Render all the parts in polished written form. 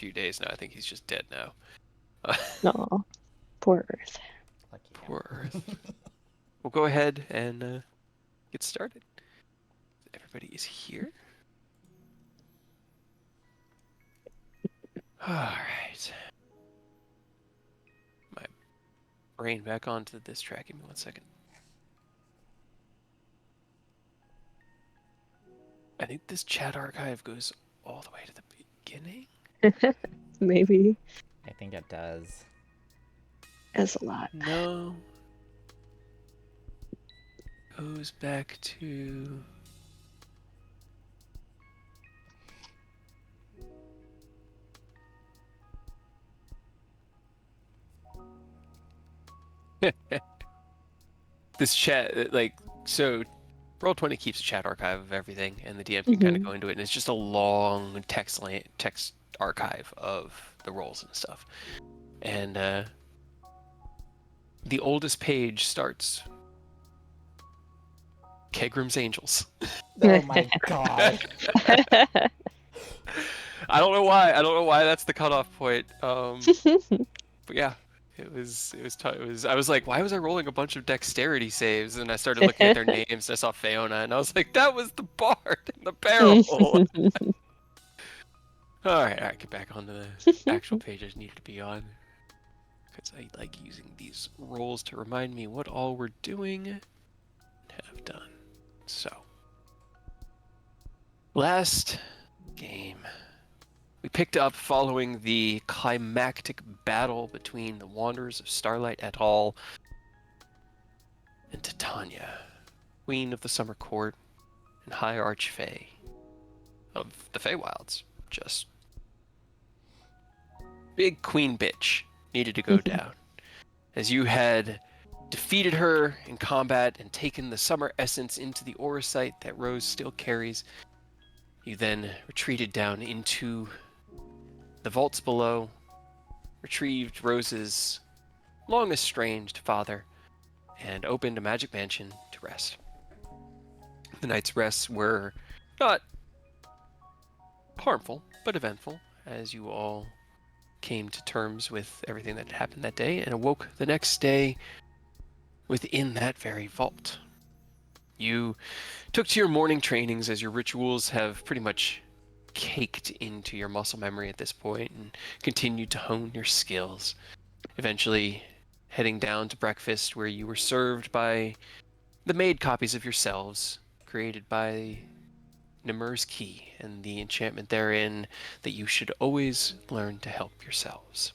few days now. I think he's just dead now. No, poor Earth. Lucky him. Poor Earth. We'll go ahead and get started. Everybody is here. All right. My brain back onto this track. Give me 1 second. I think this chat archive goes all the way to the beginning. Maybe. I think it does. That's a lot. No. Goes back to... This chat, like, so Roll20 keeps a chat archive of everything, and the DM can kind of go into it, and it's just a long text archive of the rolls and stuff. And the oldest page starts Kegrim's Angels. Oh my god. I don't know why. I don't know why that's the cutoff point. But yeah, it was. I was like, why was I rolling a bunch of dexterity saves? And I started looking at their names. And I saw Fiona, and I was like, that was the bard in the barrel. All right, get back onto the actual pages needed to be on, because I like using these rolls to remind me what all we're doing and have done. So, last game, we picked up following the climactic battle between the Wanderers of Starlight et al. And Titania, Queen of the Summer Court and High Archfey of the Feywilds. Just big queen bitch needed to go down. As you had defeated her in combat and taken the summer essence into the aura site that Rose still carries, you then retreated down into the vaults below, retrieved Rose's long estranged father, and opened a magic mansion to rest. The night's rests were not harmful, but eventful, as you all came to terms with everything that had happened that day and awoke the next day within that very vault. You took to your morning trainings, as your rituals have pretty much caked into your muscle memory at this point, and continued to hone your skills. Eventually heading down to breakfast, where you were served by the made copies of yourselves, created by Nimir's Key and the enchantment therein that you should always learn to help yourselves.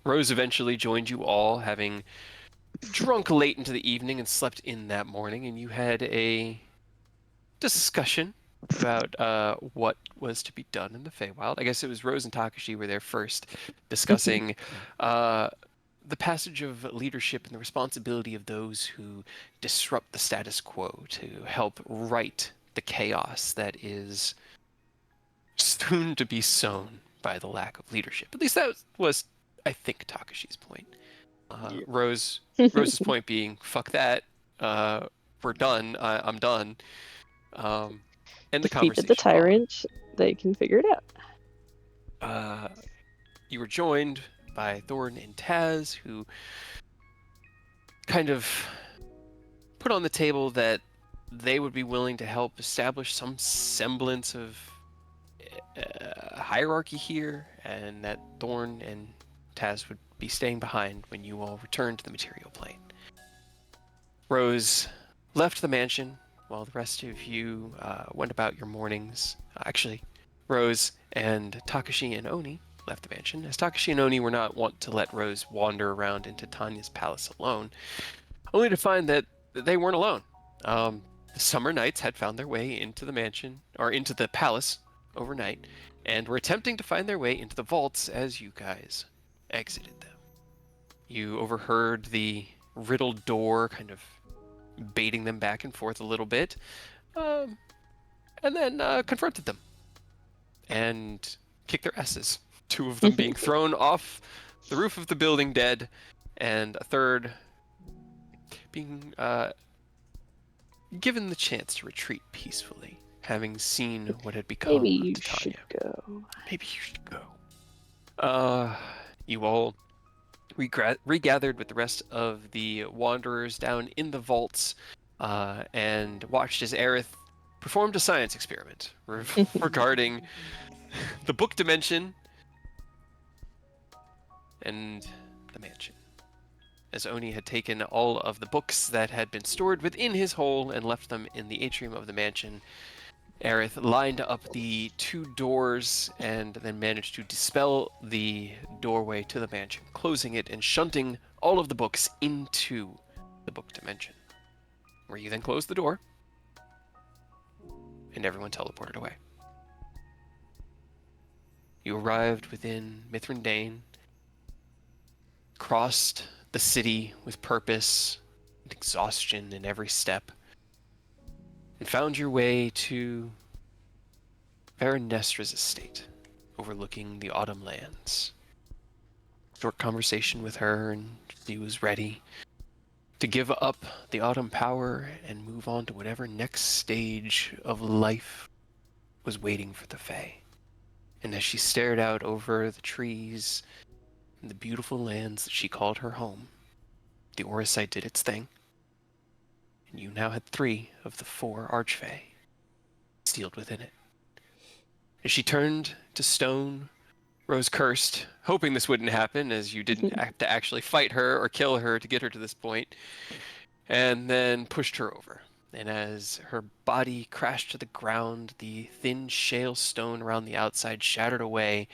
Rose eventually joined you all, having drunk late into the evening and slept in that morning, and you had a discussion about what was to be done in the Feywild. I guess it was Rose and Takashi were there first, discussing the passage of leadership and the responsibility of those who disrupt the status quo to help right the chaos that is soon to be sown by the lack of leadership. At least that was, I think, Takashi's point. Rose's point being, fuck that, we're done, I'm done. And the Defeated conversation the tyrant, they can figure it out. You were joined by Thorn and Taz, who kind of put on the table that they would be willing to help establish some semblance of hierarchy here, and that Thorn and Taz would be staying behind when you all returned to the material plane. Rose left the mansion while the rest of you went about your mornings. Actually, Rose and Takashi and Oni left the mansion, as Takashi and Oni were not wont to let Rose wander around into Tanya's palace alone, only to find that they weren't alone. The summer knights had found their way into the mansion, or into the palace overnight, and were attempting to find their way into the vaults as you guys exited them. You overheard the riddled door kind of baiting them back and forth a little bit, and then confronted them and kicked their asses. Two of them being thrown off the roof of the building dead, and a third being given the chance to retreat peacefully, having seen what had become Maybe of you Titania. should go. Maybe you should go. You all regathered with the rest of the wanderers down in the vaults, and watched as Aerith performed a science experiment regarding the book dimension and the mansion. As Oni had taken all of the books that had been stored within his hole and left them in the atrium of the mansion, Aerith lined up the two doors and then managed to dispel the doorway to the mansion, closing it and shunting all of the books into the book dimension, where you then closed the door and everyone teleported away. You arrived within Mithrin Dane, crossed the city with purpose and exhaustion in every step, and found your way to Veranestra's estate, overlooking the autumn lands. Short conversation with her, and she was ready to give up the autumn power and move on to whatever next stage of life was waiting for the Fae. And as she stared out over the trees and the beautiful lands that she called her home, the Oracite did its thing, and you now had 3 of the 4 Archfey sealed within it. As she turned to stone, Rose cursed, hoping this wouldn't happen, as you didn't have to actually fight her or kill her to get her to this point, and then pushed her over. And as her body crashed to the ground, the thin shale stone around the outside shattered away,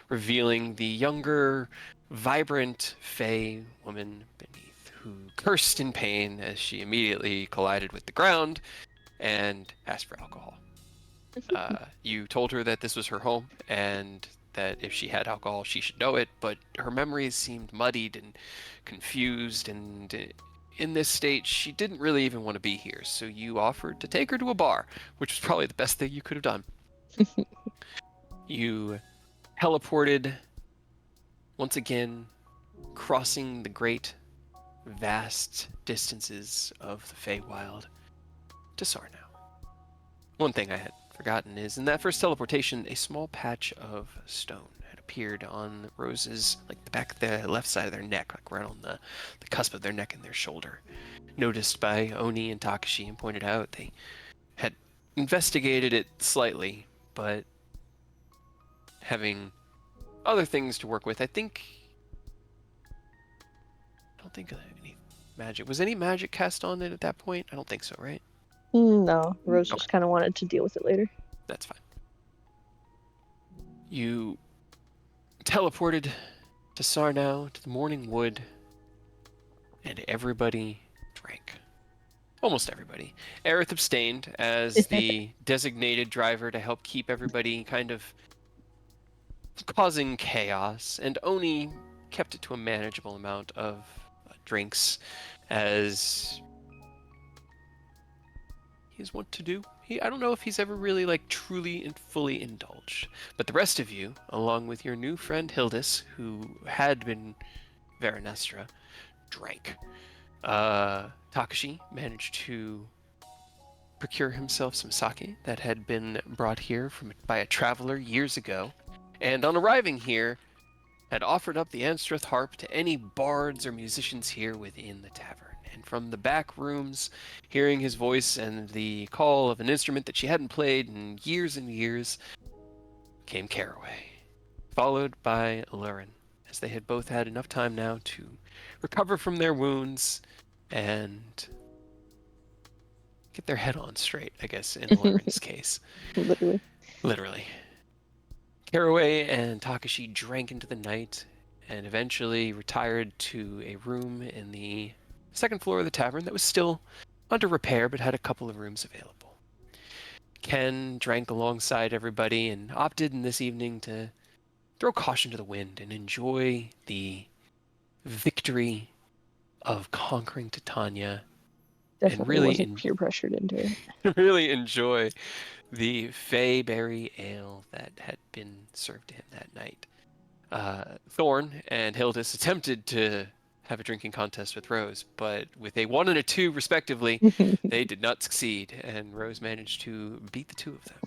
revealing the younger, vibrant Fey woman beneath, who cursed in pain as she immediately collided with the ground and asked for alcohol. You told her that this was her home and that if she had alcohol, she should know it, but her memories seemed muddied and confused, and in this state, she didn't really even want to be here, so you offered to take her to a bar, which was probably the best thing you could have done. You teleported, once again, crossing the great, vast distances of the Feywild to Sarnau. One thing I had forgotten is, in that first teleportation, a small patch of stone had appeared on Rose's, like the back of the left side of their neck, like right on the cusp of their neck and their shoulder. Noticed by Oni and Takashi and pointed out they had investigated it slightly, but having other things to work with, I don't think any magic. Was any magic cast on it at that point? I don't think so, right? No, Rose Okay. just kind of wanted to deal with it later. That's fine. You teleported to Sarnau, to the Morning Wood, and everybody drank. Almost everybody. Aerith abstained as the designated driver to help keep everybody kind of causing chaos, and Oni kept it to a manageable amount of drinks, as he's wont to do. I don't know if he's ever really truly and fully indulged. But the rest of you, along with your new friend Hildis, who had been Veranestra, drank. Takashi managed to procure himself some sake that had been brought here by a traveler years ago, and on arriving here, had offered up the Anstreth harp to any bards or musicians here within the tavern. And from the back rooms, hearing his voice and the call of an instrument that she hadn't played in years and years, came Caraway, followed by Alurin, as they had both had enough time now to recover from their wounds and get their head on straight, I guess, in Alurin's case. Literally. Caraway and Takashi drank into the night and eventually retired to a room in the second floor of the tavern that was still under repair but had a couple of rooms available. Ken drank alongside everybody and opted in this evening to throw caution to the wind and enjoy the victory of conquering Titania. Definitely and really wasn't peer pressured into it. really enjoy the Feyberry ale that had been served to him that night. Thorn and Hildis attempted to have a drinking contest with Rose, but with a 1 and a 2 respectively, they did not succeed, and Rose managed to beat the two of them.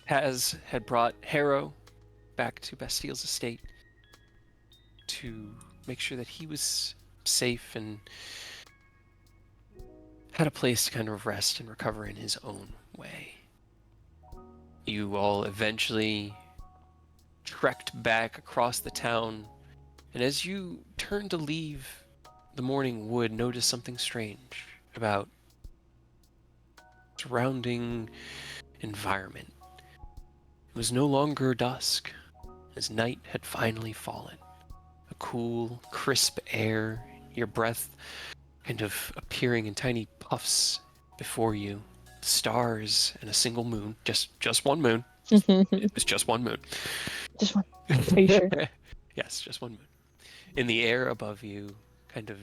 Taz had brought Harrow back to Bastile's estate to make sure that he was safe and had a place to kind of rest and recover in his own way. You all eventually trekked back across the town, and as you turned to leave, the morning wood noticed something strange about surrounding environment. It was no longer dusk, as night had finally fallen. A cool, crisp air, your breath kind of appearing in tiny puffs before you. Stars and a single moon, just one moon. It was just one moon. Just one. Are you sure? Yes, just one moon. In the air above you, kind of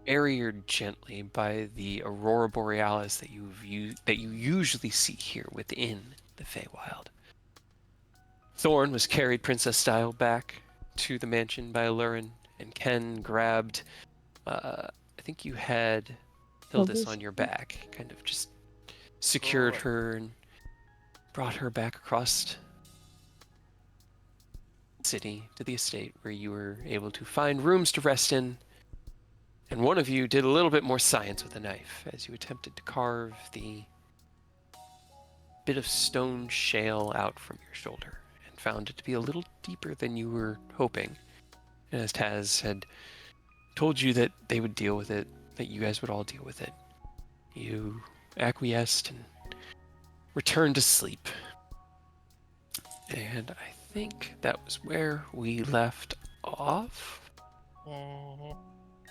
airier gently by the aurora borealis that you usually see here within the Feywild. Thorn was carried princess style back to the mansion by Alurin, and Ken grabbed, I think you had Hildis on your back, kind of just secured her and brought her back across the city to the estate where you were able to find rooms to rest in. And one of you did a little bit more science with a knife as you attempted to carve the bit of stone shale out from your shoulder and found it to be a little deeper than you were hoping. And as Taz had told you that they would deal with it, that you guys would all deal with it, you acquiesced and returned to sleep. And I think that was where we left off.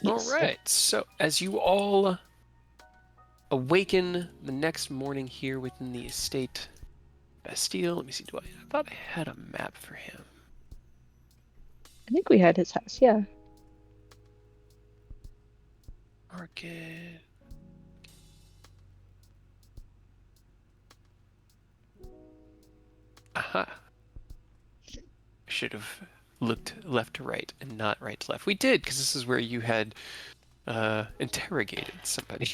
Yes. All right, so as you all awaken the next morning here within the estate Bastille, let me see, I thought I had a map for him. I think we had his house, yeah. Market. Aha. I should have looked left to right and not right to left. We did, because this is where you had interrogated somebody.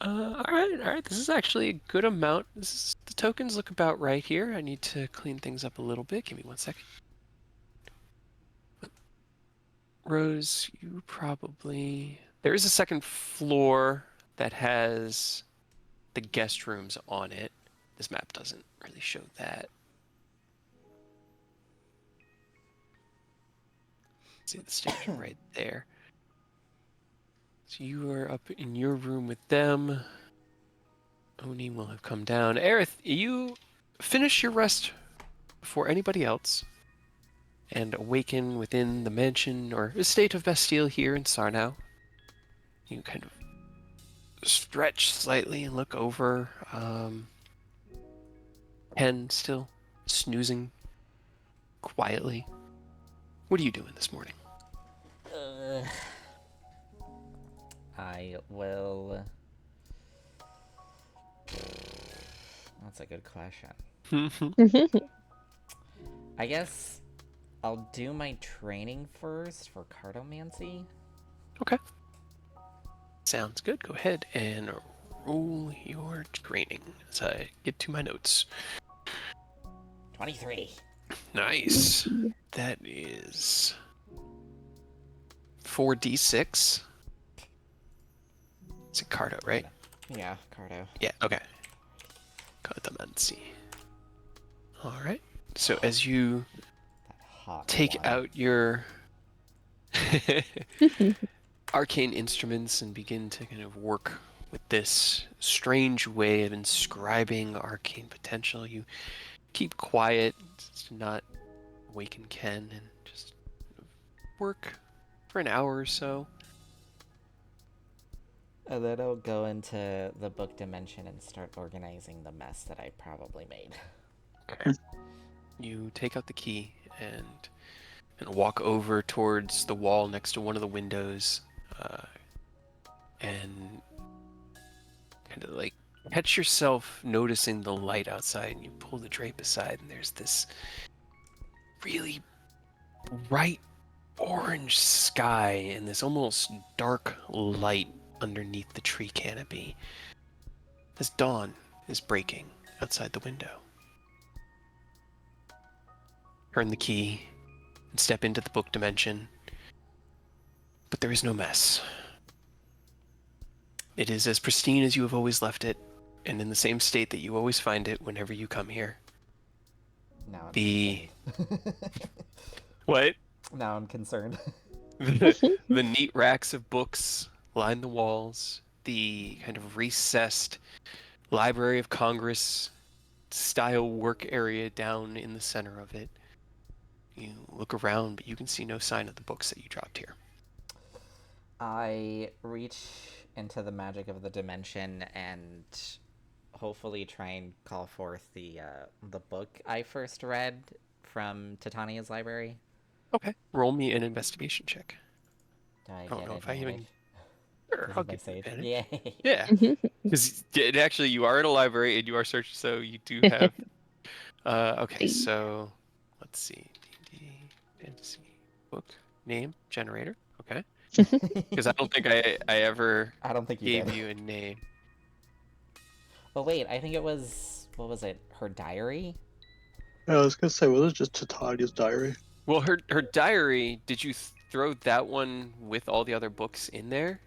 All right. This is actually a good amount. The tokens look about right here. I need to clean things up a little bit. Give me 1 second. Rose, you probably... There is a second floor that has the guest rooms on it. This map doesn't really show that. See the stairs are right there. So you are up in your room with them. Oni will have come down. Aerith, you finish your rest before anybody else and awaken within the mansion or estate of Bastille here in Sarnau. You kind of stretch slightly and look over. Ken still snoozing quietly. What are you doing this morning? I will... That's a good question. I guess I'll do my training first for cartomancy. Okay. Sounds good. Go ahead and roll your training as I get to my notes. 23. Nice. That is 4d6. It's a Cardo, right? Yeah, Cardo. Yeah, okay. Cartomancy. Alright. So as you That hot take wine. out your arcane instruments and begin to kind of work with this strange way of inscribing arcane potential, you keep quiet to not awaken Ken and just work for an hour or so. And then I'll go into the book dimension and start organizing the mess that I probably made. Okay. You take out the key and walk over towards the wall next to one of the windows, and kind of like catch yourself noticing the light outside, and you pull the drape aside, and there's this really bright orange sky and this almost dark light underneath the tree canopy. As dawn is breaking outside the window. Turn the key and step into the book dimension. But there is no mess. It is as pristine as you have always left it, and in the same state that you always find it whenever you come here. Now I'm The concerned. what? Now I'm concerned. The neat racks of books line the walls. The kind of recessed Library of Congress style work area down in the center of it. You look around, but you can see no sign of the books that you dropped here. I reach into the magic of the dimension and hopefully try and call forth the book I first read from Titania's library. Okay. Roll me an investigation check. Do I don't get know if I advantage? even. Sure, Because I'll of my give you sage? advantage. Yay! Yeah, because actually you are in a library and you are searching, so you do have. Okay, so let's see. D&D fantasy book name generator. Okay, because I don't think I ever I don't think you gave did. you a name. Oh wait, I think it was, what was it? Her diary? I was gonna say, was it just Titania's diary? Well, her diary. Did you throw that one with all the other books in there?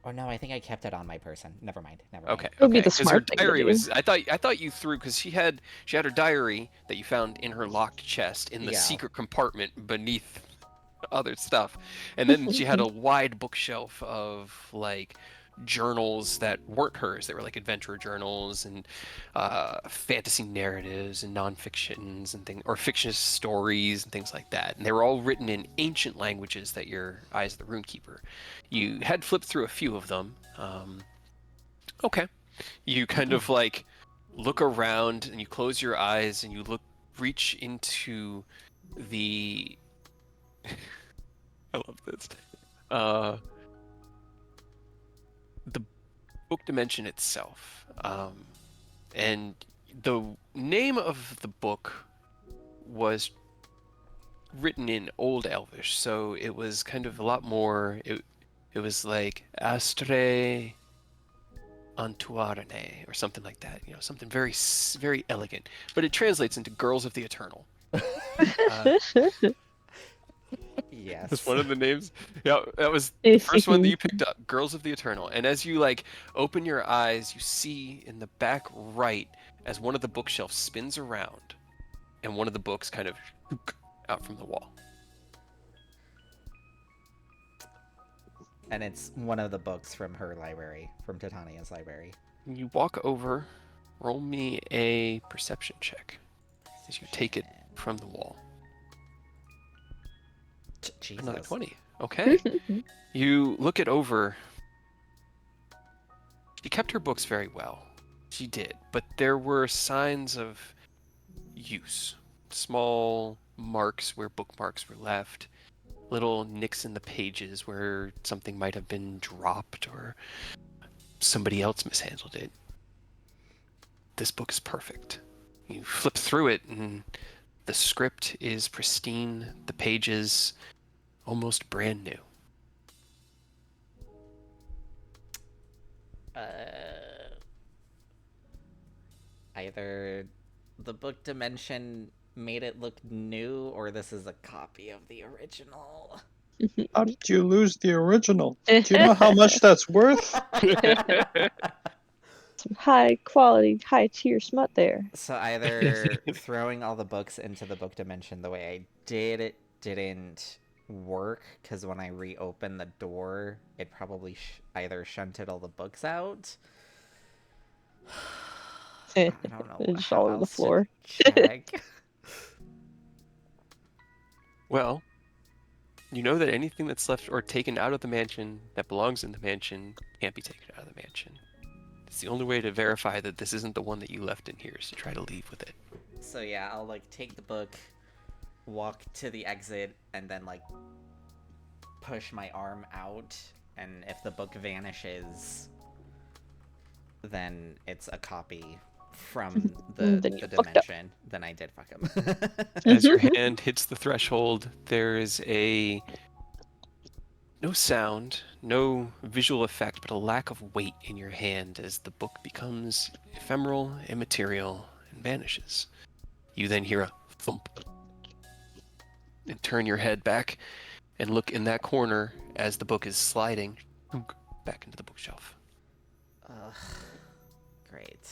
Or no, I think I kept it on my person. Never mind. Never Okay, mind. It would be okay. the Because her smart thing to diary do. was. I thought you threw because she had her diary that you found in her locked chest in the Yeah. secret compartment beneath other stuff, and then she had a wide bookshelf of like journals that weren't hers. They were like adventure journals and fantasy narratives and nonfictions and things, or fictitious stories and things like that. And they were all written in ancient languages that your eyes, the Runekeeper. You had flipped through a few of them. Okay. You kind of like look around and you close your eyes and you reach into the. I love this. The book dimension itself. And the name of the book was written in Old Elvish, so it was kind of a lot more. It was like Astre Antuarne or something like that. You know, something very very elegant. But it translates into Girls of the Eternal. Yes. That's one of the names. Yeah, that was the first one that you picked up, Girls of the Eternal. And as you like open your eyes, you see in the back right as one of the bookshelves spins around and one of the books kind of out from the wall. And it's one of the books from her library, from Titania's library. You walk over, roll me a perception check as you take it from the wall. Jesus. Another 20. Okay. You look it over. She kept her books very well. She did, but there were signs of use. Small marks where bookmarks were left, little nicks in the pages where something might have been dropped or somebody else mishandled it. This book is perfect. You flip through it and the script is pristine, the pages almost brand new. Either the book dimension made it look new, or this is a copy of the original. How did you lose the original? Do you know how much that's worth? Some high quality, high tier smut there. So either throwing all the books into the book dimension the way I did, it didn't work, because when I reopened the door, it probably either shunted all the books out. I don't know It's how all over the else floor. to check. Well, you know that anything that's left or taken out of the mansion that belongs in the mansion can't be taken out of the mansion. It's the only way to verify that this isn't the one that you left in here is to try to leave with it. So yeah, I'll like take the book, walk to the exit, and then like push my arm out, and if the book vanishes, then it's a copy from the dimension. Then I did fuck him. As your hand hits the threshold, there is a no sound, no visual effect, but a lack of weight in your hand as the book becomes ephemeral, immaterial, and vanishes. You then hear a thump and turn your head back and look in that corner as the book is sliding back into the bookshelf. Ugh. Great.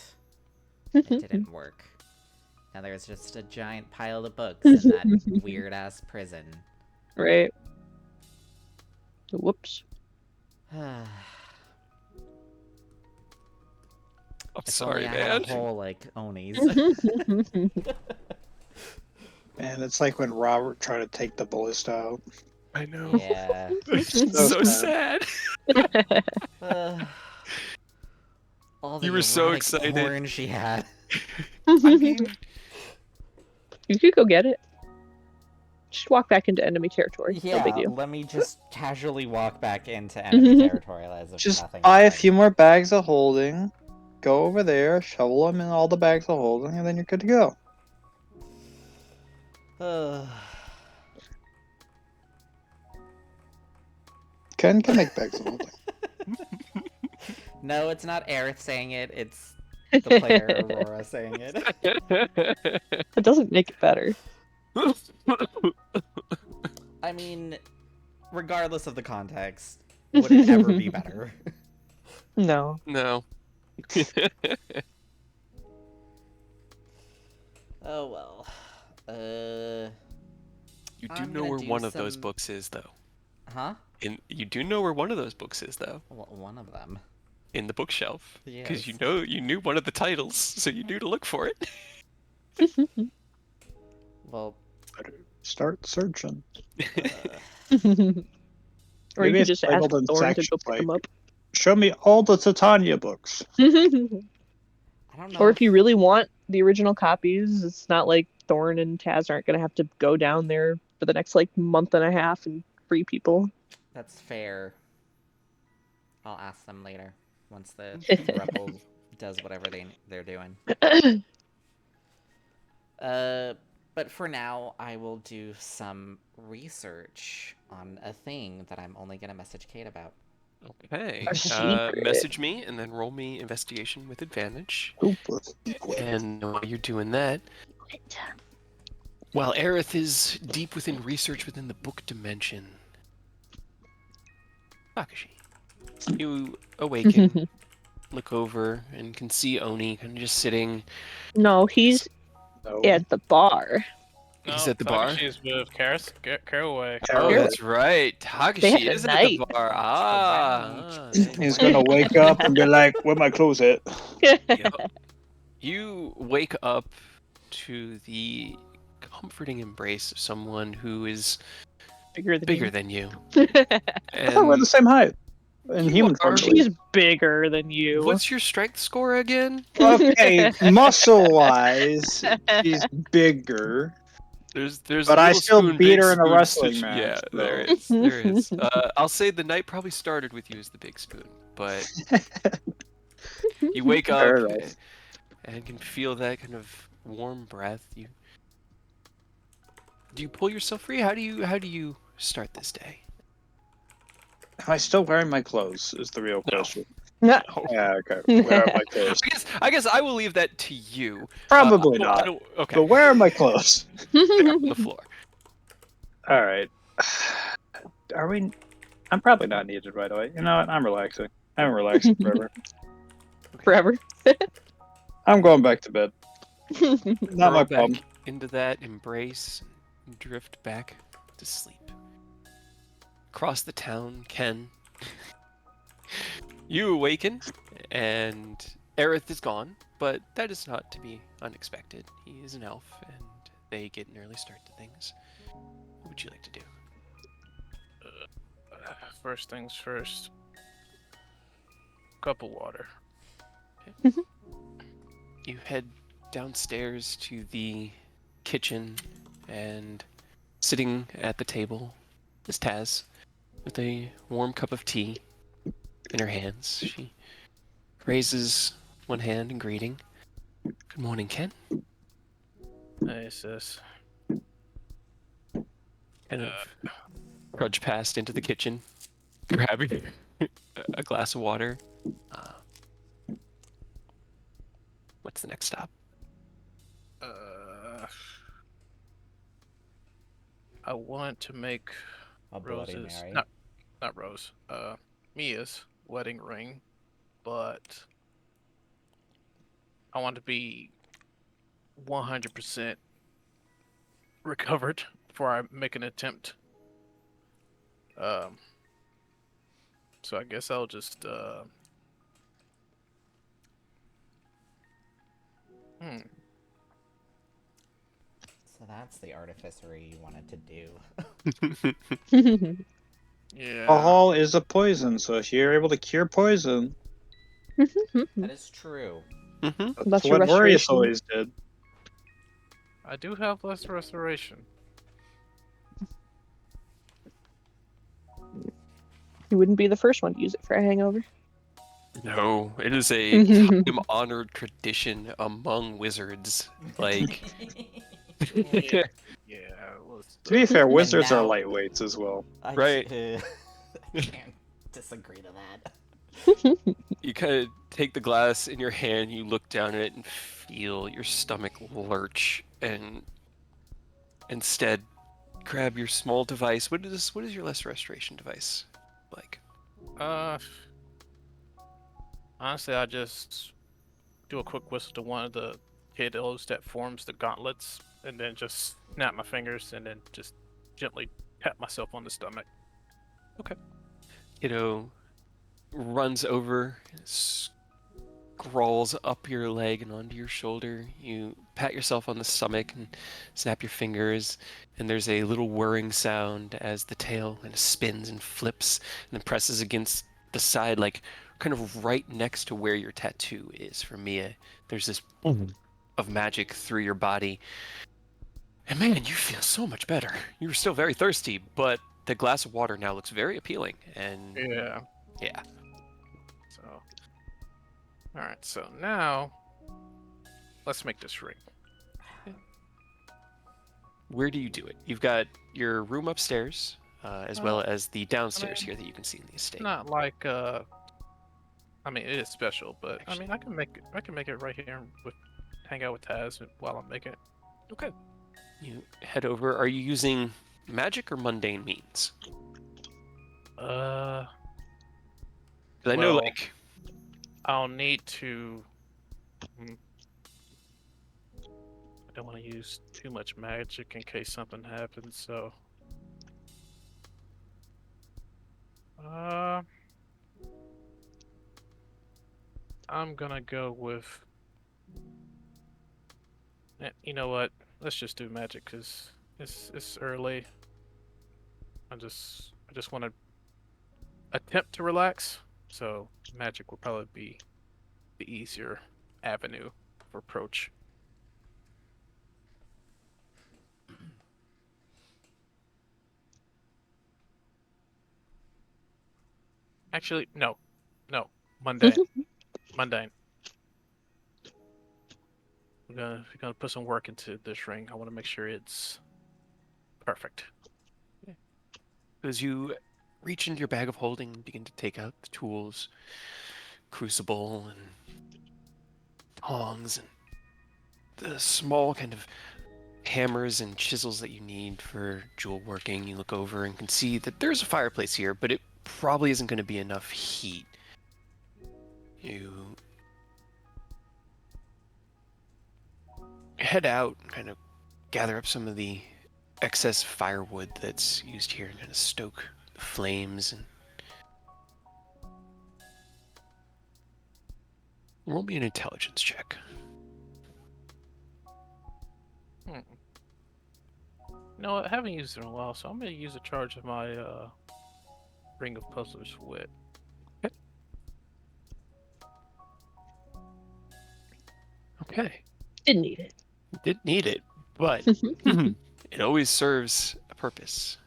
It didn't work. Now there's just a giant pile of books in that weird-ass prison. Right. Whoops. I'm If only sorry, I man. had a hole like Oni's. And it's like when Robert tried to take the ballista out. I know. Yeah. So sad. sad. All the You were so erotic excited. porn she had. I mean, You could go get it. Just walk back into enemy territory. No big Yeah, deal. let me just casually walk back into enemy territory as if Just nothing buy a happened. few more bags of holding, go over there, shovel them in all the bags of holding, and then you're good to go. Ken can make bags of holding. No, it's not Aerith saying it, it's the player Aurora saying it. It doesn't make it better. I mean, regardless of the context, would it ever be better? No. no. Oh well. You do I'm know gonna where do one of those some- books is, though. Huh? You do know where one of those books is, though. One of them. In the bookshelf. Because Yes. you knew one of the titles, so you knew to look for it. Well, Better start searching. Or you Maybe could it's just ask labeled in Thorn to go sections, pick them up. Show me all the Titania books. I don't know. Or if you really want the original copies, it's not like Thorn and Taz aren't gonna have to go down there for the next like month and a half and free people. That's fair. I'll ask them later once the Rebel does whatever they're doing. But for now, I will do some research on a thing that I'm only gonna message Kate about. Okay. A secret. Message me and then roll me investigation with advantage. And while you're doing that, while Aerith is deep within research within the book dimension, Takashi, you awaken, look over, and can see Oni kind of just sitting. No, he's No. at the bar. He's at the bar? Takashi's with Caraway. Oh, Here. that's right. They Takashi had a is at the night. bar. Ah. He's gonna wake up and be like, "Where my clothes at?" Yep. You wake up to the comforting embrace of someone who is Bigger than you. I thought we're the same height in You human are- form. She's bigger than you. What's your strength score again? Okay, muscle-wise, she's bigger. There's But a I little still spoon, beat big her in a spoon wrestling situ- match, Yeah, so. there is. There is. I'll say the night probably started with you as the big spoon, but you wake up Fair enough. and can feel that kind of warm breath. Do you pull yourself free? How do you start this day? Am I still wearing my clothes? Is the real question. No. Yeah, okay. Where are my clothes? I guess I will leave that to you. Probably I not. don't- okay. But where are my clothes? They're on the floor. All right. Are we? I'm probably not needed right away. You know what? I'm relaxing. I'm relaxing forever. Forever. I'm going back to bed. Not Curl my back problem. into that embrace and drift back to sleep. Across the town, Ken. You awaken, and Aerith is gone, but that is not to be unexpected. He is an elf, and they get an early start to things. What would you like to do? First things first. Cup of water. You head downstairs to the kitchen, and sitting at the table is Taz with a warm cup of tea in her hands. She raises one hand in greeting. Good morning, Ken. Hey, sis. Kind of trudge past into the kitchen. grabbing a glass of water. Uh, what's the next stop? I want to make A Bloody Rose's Mary. not Rose. Mia's wedding ring, but I want to be 100% recovered before I make an attempt. So I guess I'll just So that's the artificery you wanted to do. yeah. Alcohol is a poison, so if you're able to cure poison, That is true. Mm-hmm. that's That's your what Marius restoration. always did. I do have less restoration. You wouldn't be the first one to use it for a hangover. No, it is a time-honored tradition among wizards. Like, Yeah. Let's, To be fair, wizards are now- lightweights as well. I Right. can't disagree to that. you kind of take the glass in your hand, you look down at it, and feel your stomach lurch, and instead grab your small device. What is your less restoration device like? Honestly, I just do a quick whistle to one of the kiddos that forms the gauntlets, and then just snap my fingers, and then just gently pat myself on the stomach. Kiddo runs over, scrawls up your leg and onto your shoulder. You pat yourself on the stomach and snap your fingers, and there's a little whirring sound as the tail kind of spins and flips and then presses against the side, like kind of right next to where your tattoo is for Mia. There's this boom of magic through your body. And man, you feel so much better. You were still very thirsty, but the glass of water now looks very appealing. And Yeah. yeah. So, all right. So now, let's make this ring. Where do you do it? You've got your room upstairs, as well Well, as the downstairs mean, here that you can see in the estate. Not like I mean, it is special, but I Actually- mean, I can make it right here with hang out with Taz while I'm making it. Okay. You head over. Are you using magic or mundane means? 'Cause I know, Well- like, I'll need to. I don't want to use too much magic in case something happens. So, I'm gonna go with. You know what? Let's just do magic because it's early. I just want to attempt to relax. So magic will probably be the easier avenue of approach. Actually, no, mundane, mundane. We're gonna put some work into this ring. I want to make sure it's perfect. as you reach into your bag of holding and begin to take out the tools, crucible and tongs and the small kind of hammers and chisels that you need for jewel working, you look over and can see that there's a fireplace here, but it probably isn't going to be enough heat. You head out and kind of gather up some of the excess firewood that's used here and kind of stoke the flames and roll me an intelligence check. Hmm. You know what? I haven't used it in a while, so I'm gonna use a charge of my Ring of Puzzler's Wit. Okay. Didn't need it. Didn't need it, but it always serves a purpose.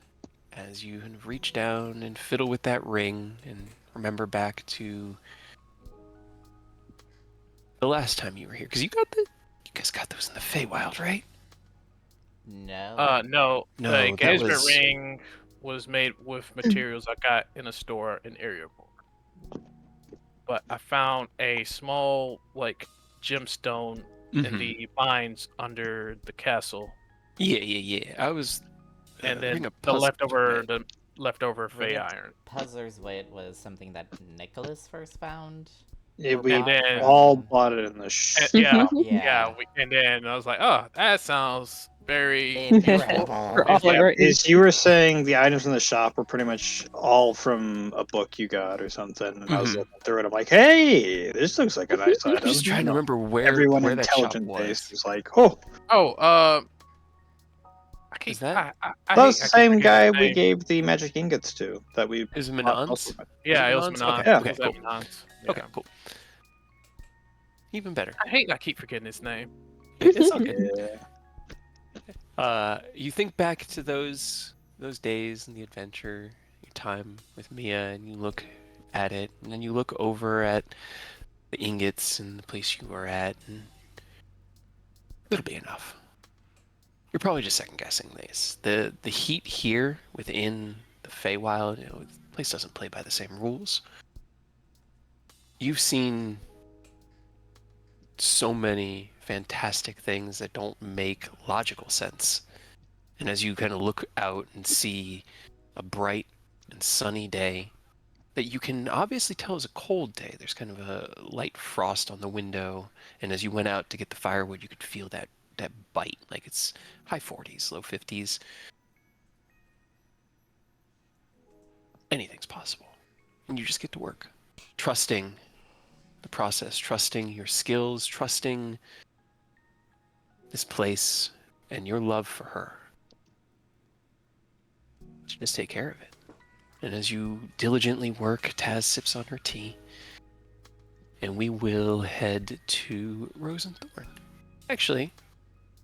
As you kind of reach down and fiddle with that ring and remember back to the last time you were here, because you guys got those in the Feywild, right? No. No, No, the that engagement was- ring was made with materials I got in a store in Area. But I found a small like gemstone in Mhm. the mines under the castle, Yeah. I was and ring then of puzzles wit. the leftover Ring Fey of iron, Puzzler's Wit was something that Nicholas first found Yeah, or we and bought then all from. bought it in the yeah, shop. Yeah, and then I was like, oh, that sounds very useful. We're incredible. all Yeah, right. because you were saying the items in the shop were pretty much all from a book you got or something, and I was Mhm. looking through it. I'm like, hey, this looks like a nice I'm item. just trying to remember Everyone where that shop intelligent based was. was like, oh, Oh, Is that that was the I keep same forgetting his guy we name. gave the magic ingots to that we is it bought most Manon's? of it. Was it Yeah, it was Manon's? Okay, Manon. Yeah. It okay, was cool. at Manon's. Okay, Yeah. cool. Even better. I keep forgetting his name. It's all good. Yeah. You think back to those days and the adventure, your time with Mia, and you look at it, and then you look over at the ingots and the place you were at, and it'll be enough. You're probably just second guessing this. The heat here within the Feywild, the place doesn't play by the same rules. You've seen so many fantastic things that don't make logical sense. And as you kind of look out and see a bright and sunny day that you can obviously tell is a cold day, there's kind of a light frost on the window, and as you went out to get the firewood, you could feel that bite, like it's high 40s, low 50s. Anything's possible. And you just get to work, trusting the process, trusting your skills, trusting this place and your love for her. Just take care of it. And as you diligently work, Taz sips on her tea, and we will head to Rose and Thorn. Actually,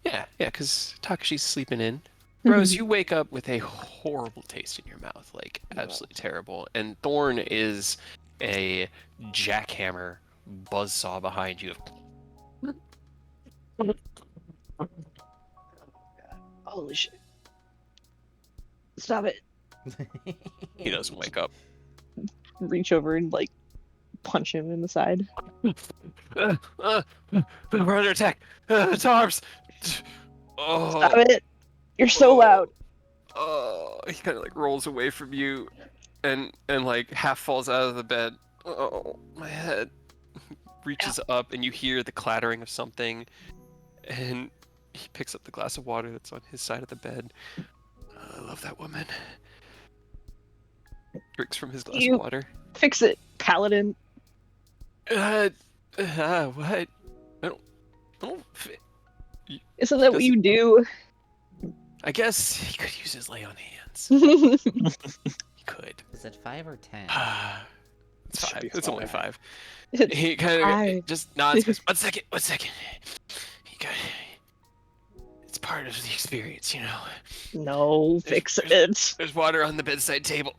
yeah, because Takashi's sleeping in. Rose, you wake up with a horrible taste in your mouth, like absolutely terrible. And Thorn is a jackhammer buzzsaw behind you. Holy shit. Stop it. He doesn't wake up. Reach over and like punch him in the side. We're under attack. It's arms. Oh. Stop it. You're so loud. Oh, he kind of like rolls away from you, and like half falls out of the bed. Oh, my head. Reaches up, and you hear the clattering of something, and he picks up the glass of water that's on his side of the bed. I love that woman. Drinks from his glass You of water. fix it, Paladin. What? I don't. Isn't that what you do? I guess he could use his lay on hands. That's He could. Is it 5 or 10? It's Should 5. be It's only five. 5. He kind five. of just nods. Goes, 1 second. 1 second. It's part of the experience, you know. No, fix it. There's water on the bedside table.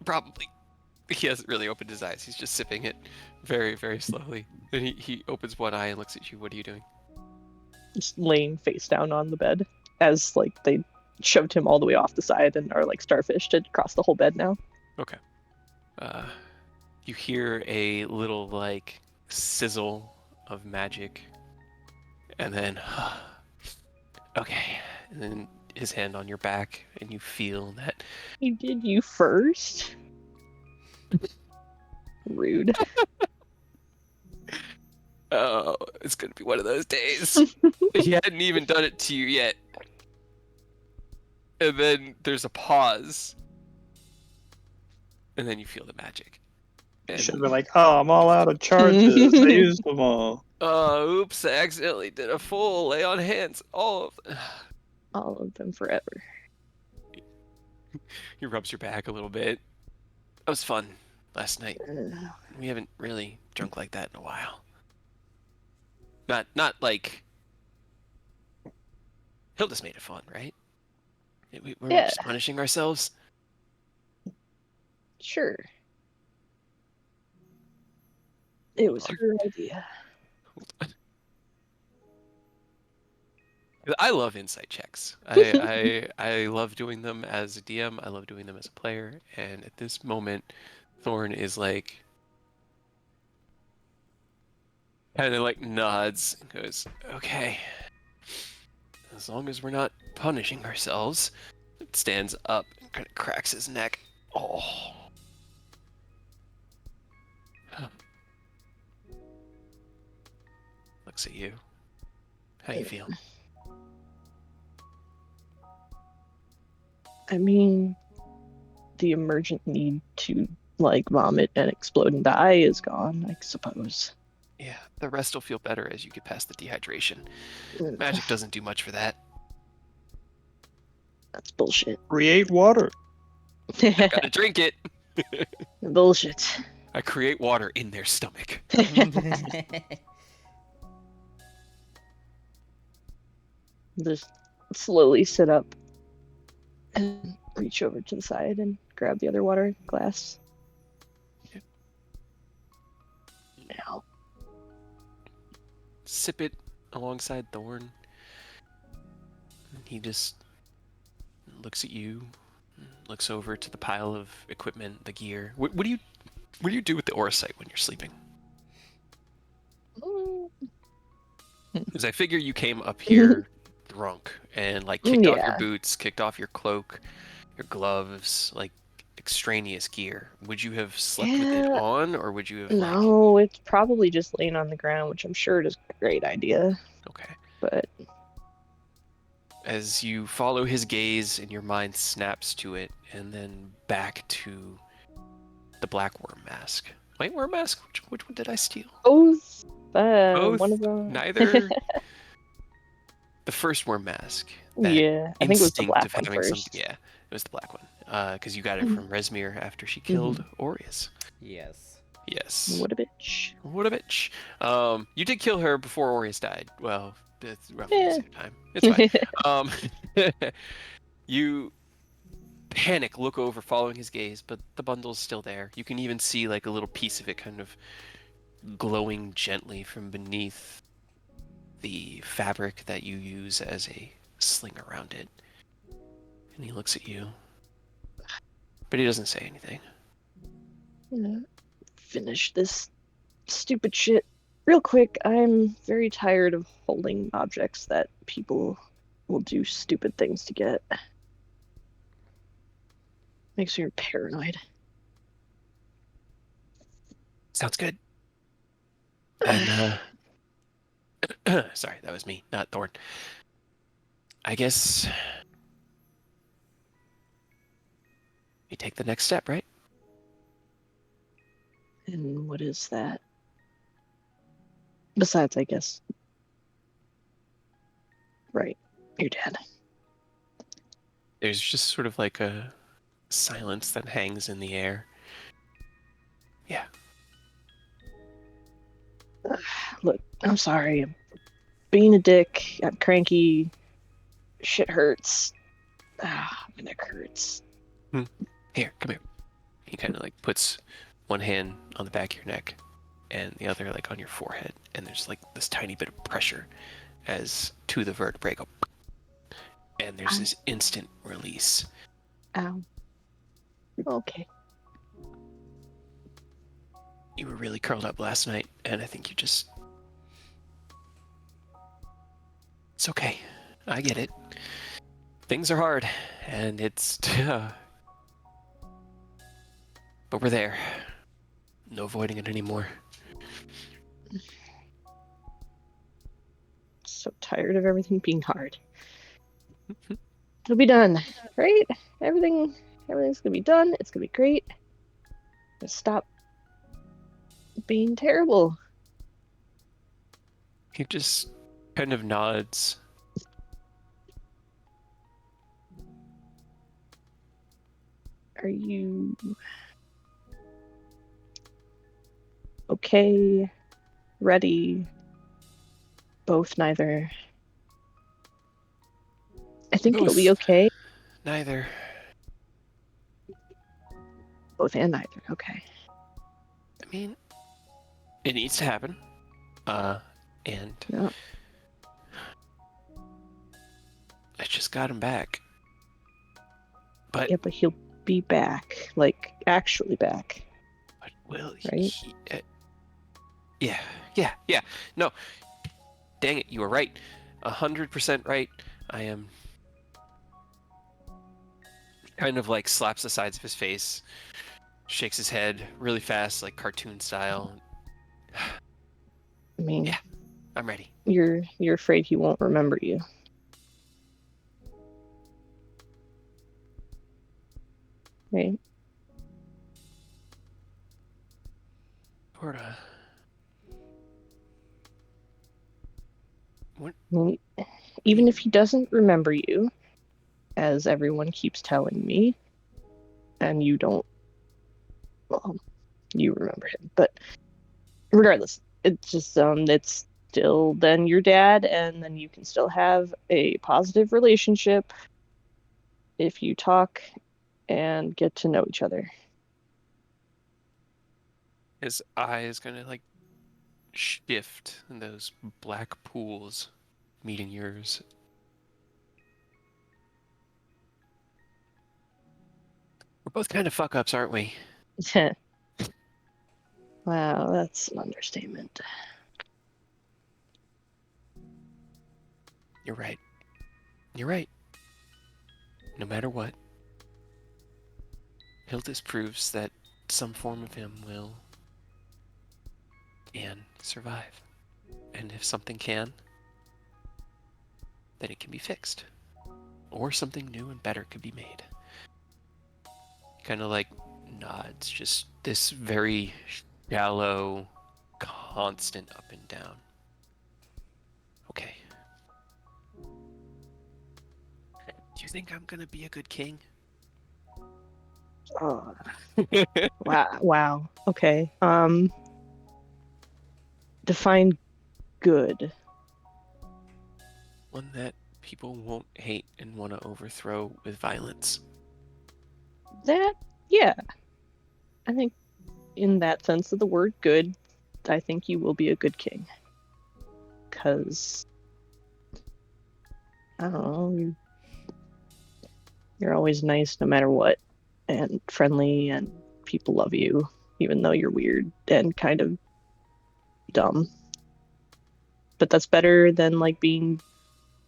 Probably. He hasn't really opened his eyes. He's just sipping it very, very slowly. Then he opens one eye and looks at you. What are you doing? Just laying face down on the bed as like they shoved him all the way off the side and are like starfished across the whole bed now. Okay. You hear a little like sizzle of magic, and then okay, and then his hand on your back, and you feel that. He did you first. Rude. Oh, it's gonna be one of those days. He hadn't even done it to you yet, and then there's a pause, and then you feel the magic. And, Should have been like, oh, I'm all out of charges. I used them all. oops! I accidentally did a full lay on hands. All of them. All of them forever. He rubs your back a little bit. That was fun last night. We haven't really drunk like that in a while. Not like Hilda's made it fun, right? We're Yeah. just punishing ourselves. Sure. It was her idea. I love insight checks. I love doing them as a DM. I love doing them as a player. And at this moment, Thorn is like kind of like nods and goes, "Okay, as long as we're not punishing ourselves." Stands up and kind of cracks his neck. Oh. Huh. Looks at you. How you feel? I mean, the emergent need to like vomit and explode and die is gone, I suppose. Yeah, the rest will feel better as you get past the dehydration. Magic doesn't do much for that. That's bullshit. Create water. Gotta drink it. Bullshit. I create water in their stomach. Just slowly sit up and reach over to the side and grab the other water glass. Yep. Now, Sip it alongside Thorn. And he just looks at you, looks over to the pile of equipment, the gear. What do you do with the Oracite when you're sleeping? Because I figure you came up here drunk and like kicked off your Yeah. boots, kicked off your cloak, your gloves, like extraneous gear. Would you have slept with it Yeah. on, or would you have like? No, it's probably just laying on the ground, which I'm sure is a great idea. Okay. But As you follow his gaze and your mind snaps to it, and then back to the black worm mask. White worm mask? Which one did I steal? both, Both? one of them. Neither? The first worm mask. That Yeah, I think it was the instinct black of one having first. something. Yeah, it was the black one. Because you got it from Resmir after she killed Aureus. Yes. Yes. What a bitch. What a bitch. You did kill her before Aureus died. Well, it's roughly the Yeah. same time. It's fine. You panic, look over, following his gaze, but the bundle's still there. You can even see like a little piece of it kind of glowing gently from beneath the fabric that you use as a sling around it. And he looks at you, but he doesn't say anything. Gonna finish this stupid shit real quick. I'm very tired of holding objects that people will do stupid things to get. Makes me paranoid. Sounds good. And sorry, that was me, not Thorn. I guess we take the next step, right? And what is that? Besides, I guess. Right, you're dead. There's just sort of like a silence that hangs in the air. Yeah. Look, I'm sorry. I'm being a dick. I'm cranky. Shit hurts. My neck hurts. Here, come here. He kind of like puts one hand on the back of your neck and the other like on your forehead, and there's like this tiny bit of pressure as to the vertebrae go, and there's this instant release. Ow. Okay. You were really curled up last night, and I think you just... It's okay. I get it. Things are hard, and it's... But we're there. No avoiding it anymore. So tired of everything being hard. It'll be done, right? Everything's gonna be done. It's gonna be great. Just stop being terrible. He just kind of nods. Are you okay? Ready? Both, neither. I think it'll be Both. okay. Neither. Both and neither. Okay. I mean, it needs to happen. And Yeah. got him back. But, Yeah, but he'll be back. Like, actually back. but will Right? he... yeah. No, dang it, you were right. 100% right. I am... Kind of like slaps the sides of his face, shakes his head really fast, like cartoon style. I mean, Yeah, I'm ready. you're afraid he won't remember you. Right? Porta. What? I mean, do even you- if he doesn't remember you, as everyone keeps telling me, and you don't, well, you remember him, but regardless, it's just it's still then your dad, and then you can still have a positive relationship if you talk and get to know each other. His eye is gonna like shift in those black pools meeting yours. We're both kind of fuck ups, aren't we? Wow, that's an understatement. You're right. You're right. No matter what, Hiltis proves that some form of him will and survive. And if something can, then it can be fixed. Or something new and better could be made. Kind of like nods, just this very shallow, constant up and down. Okay. Do you think I'm gonna be a good king? Oh, wow. Okay. Define good. One that people won't hate and want to overthrow with violence. That, yeah. I think in that sense of the word good, I think you will be a good king. Because, I don't know, you're always nice no matter what, and friendly, and people love you, even though you're weird and kind of dumb. But that's better than, like, being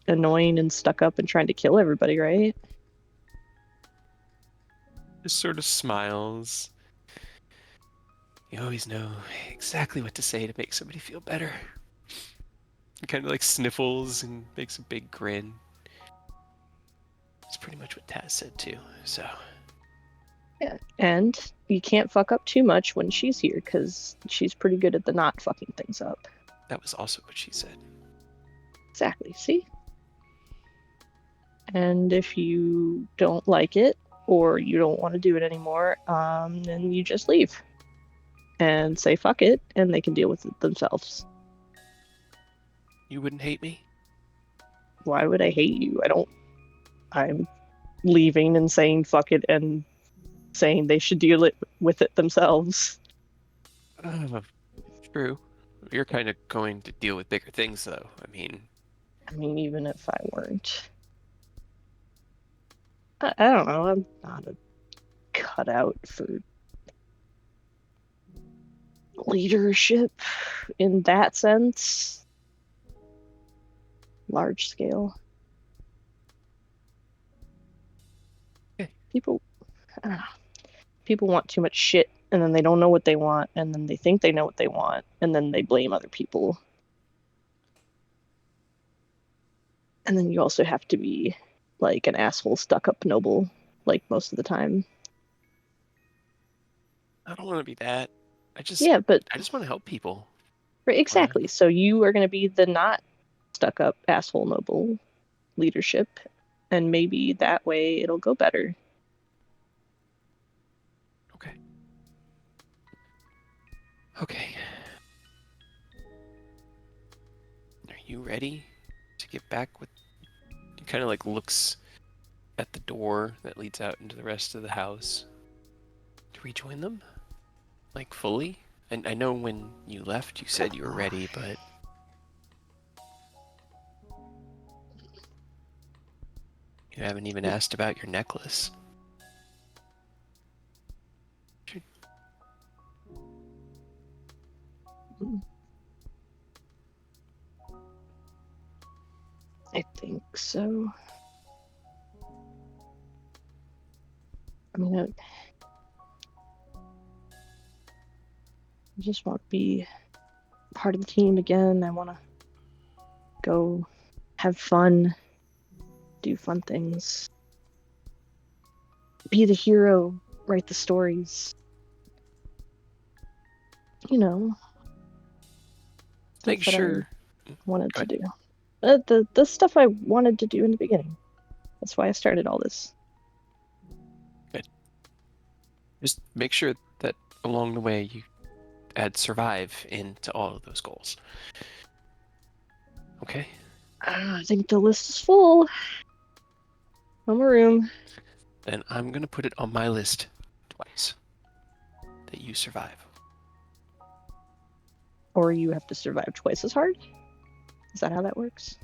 annoying and stuck up and trying to kill everybody, right? Just sort of smiles. You always know exactly what to say to make somebody feel better. He kind of like sniffles and makes a big grin. It's pretty much what Taz said too, so. Yeah. And you can't fuck up too much when she's here, because she's pretty good at the not fucking things up. That was also what she said. Exactly, see? And if you don't like it, or you don't want to do it anymore, then you just leave. And say fuck it, and they can deal with it themselves. You wouldn't hate me? Why would I hate you? I'm leaving and saying fuck it and saying they should deal with it themselves. True. You're kind of going to deal with bigger things, though. I mean, Even if I weren't. I don't know, I'm not a cutout for leadership in that sense. Large scale. Okay. People, I don't know. People want too much shit, and then they don't know what they want, and then they think they know what they want, and then they blame other people. And then you also have to be like an asshole stuck up noble, like most of the time. I don't want to be that. I just want to help people. Exactly. So you are going to be the not stuck up asshole noble leadership, and maybe that way it'll go better. Okay. Okay. Are you ready to get back with... He kind of like looks at the door that leads out into the rest of the house. To rejoin them? Like fully? And I know when you left you said you were ready, but... You haven't even asked about your necklace. I think so. I mean, I just want to be part of the team again. I want to go have fun, do fun things, be the hero, write the stories. You know, Make things that sure. I wanted Go to ahead. do. The stuff I wanted to do in the beginning. That's why I started all this. Just make sure that along the way you add survive into all of those goals. Okay? I think the list is full. No more room. Then I'm going to put it on my list twice that you survive. Or you have to survive twice as hard? Is that how that works?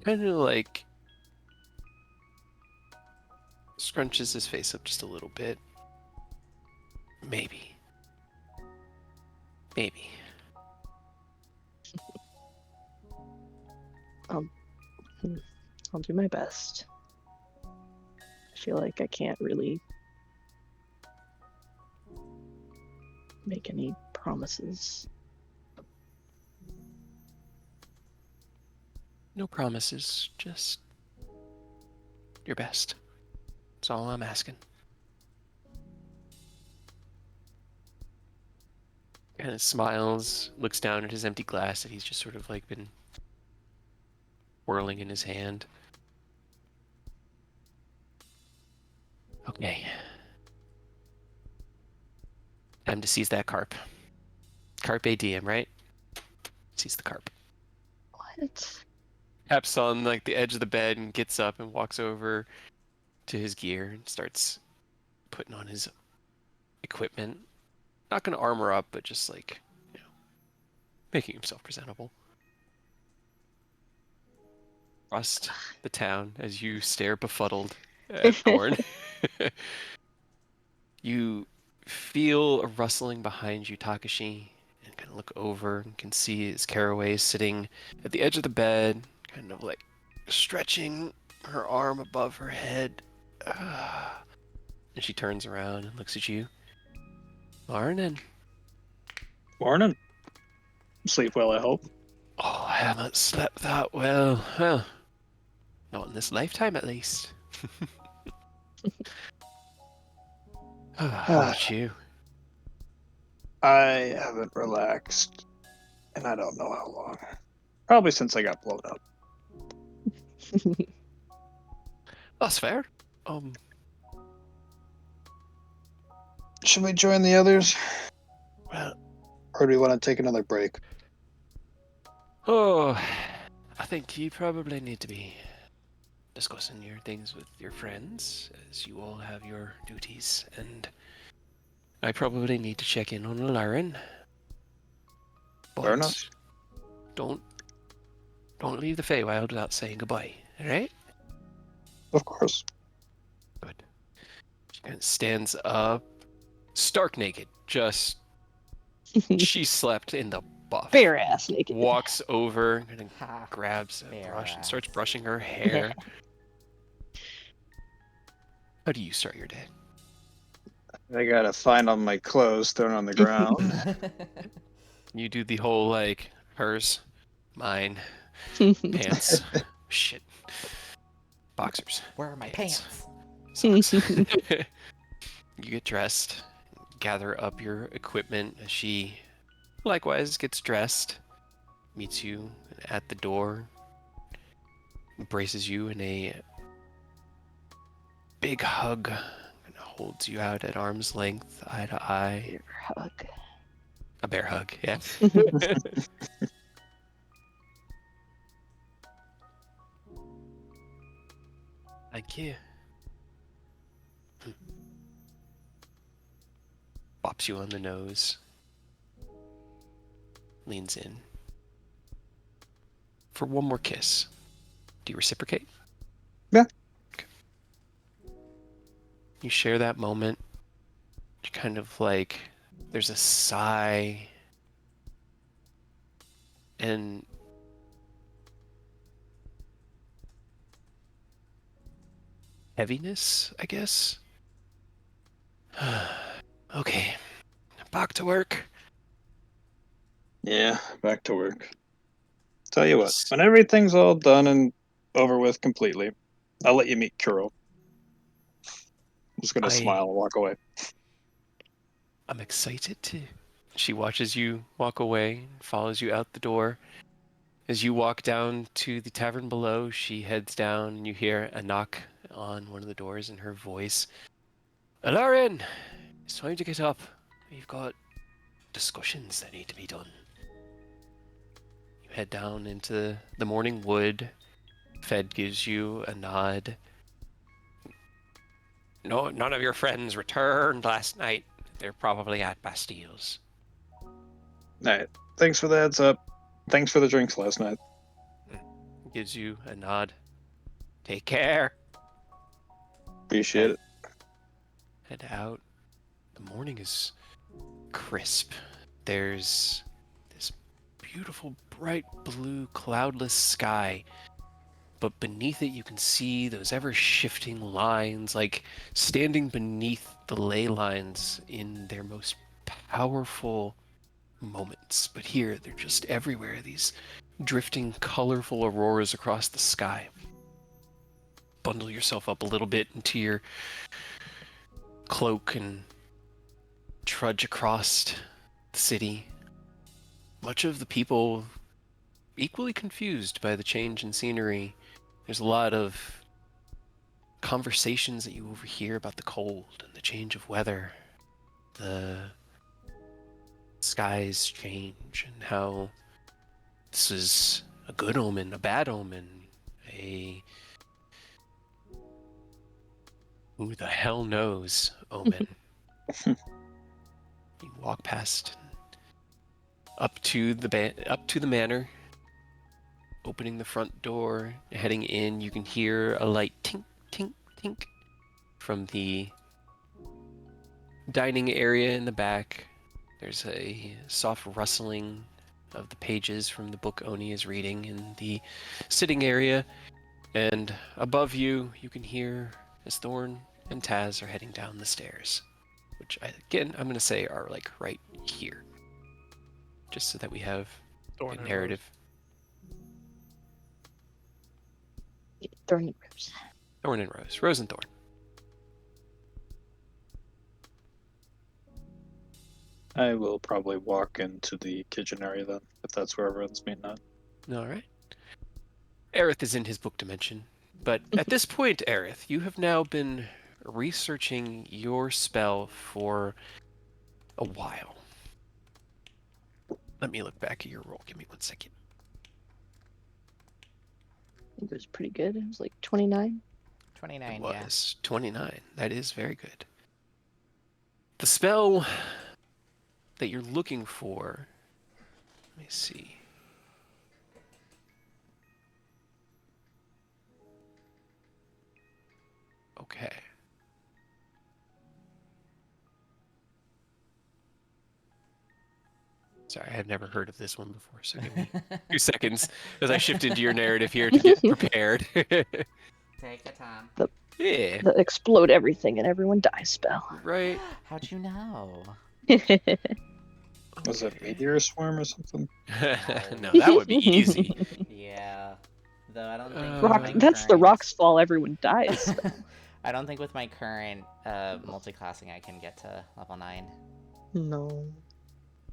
Kind of like scrunches his face up just a little bit. Maybe. Maybe. I'll do my best. I feel like I can't really make any promises. No promises, just your best. That's all I'm asking. Kind of smiles, looks down at his empty glass that he's just sort of like been whirling in his hand. Okay. Time to seize that carp. Carpe diem, right? Seize the carp. What? Taps on like the edge of the bed and gets up and walks over to his gear and starts putting on his equipment. Not gonna armor up, but just like, making himself presentable. Across the town as you stare befuddled at Thorn. You feel a rustling behind you, Takashi, and kind of look over and can see his Caraway sitting at the edge of the bed, kind of like stretching her arm above her head. And she turns around and looks at you. Morning. Morning. Sleep well, I hope. Oh, I haven't slept that well. Well, not in this lifetime at least. How about you? I haven't relaxed, and I don't know how long. Probably since I got blown up. That's fair. Should we join the others, Well, or do we want to take another break? oh, I think you probably need to be discussing your things with your friends, as you all have your duties, and I probably need to check in on Lauren. Fair enough. Don't leave the Feywild without saying goodbye, alright? Of course. Good. She kind of stands up, stark naked, just she slept in the buff. Bare ass naked. Walks over and Ha. grabs a Bare brush and ass. starts brushing her hair. How do you start your day? I gotta find all my clothes thrown on the ground. You do the whole like hers, mine, pants, shit, boxers, Where are my pants? socks. You get dressed, gather up your equipment as she likewise gets dressed, meets you at the door, embraces you in a big hug, and holds you out at arm's length, eye to eye. Bear hug. A bear hug, yeah. Thank you. Bops you on the nose. Leans in. For one more kiss. Do you reciprocate? Yeah. Okay. You share that moment. You kind of like, there's a sigh and heaviness, I guess. Okay, back to work. Yeah, back to work. Tell you what, Yes. when everything's all done and over with completely, I'll let you meet Kuro. I'm just gonna smile and walk away. I'm excited to. She watches you walk away and follows you out the door. As you walk down to the tavern below, she heads down and you hear a knock on one of the doors and her voice. Alarin, it's time to get up. We've got discussions that need to be done. You head down into the morning wood. Fed gives you a nod. No, none of your friends returned last night. They're probably at Bastilles. Alright, thanks for the heads up. Thanks for the drinks last night. Gives you a nod. Take care. Appreciate it. Head out. The morning is crisp. There's this beautiful, bright blue, cloudless sky. But beneath it, you can see those ever shifting lines, like standing beneath the ley lines in their most powerful moments. But here, they're just everywhere, these drifting, colorful auroras across the sky. Bundle yourself up a little bit into your cloak and trudge across the city. Much of the people equally confused by the change in scenery. There's a lot of conversations that you overhear about the cold and the change of weather, the skies change, and how this is a good omen, a bad omen, a who the hell knows omen. You walk past up to the manor, opening the front door, heading in. You can hear a light tink, tink, tink from the dining area in the back. There's a soft rustling of the pages from the book Oni is reading in the sitting area. And above you, you can hear as Thorn and Taz are heading down the stairs. Which, I'm going to say are like right here. Just so that we have Thorn a and narrative. Thorn and Rose. Thorn and Rose. Rose and Thorn. I will probably walk into the kitchen area then, if that's where everyone's meeting at. All right. Aerith is in his book dimension. But at this point, Aerith, you have now been researching your spell for a while. Let me look back at your roll. Give me 1 second. I think it was pretty good. It was like 29. 29, It yeah. was 29. That is very good. The spell that you're looking for, let me see. Okay. Sorry, I have never heard of this one before, so give me 2 seconds as I shift into your narrative here to get prepared. Take your time. Yeah, The explode everything and everyone dies spell. right. How'd you know? Was it Okay. meteor swarm or something? No, that would be easy. Yeah. Though I don't think with Rock, my that's the current- rocks fall, everyone dies. I don't think with my current multi-classing I can get to level 9. No,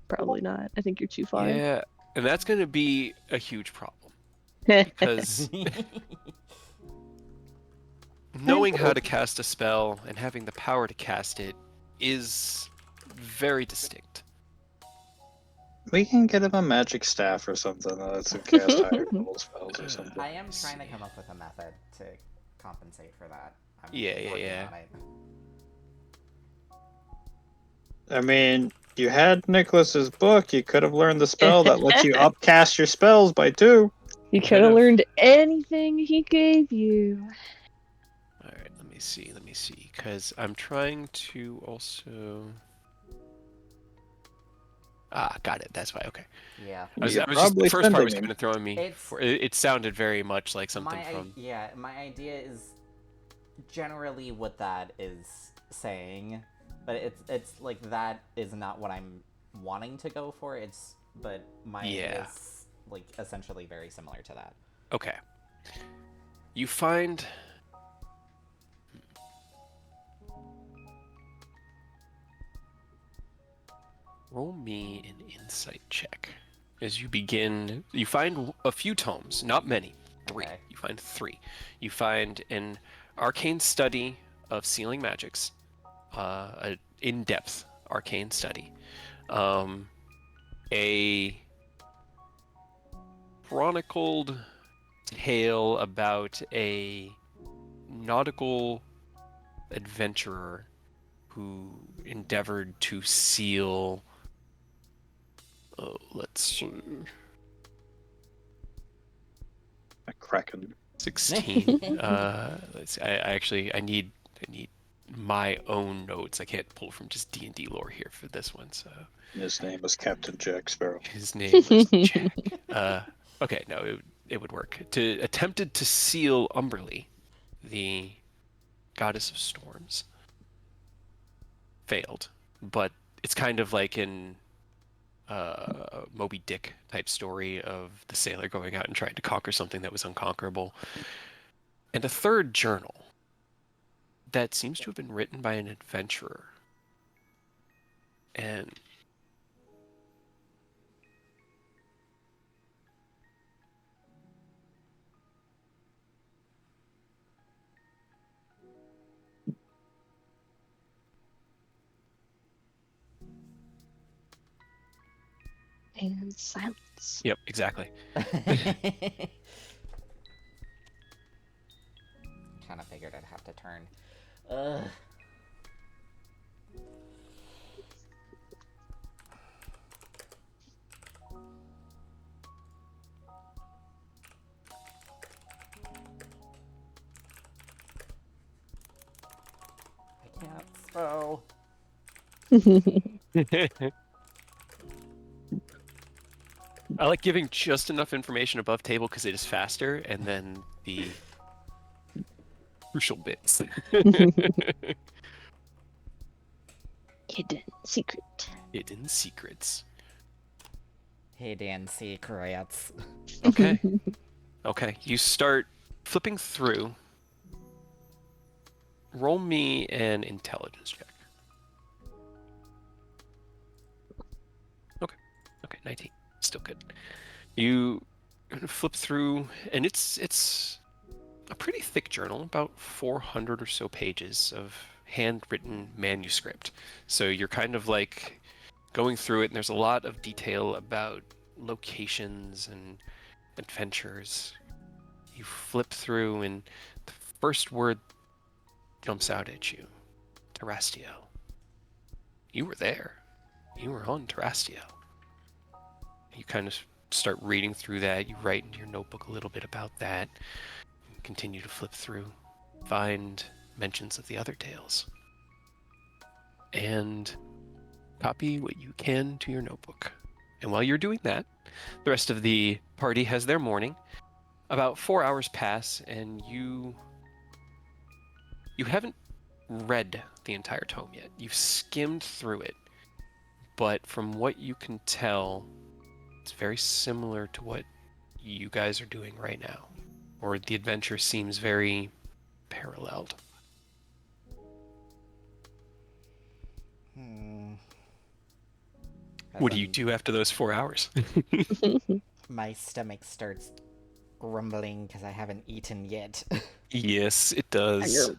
probably not. I think you're too far. Yeah, and that's going to be a huge problem because knowing how to cast a spell and having the power to cast it is very distinct. We can get him a magic staff or something that lets him cast higher level spells or something. I am trying to come up with a method to compensate for that. I'm Yeah. working on it. I mean, you had Nicholas's book. You could have learned the spell that lets you upcast your spells by 2. You Bit could have of- learned anything he gave you. All right, let me see. Because I'm trying to also. Got it. That's why. Okay. Yeah. You're I was just the probably first part was sending kind him. of throwing me. It's It sounded very much like something from. my idea is generally what that is saying, but it's like that is not what I'm wanting to go for. But my idea Yeah. is like essentially very similar to that. Okay. You find. Roll me an insight check. As you begin, you find a few tomes, not many. 3. Okay. You find 3. You find an arcane study of sealing magics, an in-depth arcane study, a chronicled tale about a nautical adventurer who endeavored to seal. Oh, let's see. A kraken. 16. I need my own notes. I can't pull from just D&D lore here for this one. So His name was Captain Jack Sparrow. his name was Jack. Okay, no, it would work. Attempted to seal Umberly, the goddess of storms. Failed, but it's kind of like in Moby Dick type story of the sailor going out and trying to conquer something that was unconquerable. And a third journal that seems to have been written by an adventurer. And And silence. yep, exactly. Kind of figured I'd have to turn. Ugh. I can't spell. I like giving just enough information above table because it is faster, and then the crucial bits. Hidden secret. Hidden secrets. Hidden secrets. Okay. Okay, you start flipping through. Roll me an intelligence check. Okay, 19. Still good. You flip through, and it's a pretty thick journal, about 400 or so pages of handwritten manuscript. So you're kind of like going through it, and there's a lot of detail about locations and adventures. You flip through, and the first word jumps out at you. Terrastio. You were there. You were on Terrastio. You kind of start reading through that. You write in your notebook a little bit about that. You continue to flip through, find mentions of the other tales, and copy what you can to your notebook. And while you're doing that, the rest of the party has their morning. About 4 hours pass, and you haven't read the entire tome yet. You've skimmed through it, but from what you can tell, it's very similar to what you guys are doing right now, or the adventure seems very paralleled. What do you do after those 4 hours? My stomach starts grumbling because I haven't eaten yet. Yes, it does.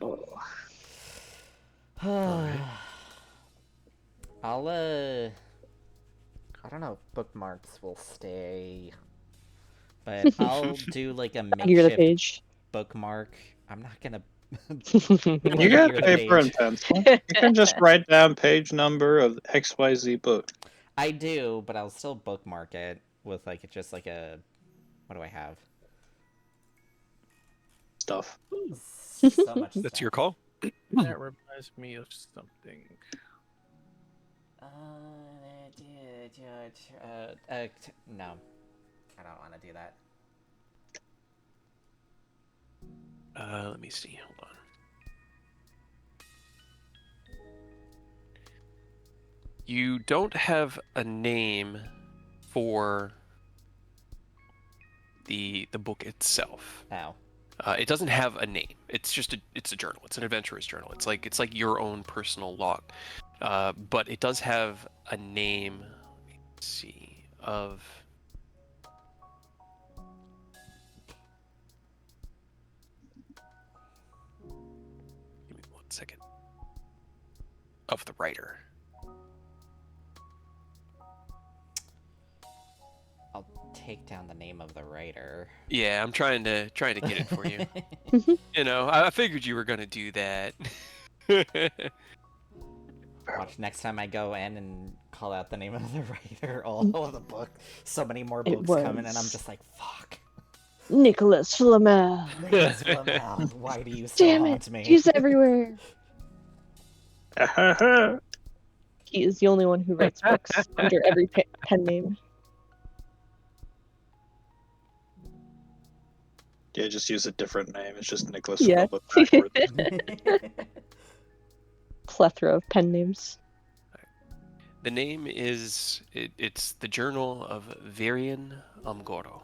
I'll I don't know if bookmarks will stay, but I'll do like a You're the makeshift page. bookmark. I'm not gonna. You got You're the paper and page. pencil. You can just write down page number of XYZ book. I do, but I'll still bookmark it with like just like a. What do I have? stuff. So much That's stuff. your call. That reminds me of something. No, I don't want to do that. Let me see. Hold on. You don't have a name for the book itself. Oh. It doesn't have a name. It's just it's a journal. It's an adventurer's journal. It's like your own personal log. But it does have a name. Let me see of. Give me 1 second. Of the writer. I'll take down the name of the writer. Yeah, I'm trying to get it for you. You know, I figured you were gonna do that. Watch, next time I go in and call out the name of the writer, all of the book, so many more books coming, and I'm just like, fuck. Nicholas Flamel. Nicholas Flamel, why do you still Damn haunt it! me? He's everywhere. He is the only one who writes books under every pen name. Yeah, just use a different name. It's just Nicholas Yeah. spelled backwards. Plethora of pen names. The name is it's the Journal of Varian Umgoro.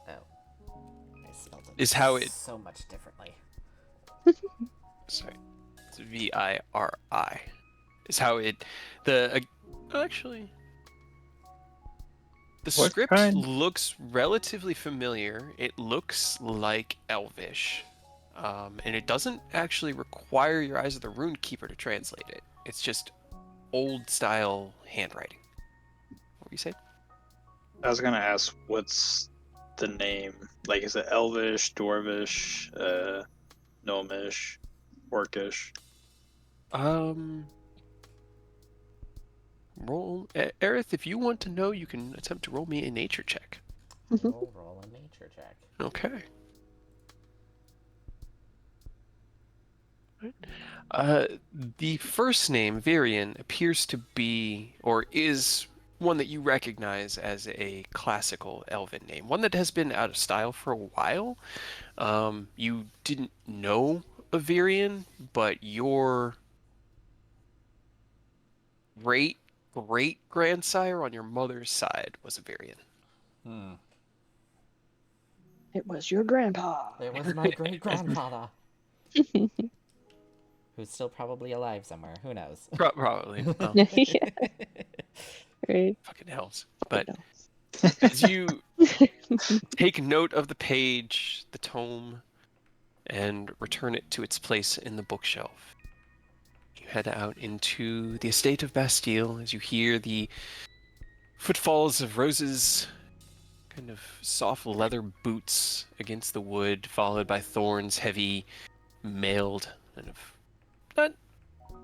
Oh. I spelled it Is how it so much differently. sorry. It's VIRI. Is how it the actually the What script kind? looks relatively familiar. It looks like Elvish. And it doesn't actually require your Eyes of the Rune Keeper to translate it. It's just old style handwriting. What were you saying? I was gonna ask, what's the name? Like, is it Elvish, Dwarvish, Gnomish, Orcish? Roll, Aerith, if you want to know, you can attempt to roll me a nature check. Roll a nature check. Okay. The first name, Varian, appears to be, or is, one that you recognize as a classical elven name, one that has been out of style for a while. You didn't know a Varian, but your great grandsire on your mother's side was a Varian. Hmm. It was your grandpa. It was my great grandfather. Who's still probably alive somewhere. Who knows? Probably. Well, Yeah, right. fucking helps. But as you take note of the page, the tome, and return it to its place in the bookshelf, you head out into the estate of Bastille as you hear the footfalls of Rose's kind of soft leather boots against the wood, followed by Thorn's heavy, mailed, kind of not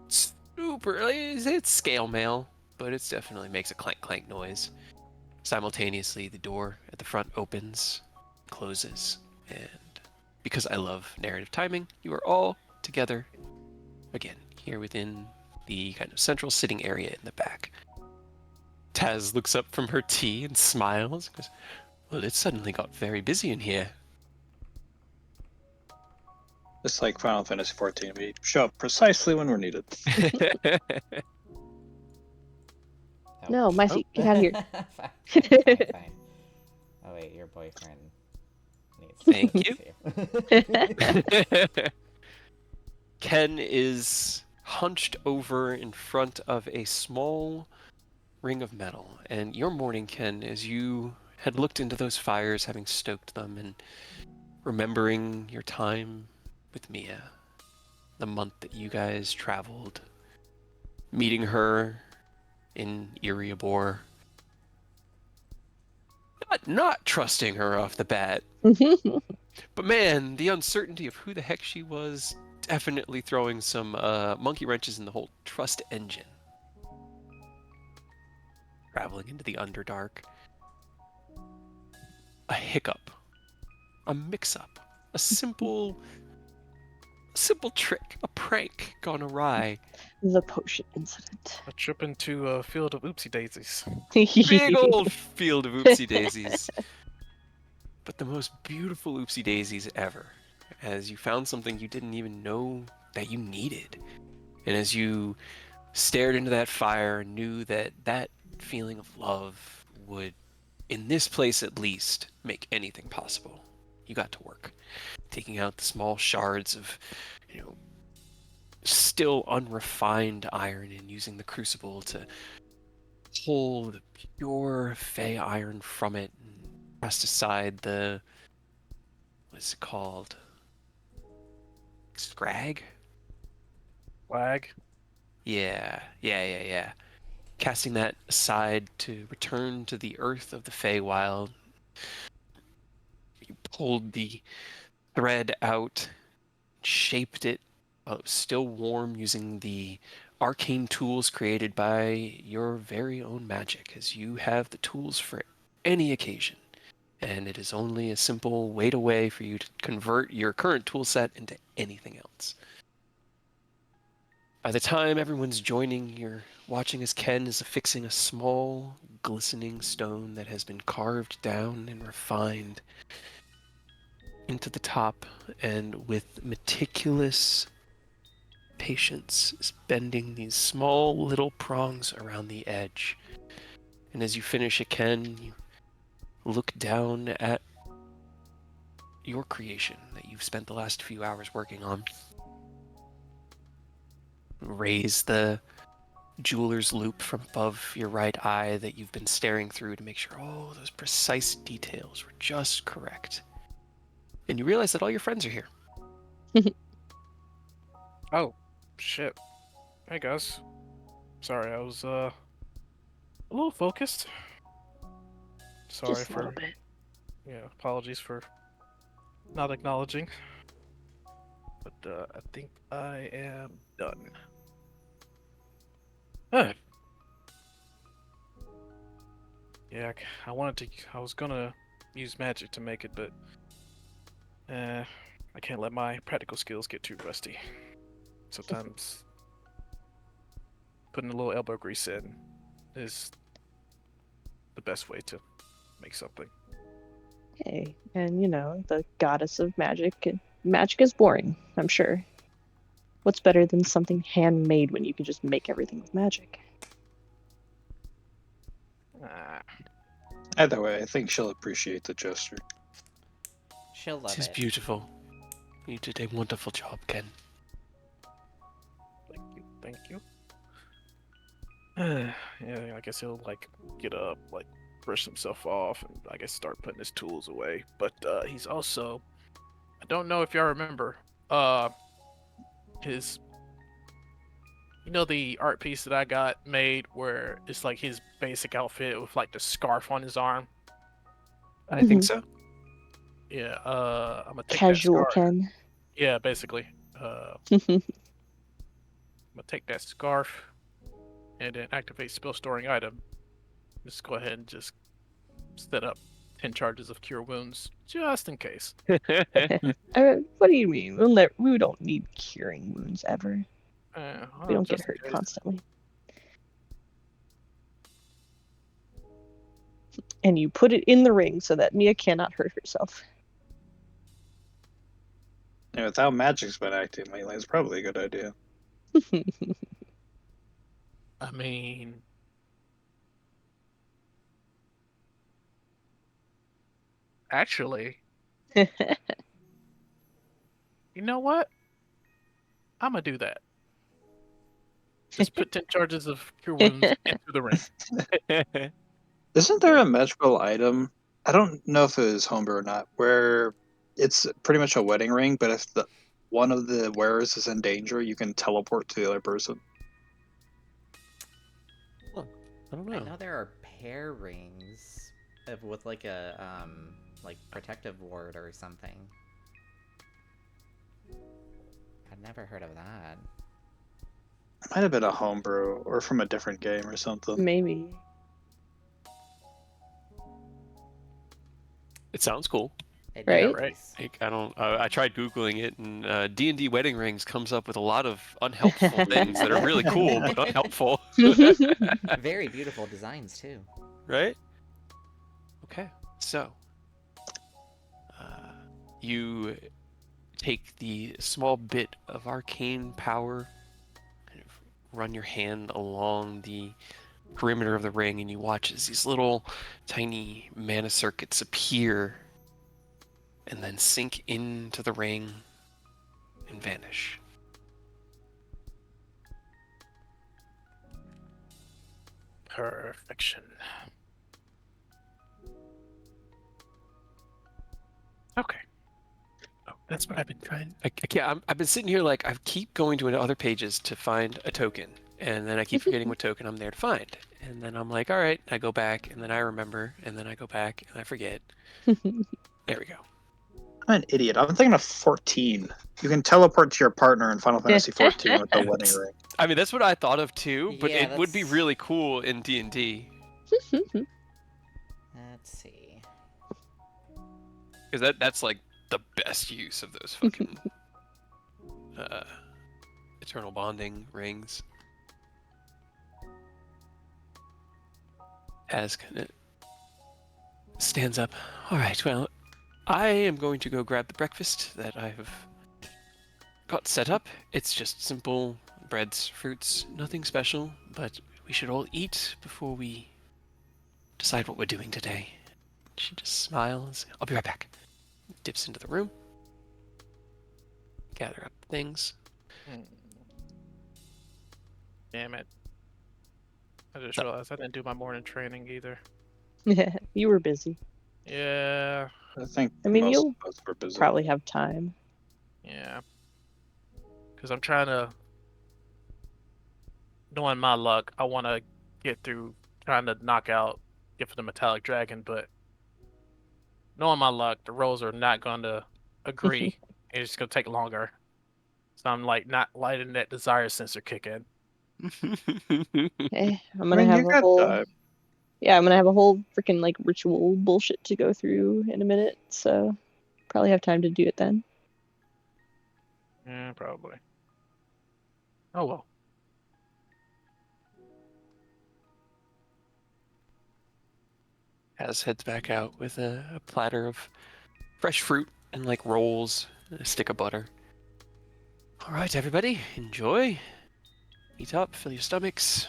super. It's scale mail, but it definitely makes a clank clank noise. Simultaneously, the door at the front opens, closes, and because I love narrative timing, you are all together again here within the kind of central sitting area in the back. Taz looks up from her tea and smiles. Goes, "Well, it suddenly got very busy in here." It's like Final Fantasy XIV. We show up precisely when we're needed. No, my seat. Get out of here. Fine. Oh wait, your boyfriend needs to Thank you. Ken is hunched over in front of a small ring of metal, and your morning, Ken, as you had looked into those fires, having stoked them, and remembering your time with Mia, the month that you guys traveled, meeting her in Eriabor, not trusting her off the bat, but man, the uncertainty of who the heck she was definitely throwing some monkey wrenches in the whole trust engine. traveling into the Underdark. A hiccup, a mix-up, a simple trick, a prank gone awry. The potion incident. A trip into a field of oopsie daisies. Big old field of oopsie daisies. But the most beautiful oopsie daisies ever, as you found something you didn't even know that you needed. And as you stared into that fire and knew that that feeling of love would, in this place at least, make anything possible, you got to work, taking out the small shards of, still unrefined iron and using the crucible to pull the pure fey iron from it and cast aside the, what is it called? Scrag? Flag. Yeah. Casting that aside to return to the earth of the Feywild, you pulled the thread out, shaped it while it was still warm using the arcane tools created by your very own magic, as you have the tools for any occasion. And it is only a simple wait away for you to convert your current tool set into anything else. By the time everyone's joining, you're watching as Ken is affixing a small, glistening stone that has been carved down and refined into the top, and with meticulous patience is bending these small little prongs around the edge. And as you finish it, Ken, you look down at your creation that you've spent the last few hours working on. Raise the jeweler's loop from above your right eye that you've been staring through to make sure all those precise details were just correct. And you realize that all your friends are here. Oh, shit. Hey guys. Sorry, I was a little focused. Sorry Just a little for bit. apologies for not acknowledging. But I think I am done. Huh. Yeah, I was gonna use magic to make it, but I can't let my practical skills get too rusty. Sometimes putting a little elbow grease in is the best way to make something. Hey, and the goddess of magic. Magic is boring, I'm sure. What's better than something handmade when you can just make everything with magic? Ah, Either way, I think she'll appreciate the gesture. She'll It love is it. beautiful. You did a wonderful job, Ken. thank you. Yeah, I guess he'll get up, brush himself off, and I guess start putting his tools away. But he's also, I don't know if y'all remember, his, the art piece that I got made where it's like his basic outfit with the scarf on his arm. I think so. Yeah, I'm gonna take that Casual scarf. Ken. Yeah, basically. I'm gonna take that scarf and then activate spell storing item. Just go ahead and just set up 10 charges of cure wounds just in case. What do you mean? We don't need curing wounds ever. We don't get Just in hurt case. constantly. And you put it in the ring so that Mia cannot hurt herself. And with how magic's been acting lately, it's probably a good idea. I mean, actually, you know what? I'm gonna do that. Just put 10 charges of cure wounds into the ring. Isn't there a magical item? I don't know if it was homebrew or not, where it's pretty much a wedding ring, but if one of the wearers is in danger, you can teleport to the other person. I don't I know. know there are pair rings with a protective ward or something. I'd never heard of that. It might have been a homebrew or from a different game or something. Maybe. It sounds cool. It Right? right. does. Like, I don't. I tried googling it, and D&D wedding rings comes up with a lot of unhelpful things that are really cool but unhelpful. Very beautiful designs too. Right? Okay. So, you take the small bit of arcane power, kind of run your hand along the perimeter of the ring, and you watch as these little tiny mana circuits appear and then sink into the ring and vanish. Perfection. Okay. Oh, That's what I've been trying. I can't. I've been sitting here like I keep going to other pages to find a token, and then I keep forgetting what token I'm there to find. And then I'm like, all right, I go back, and then I remember, and then I go back, and I forget. There we go. I'm an idiot. I'm thinking of 14. You can teleport to your partner in Final Fantasy 14 with the wedding ring. I mean, that's what I thought of too, but Yeah, it would be that's- really cool in D&D. Let's see. Because that's like the best use of those fucking eternal bonding rings. As it stands up. All right, well, I am going to go grab the breakfast that I have got set up. It's just simple breads, fruits, nothing special, but we should all eat before we decide what we're doing today. She just smiles. I'll be right back. Dips into the room. Gather up things. Damn it. I just realized I didn't do my morning training either. Yeah, you were busy. Yeah. I think I mean, most you'll of us were busy. probably have time. Yeah. Because I'm trying to. Knowing my luck, I want to get through trying to knock out Gift of the Metallic Dragon, but knowing my luck, the rolls are not going to agree. It's just going to take longer. So I'm like not letting that desire sensor kick in. I'm I gonna mean, have you a got whole time. yeah, I'm gonna have a whole freaking like ritual bullshit to go through in a minute, so probably have time to do it then. Yeah, probably. Oh well. Az heads back out with a platter of fresh fruit and like rolls, and a stick of butter. All right, everybody, enjoy. Eat up, fill your stomachs.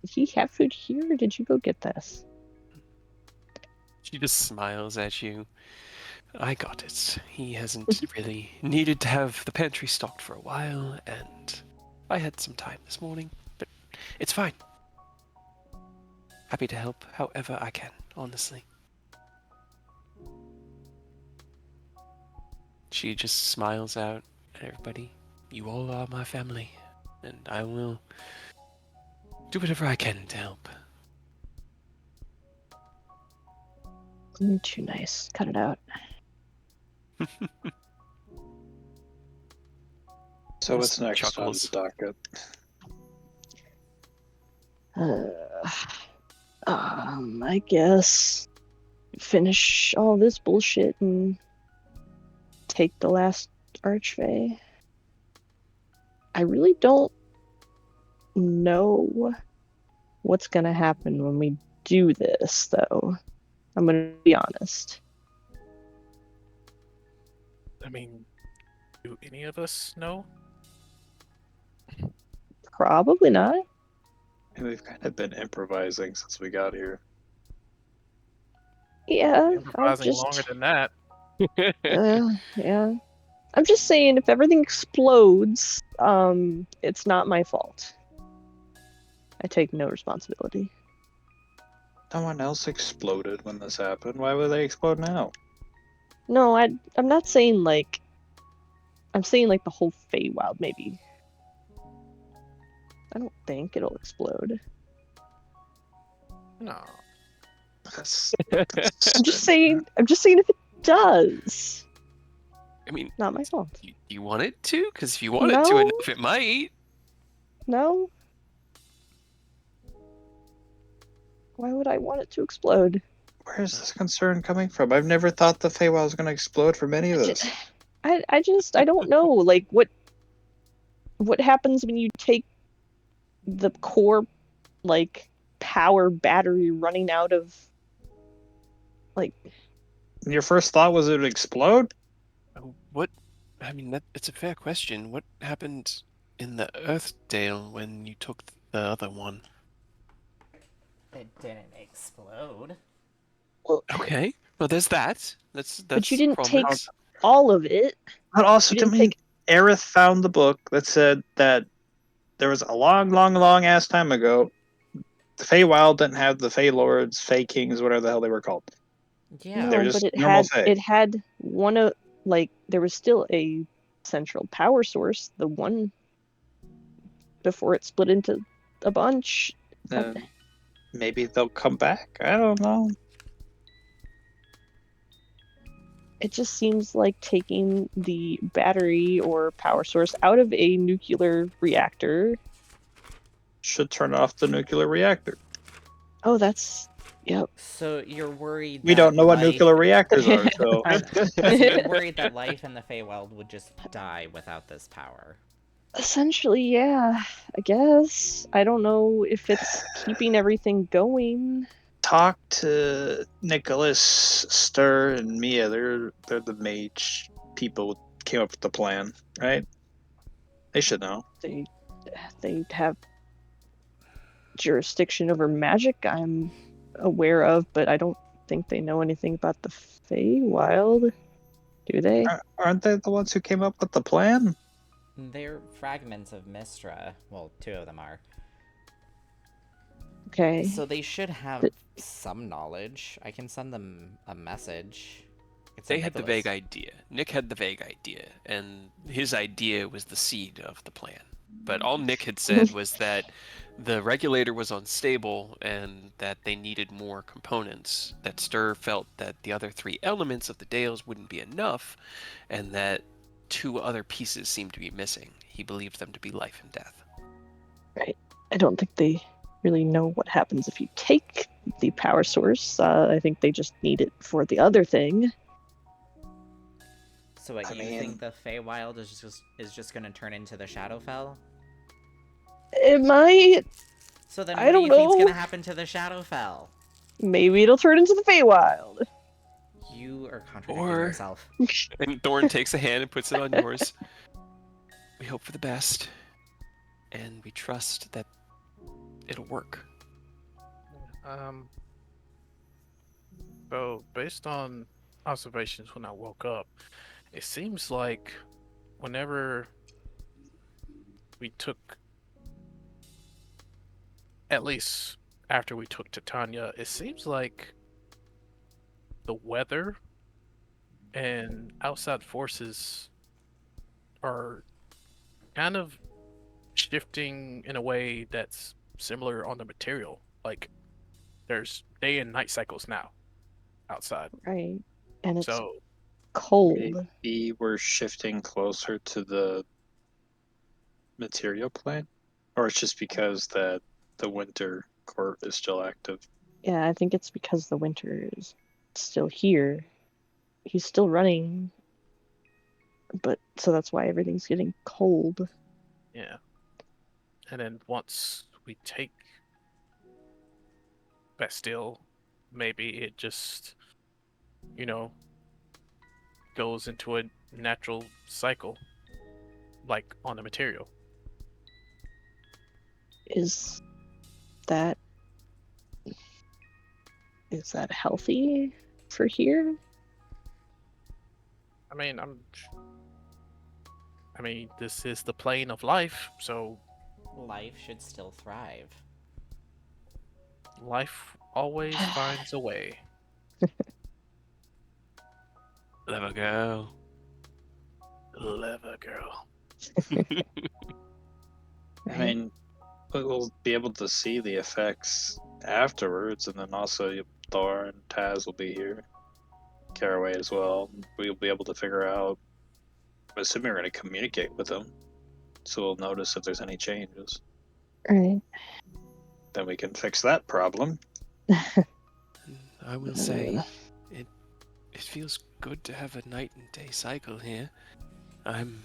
Did he have food here, or did you go get this? She just smiles at you. I got it. He hasn't really needed to have the pantry stocked for a while, and I had some time this morning, but it's fine. Happy to help however I can, honestly. She just smiles out at everybody. You all are my family, and I will do whatever I can to help. Too nice. Cut it out. So Just what's next chuckles. on the docket? I guess finish all this bullshit and take the last archway. I really don't know what's gonna happen when we do this, though. I'm gonna be honest. I mean, do any of us know? Probably not. And we've kind of been improvising since we got here. Yeah, I'm Improvising just longer than that. yeah. I'm just saying, if everything explodes, it's not my fault. I take no responsibility. No one else exploded when this happened. Why would they explode now? No, I'm not saying like. I'm saying like the whole Feywild, maybe. I don't think it'll explode. No. That's I'm just saying if it does. I mean, Not my fault. you want it to? Because if you want it to No. enough, it might. No? Why would I want it to explode? We're Where's this concern coming from? I've never thought the Feywild was going to explode from any of this. I don't know, like what happens when you take the core, like, power battery running out of, like, Your first thought was it would explode? What? I mean, it's a fair question. What happened in the Earthdale when you took the other one? It didn't explode. Well, Okay. Well, there's that. That's but you didn't take prominent. all of it. but also, You to didn't me, take Aerith found the book that said that there was a long, long, long ass time ago, the Feywild didn't have the Fey Lords, Fey Kings, whatever the hell they were called. Yeah. They're no, just but normal Fey. it had one of, like, there was still a central power source, the one before it split into a bunch. Maybe they'll come back. I don't know. It just seems like taking the battery or power source out of a nuclear reactor. Should turn off the nuclear reactor. Oh, that's, yep. So you're worried We that don't know what life... nuclear reactors are, so. So you're worried that life in the Feywild would just die without this power. Essentially, yeah, I guess. I don't know if it's keeping everything going. Talk to Nicholas, Stir, and Mia. They're the mage people who came up with the plan, right? They should know. They have jurisdiction over magic, I'm aware of, but I don't think they know anything about the Feywild, do they? Aren't they the ones who came up with the plan? They're fragments of Mystra. Well, 2 of them are. Okay. So they should have But- some knowledge. I can send them a message. It's They had the vague idea. Nick had the vague idea, and his idea was the seed of the plan. But all Nick had said was that the regulator was unstable and that they needed more components. That Stir felt that the other 3 elements of the Dales wouldn't be enough, and that 2 other pieces seemed to be missing. He believed them to be life and death. Right. I don't think they really know what happens if you take the power source. I think they just need it for the other thing. So what, I you mean- think the Feywild is just gonna turn into the Shadowfell? It might. So then I what do don't you think's know. gonna happen to the Shadowfell? Maybe it'll turn into the Feywild. You are contradicting Or- yourself. And Thorn takes a hand and puts it on yours. We hope for the best, and we trust that it'll work. So based on observations when I woke up, it seems like whenever we took, at least after we took Titania, it seems like the weather and outside forces are kind of shifting in a way that's similar on the material. Like there's day and night cycles now outside. Right. And it's So cold. Maybe we're shifting closer to the material plane? Or it's just because that the winter court is still active? Yeah, I think it's because the winter is still here. He's still running. But so that's why everything's getting cold. yeah. And then once we take Bastille, maybe it just, goes into a natural cycle, like on the material. Is that healthy for here? I mean, this is the plane of life, so Life should still thrive. life always finds a way. Clever girl. Clever girl. I mean, we'll be able to see the effects afterwards, and then also Thor and Taz will be here. Caraway as well. We'll be able to figure out. I'm assuming we're going to communicate with them, so we'll notice if there's any changes. Right. Then we can fix that problem. I will say, it feels good to have a night and day cycle here. I'm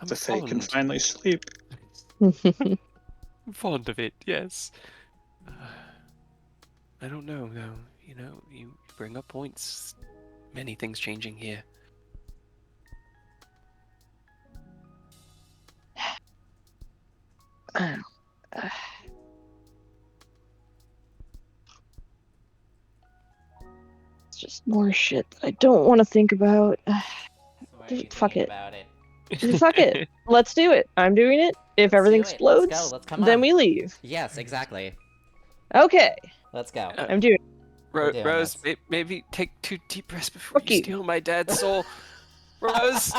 The Fae can fond. finally sleep. Fond of it, yes. I don't know, though. You know, you bring up points. Many things changing here. It's just more shit that I don't want to think about. Why are you Fuck thinking it. about it? Fuck it. Let's do it. I'm doing it. If Let's everything do it. Let's explodes, go. Let's come then on. we leave. Yes, exactly. Okay, Let's go. I'm doing it. We're doing Rose, this. maybe take 2 deep breaths before Fuck you you. steal my dad's soul. Rose,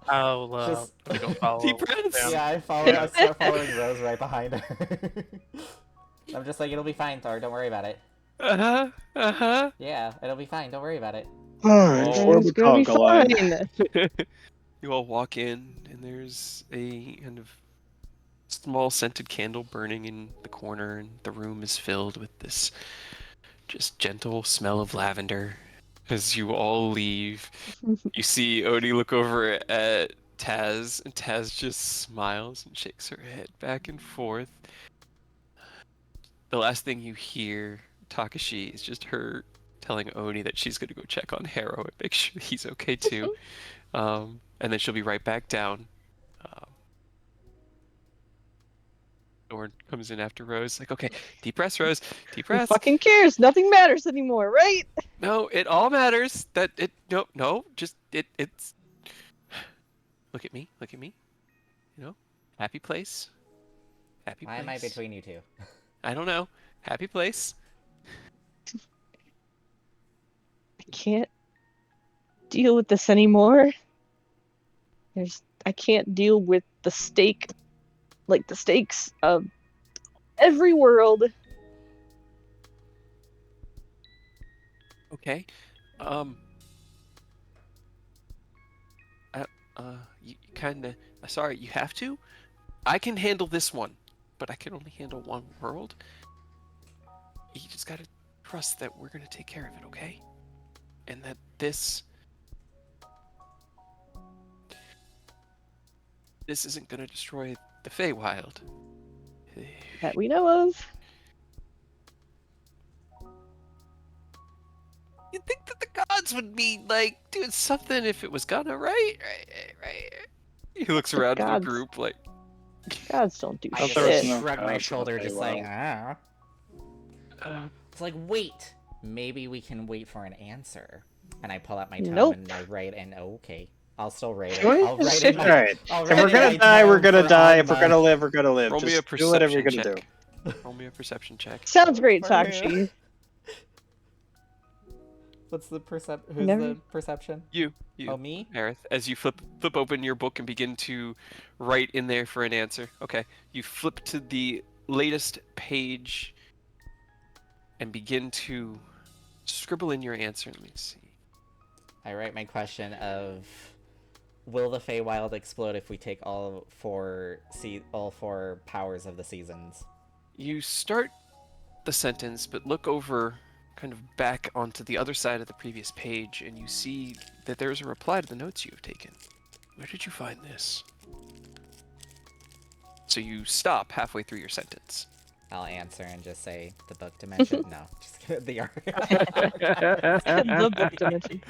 I'll Just- let me go follow. deep breaths. them. Yeah, I start following Rose right behind her. I'm just like, it'll be fine, Thor. Don't worry about it. Uh-huh. Yeah, it'll be fine. Don't worry about it. Alright, Oh. forward It's gonna be conga line. fine. You all walk in, and there's a kind of small scented candle burning in the corner, and the room is filled with this just gentle smell of lavender. As you all leave, you see Odie look over at Taz, and Taz just smiles and shakes her head back and forth. The last thing you hear, Takashi, is just her telling Oni that she's going to go check on Harrow and make sure he's okay too. And then she'll be right back down. Thorn comes in after Rose, like, okay, deep breaths, Rose, deep Who breaths. fucking cares? Nothing matters anymore, right? No, it all matters. That it no, just it's. Look at me, You know, happy place. Happy Why place. am I between you two? I don't know. Happy place. I can't deal with this anymore. I can't deal with the stakes of every world. Okay. You kind of. Sorry, you have to. I can handle this one, but I can only handle one world. You just gotta trust that we're gonna take care of it, okay? And that this isn't gonna destroy the Feywild. That we know of. You'd think that the gods would be like doing something if it was gonna, right? Right. He looks The around to the gods. group like, Gods don't do I Thought just there was shit. no shrug my gods in the shoulder, just like, Feywild. It's like, wait. Maybe we can wait for an answer. And I pull out my tome Nope. and I write, and okay, I'll still write it. Sure? I'll write in my. Alright. I'll If write we're in gonna my die, we're tome gonna for die. If we're Agma. gonna live, we're gonna live. roll me a Just do whatever you're perception gonna do. check. Roll me a perception check. Sounds great, For who? Takashi. What's the Who's Never- the perception? You. Oh, me? Aerith, as you flip open your book and begin to write in there for an answer. Okay, you flip to the latest page and begin to scribble in your answer. Let me see. I write my question of, will the Feywild explode if we take all four powers of the seasons? You start the sentence, but look over kind of back onto the other side of the previous page, and you see that there's a reply to the notes you have taken. Where did you find this? So you stop halfway through your sentence. I'll answer and just say the book dimension. No, just kidding. The art. The book dimension.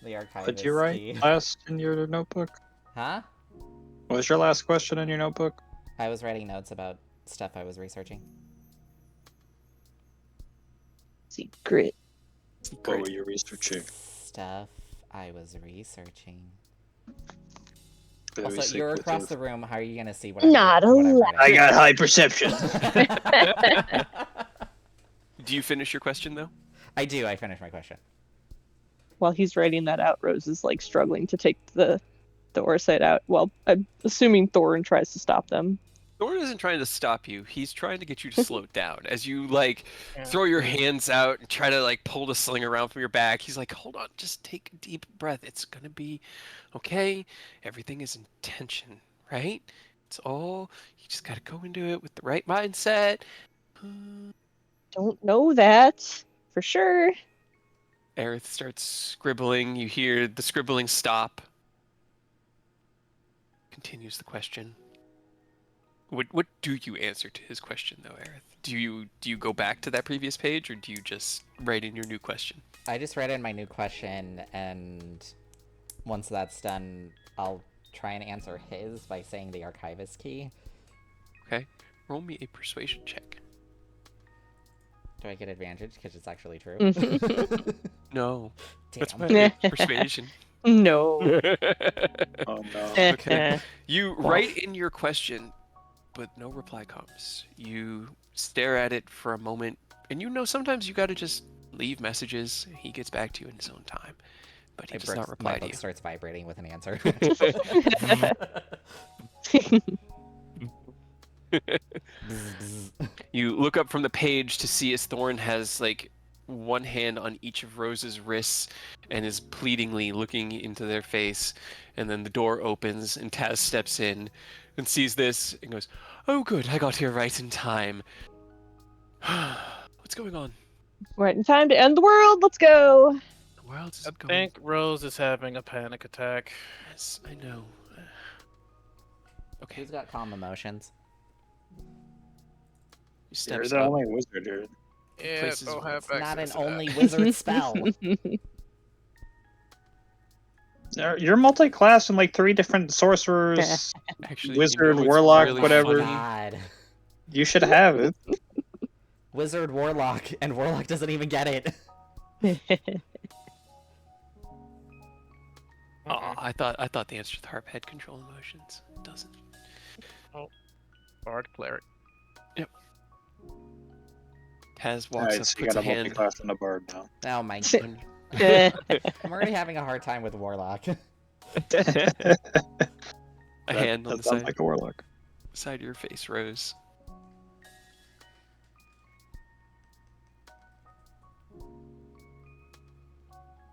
The archive. Did is you write key. last in your notebook? Huh? What was your last question in your notebook? I was writing notes about stuff I was researching. Secret. What were you researching? Stuff I was researching. Very Also, you're across secretive. the room. How are you gonna see what Not I'm writing? allowed. I got high perception. Do you finish your question, though? I do. I finished my question. While he's writing that out, Rose is like struggling to take the Orsite out. Well, I'm assuming Thorin tries to stop them. Thorn isn't trying to stop you. He's trying to get you to slow down. As you, like, throw your hands out and try to, like, pull the sling around from your back, he's like, hold on, just take a deep breath. It's gonna be okay. Everything is in tension, right? It's all, you just gotta go into it with the right mindset. Don't know that for sure. Aerith starts scribbling. You hear the scribbling stop. Continues the question. What do you answer to his question though, Aerith? Do you go back to that previous page, or do you just write in your new question? I just read in my new question, and once that's done, I'll try and answer his by saying the archivist key. Okay. Roll me a persuasion check. Do I get advantage because it's actually true? No. That's Damn. my persuasion. No. Oh no. Okay. You write in your question, but no reply comes. You stare at it for a moment, and sometimes you gotta just leave messages. He gets back to you in his own time, but he does not reply My to book you. starts vibrating with an answer. You look up from the page to see as Thorn has like one hand on each of Rose's wrists and is pleadingly looking into their face. And then the door opens and Taz steps in and sees this and goes, "Oh, good, I got here right in time." What's going on? Right in time to end the world. Let's go. The world is I going. think Rose is having a panic attack. Yes, I know. Okay, Who's got calm emotions? he You're steps the up. only wizard here. Yeah, places- don't have It's not an access to that. only wizard spell. You're multi-class and like 3 different sorcerers, Actually, wizard, it's warlock, really whatever. funny. God. You should have it. Wizard, warlock, and warlock doesn't even get it. Aw, I thought the answer to the harp had control emotions. It doesn't. Bard cleric. Taz walks Alright, up, so you puts got a a hand multi-class and a bard now. Oh my. on I'm already having a hard time with warlock. a hand on That the sounds side, like a warlock. side of your face, Rose.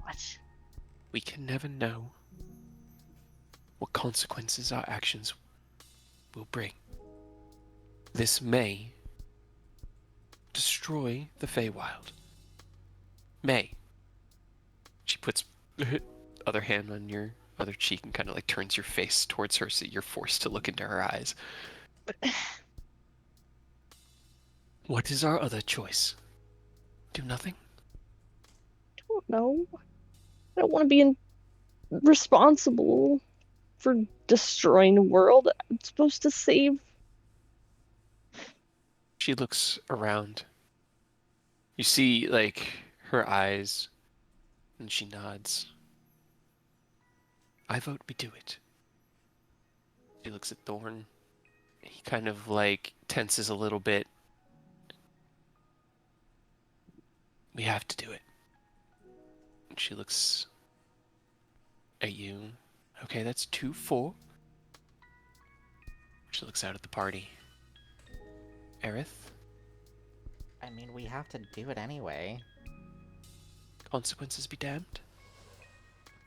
What? We can never know what consequences our actions will bring. This may destroy the Feywild. May. She puts her other hand on your other cheek and kind of like turns your face towards her so you're forced to look into her eyes. What is our other choice? Do nothing? Don't know. I don't want to be responsible for destroying the world. I'm supposed to save. She looks around. You see, like, her eyes, and she nods. I vote we do it. She looks at Thorn. He kind of, like, tenses a little bit. We have to do it. And she looks at you. Okay, that's 2-4. She looks out at the party. Aerith, I mean, we have to do it anyway. consequences be damned?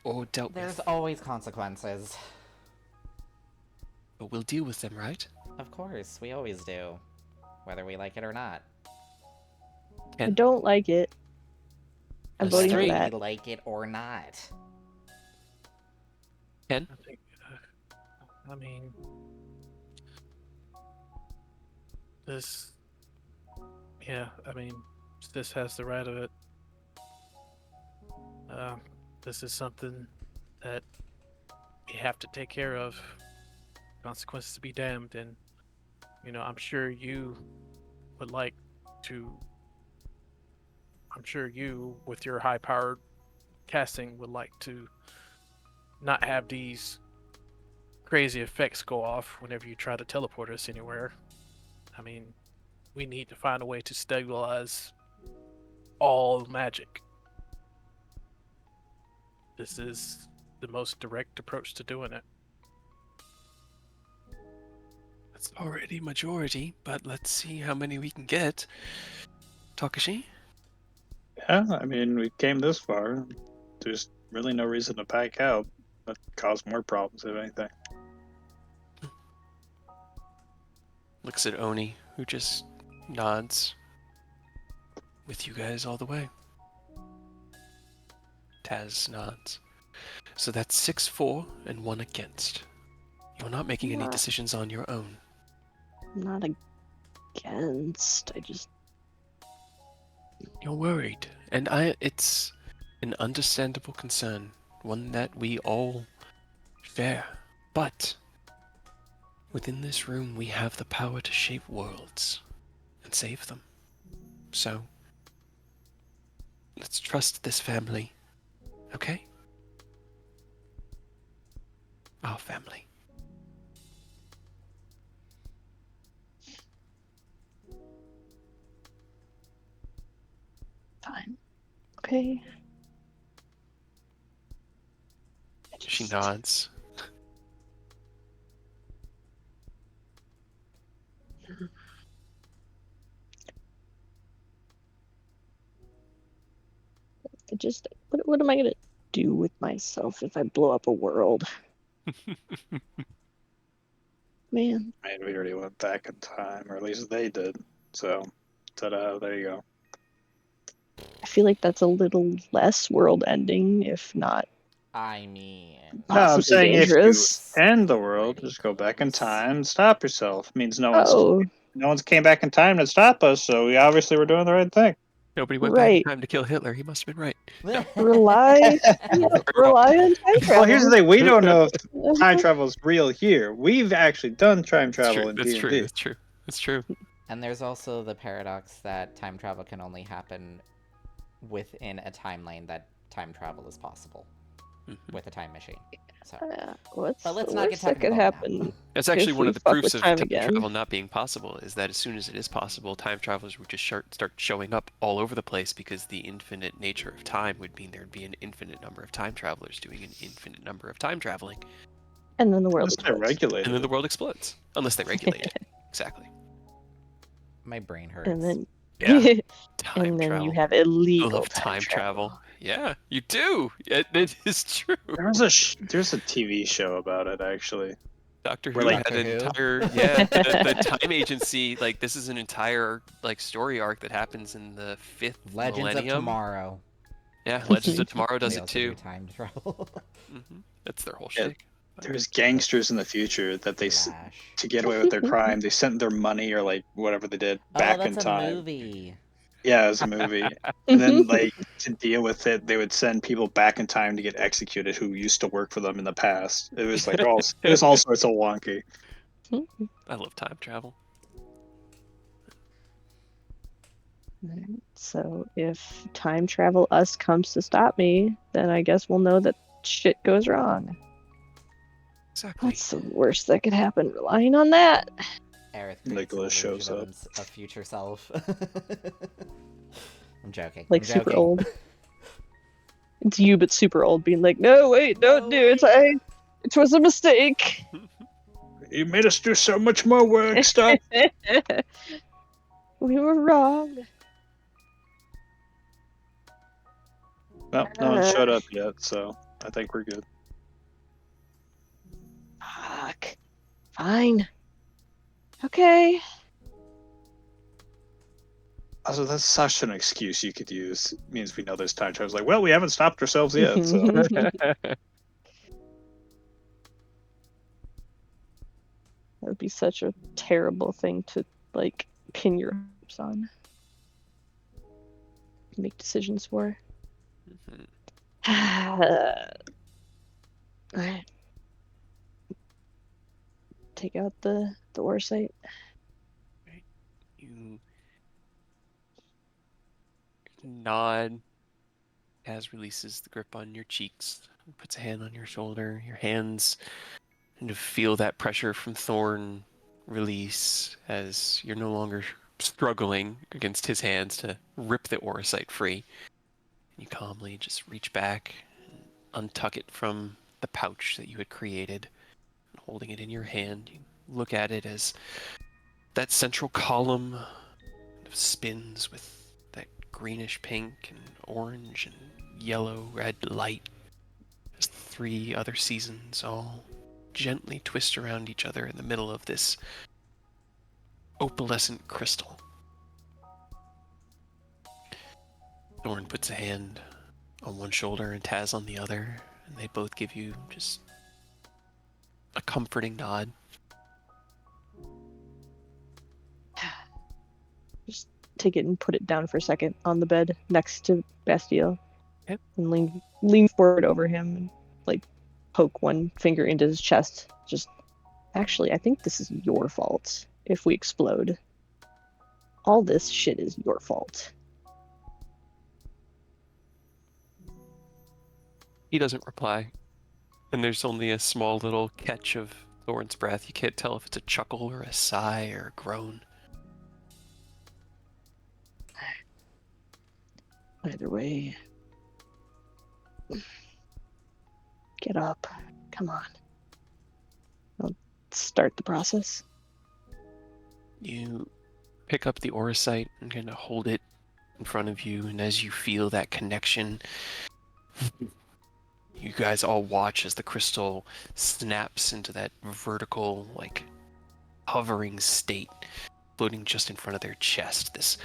Or dealt There's with? always consequences. But we'll deal with them, right? Of course, we always do. Whether we like it or not. I Ken? don't like it. I'm That's voting for three. Whether that. we like it or not. Ken? I think. I mean, this. Yeah, I mean, this has the right of it. This is something that we have to take care of. Consequences to be damned, and I'm sure you would like to. I'm sure you, with your high-powered casting, would like to not have these crazy effects go off whenever you try to teleport us anywhere. I mean, we need to find a way to stabilize all magic. This is the most direct approach to doing it. That's already majority, but let's see how many we can get. Takashi? Yeah, I mean, we came this far. There's really no reason to back out. That cause more problems, if anything. Looks at Oni, who just nods. With you guys all the way. Taz nods. So that's 6-4 and 1 against. You're not making any Not- decisions on your own. I'm not against. I just. You're worried, and it's an understandable concern, one that we all share. But within this room, we have the power to shape worlds and save them. So let's trust this family, okay? Our family. Fine. Okay. She nods. What am I gonna do with myself if I blow up a world? Man, I mean, we already went back in time, or at least they did. So, ta-da! There you go. I feel like that's a little less world ending, if not I mean, No, I'm possibly saying if you dangerous. end the world, Pretty just go back in close. time, stop yourself. Means no Oh, one's came back in time to stop us, so we obviously were doing the right thing. Nobody went back in right. time to kill Hitler. He must have been right. No. Rely, yeah, rely on time Well, here's the travel. thing: we don't know if time travel is real here. We've actually done time travel in That's true. D&D. That's true. That's true. And there's also the paradox that time travel can only happen within a timeline that time travel is possible Mhm. with a time machine. So, What's but let's the not worst get that could technical now. happen? That's actually If one we of the fuck proofs with of time time again. travel not being possible, is that as soon as it is possible, time travelers would just start showing up all over the place, because the infinite nature of time would mean there'd be an infinite number of time travelers doing an infinite number of time traveling, And then the world Unless they explodes. regulated and then the it. world explodes. Unless they regulate it. Exactly. My brain hurts. And then Yeah. Time and then travel. you have I illegal love time travel. Yeah, you do. It is true. There's a TV show about it actually. Doctor Where, Who like- had an Doctor Who? entire the time agency, like, this is an entire like story arc that happens in the 5th Legends of millennium. Tomorrow. Yeah, Legends of Tomorrow does They it also too. do time travel. That's their whole Yeah, shtick. There's gangsters in the future that Flash. to get away with their crime, they sent their money or like whatever they did Oh, back that's in a time. movie. Yeah, it was a movie. And then, like, to deal with it, they would send people back in time to get executed who used to work for them in the past. It was like all sorts of wonky. I love time travel. So if time travel us comes to stop me, then I guess we'll know that shit goes wrong. Exactly. That's the worst that could happen, relying on that. Aerith creates an Nicholas shows illusion of up. a future self. I'm joking. Like I'm super joking. old. It's you, but super old, being like, no, wait, don't do it. It was a mistake. You made us do so much more work. Stop. We were wrong. Well, no one showed up yet, so I think we're good. Fuck. Fine. Okay. Also, that's such an excuse you could use. It means we know there's time travel. It's like, well, we haven't stopped ourselves yet, so. That would be such a terrible thing to, like, pin your hopes on. Make decisions for. Alright. Take out the war site. You nod as releases the grip on your cheeks, puts a hand on your shoulder. Your hands kind of feel that pressure from Thorn release as you're no longer struggling against his hands to rip the Orosite free. You calmly just reach back and untuck it from the pouch that you had created. And holding it in your hand, you look at it as that central column kind of spins with that greenish pink and orange and yellow red light as the 3 other seasons all gently twist around each other in the middle of this opalescent crystal. Thorn puts a hand on one shoulder and Taz on the other, and they both give you just a comforting nod. Just take it and put it down for a second on the bed next to Bastille. Okay. And lean forward over him and like poke one finger into his chest. Just actually, I think this is your fault if we explode. All this shit is your fault. He doesn't reply, and there's only a small little catch of Thorn's breath. You can't tell if it's a chuckle or a sigh or a groan. Either way, get up. Come on. I'll start the process. You pick up the orosite and kind of hold it in front of you, and as you feel that connection, you guys all watch as the crystal snaps into that vertical, like, hovering state, floating just in front of their chest. This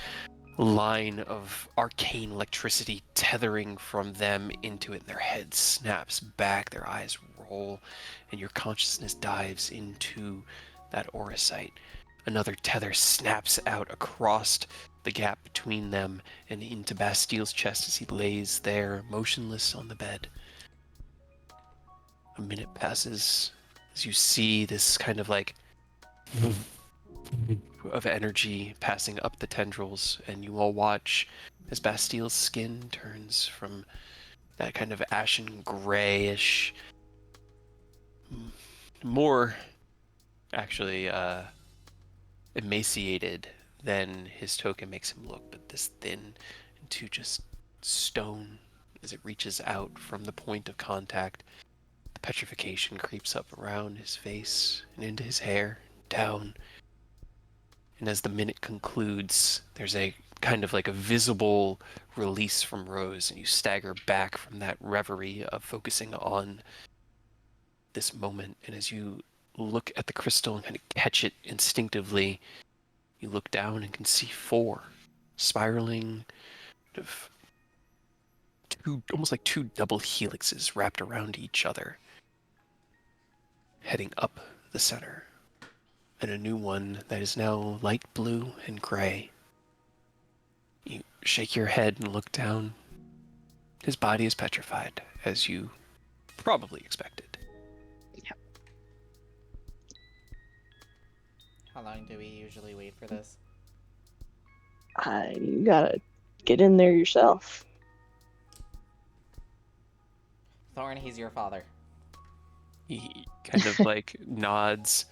line of arcane electricity tethering from them into it, and their head snaps back, their eyes roll, and your consciousness dives into that orosite. Another tether snaps out across the gap between them and into Bastille's chest as he lays there, motionless on the bed. A minute passes as you see this kind of like of energy passing up the tendrils, and you all watch as Bastille's skin turns from that kind of ashen grayish, more actually emaciated than his token makes him look, but this thin into just stone as it reaches out from the point of contact. The petrification creeps up around his face and into his hair, down. And as the minute concludes, there's a kind of like a visible release from Rose, and you stagger back from that reverie of focusing on this moment. And as you look at the crystal and kind of catch it instinctively, you look down and can see 4 spiraling, kind of almost like 2 double helixes wrapped around each other, heading up the center. And a new one that is now light blue and gray. You shake your head and look down. His body is petrified, as you probably expected. Yep. How long do we usually wait for this? You gotta get in there yourself. Thorn, he's your father. He kind of like nods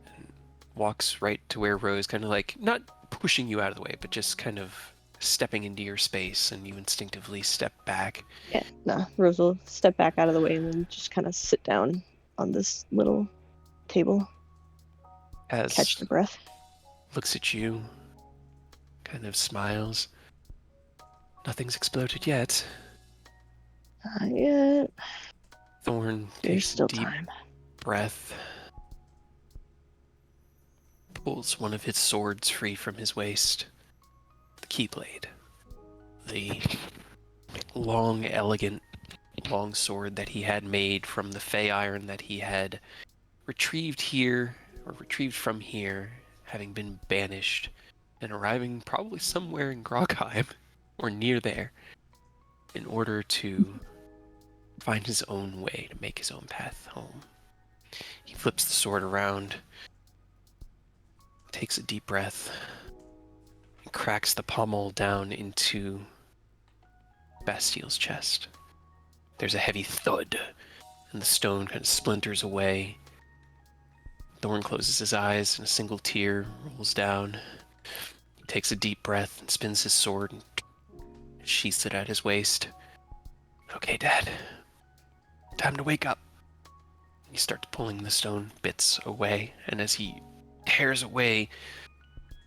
and walks right to where Rose, kind of like not pushing you out of the way, but just kind of stepping into your space, and you instinctively step back. Yeah, no. Rose will step back out of the way and then just kind of sit down on this little table. As Catch the breath. looks at you, kind of smiles. Nothing's exploded yet. Not yet. Thorn There's takes still a deep time. breath, pulls one of his swords free from his waist, the keyblade, the long, elegant, long sword that he had made from the fey iron that he had retrieved from here, having been banished and arriving probably somewhere in Grogheim or near there in order to find his own way to make his own path home. He flips the sword around, takes a deep breath, and cracks the pommel down into Bastille's chest. There's a heavy thud, and the stone kind of splinters away. Thorn closes his eyes, and a single tear rolls down. He takes a deep breath and spins his sword and sheaths it at his waist. Okay, Dad. Time to wake up. He starts pulling the stone bits away, and as he tears away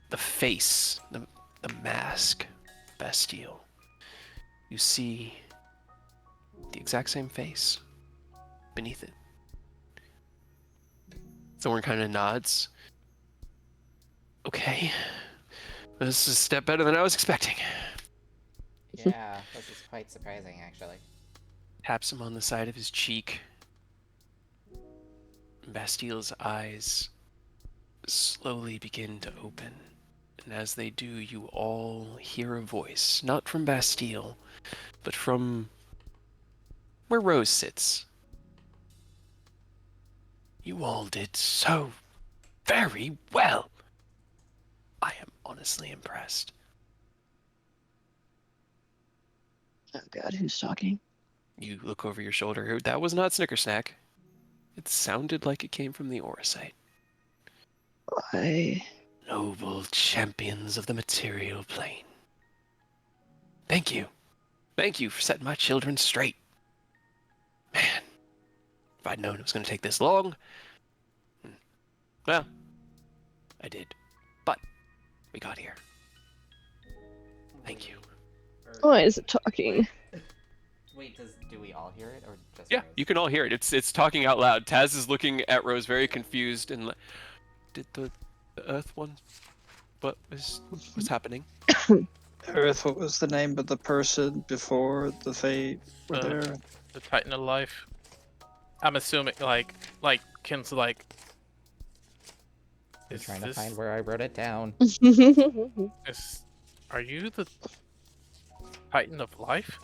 the face, the mask of Bastille, you see the exact same face beneath it. Thorn kind of nods, Okay. This is a step better than I was expecting. Yeah, this is quite surprising, actually. Taps him on the side of his cheek. Bastile's eyes slowly begin to open. And as they do, you all hear a voice, not from Bastille, but from where Rose sits. You all did so very well. I am honestly impressed. Oh God, who's talking? You look over your shoulder. That was not Snickersnack. It sounded like it came from the Orosite. I Noble champions of the material plane. Thank you. Thank you for setting my children straight. Man, if I'd known it was going to take this long, well, I did. But we got here. Thank you. why is it talking? Wait, do we all hear it or just Yeah, Rose? you can all hear it. It's talking out loud. Taz is looking at Rose very confused and did the Earth one? What's happening? Earth, what was the name of the person before the Fate were Uh, there? The Titan of Life. I'm assuming like Ken's like. I'm Is trying to this, find where I wrote it down. are you the Titan of Life?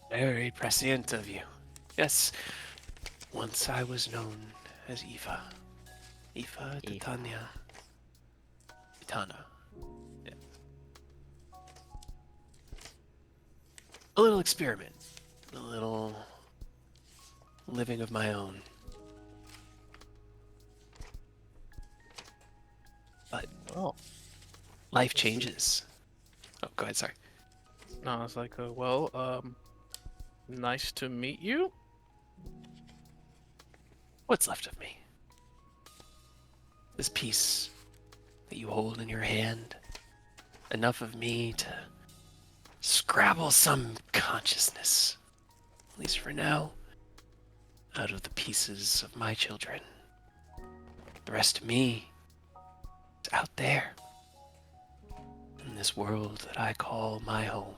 Very prescient of you. Yes, once I was known as Eva. Eva Titania. Titana. Yeah. A little experiment. A little living of my own. But Oh. life changes. Oh, go ahead, sorry. No, I was like, nice to meet you. What's left of me? This piece that you hold in your hand. Enough of me to scrabble some consciousness, at least for now, out of the pieces of my children. The rest of me is out there, in this world that I call my home.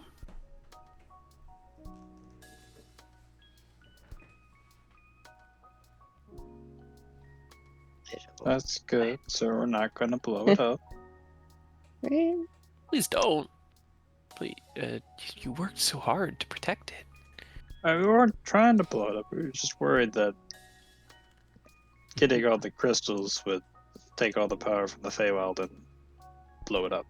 That's good. So we're not going to blow it up. Right? Please don't. Please, you worked so hard to protect it. We weren't trying to blow it up. We were just worried that getting all the crystals would take all the power from the Feywild and blow it up.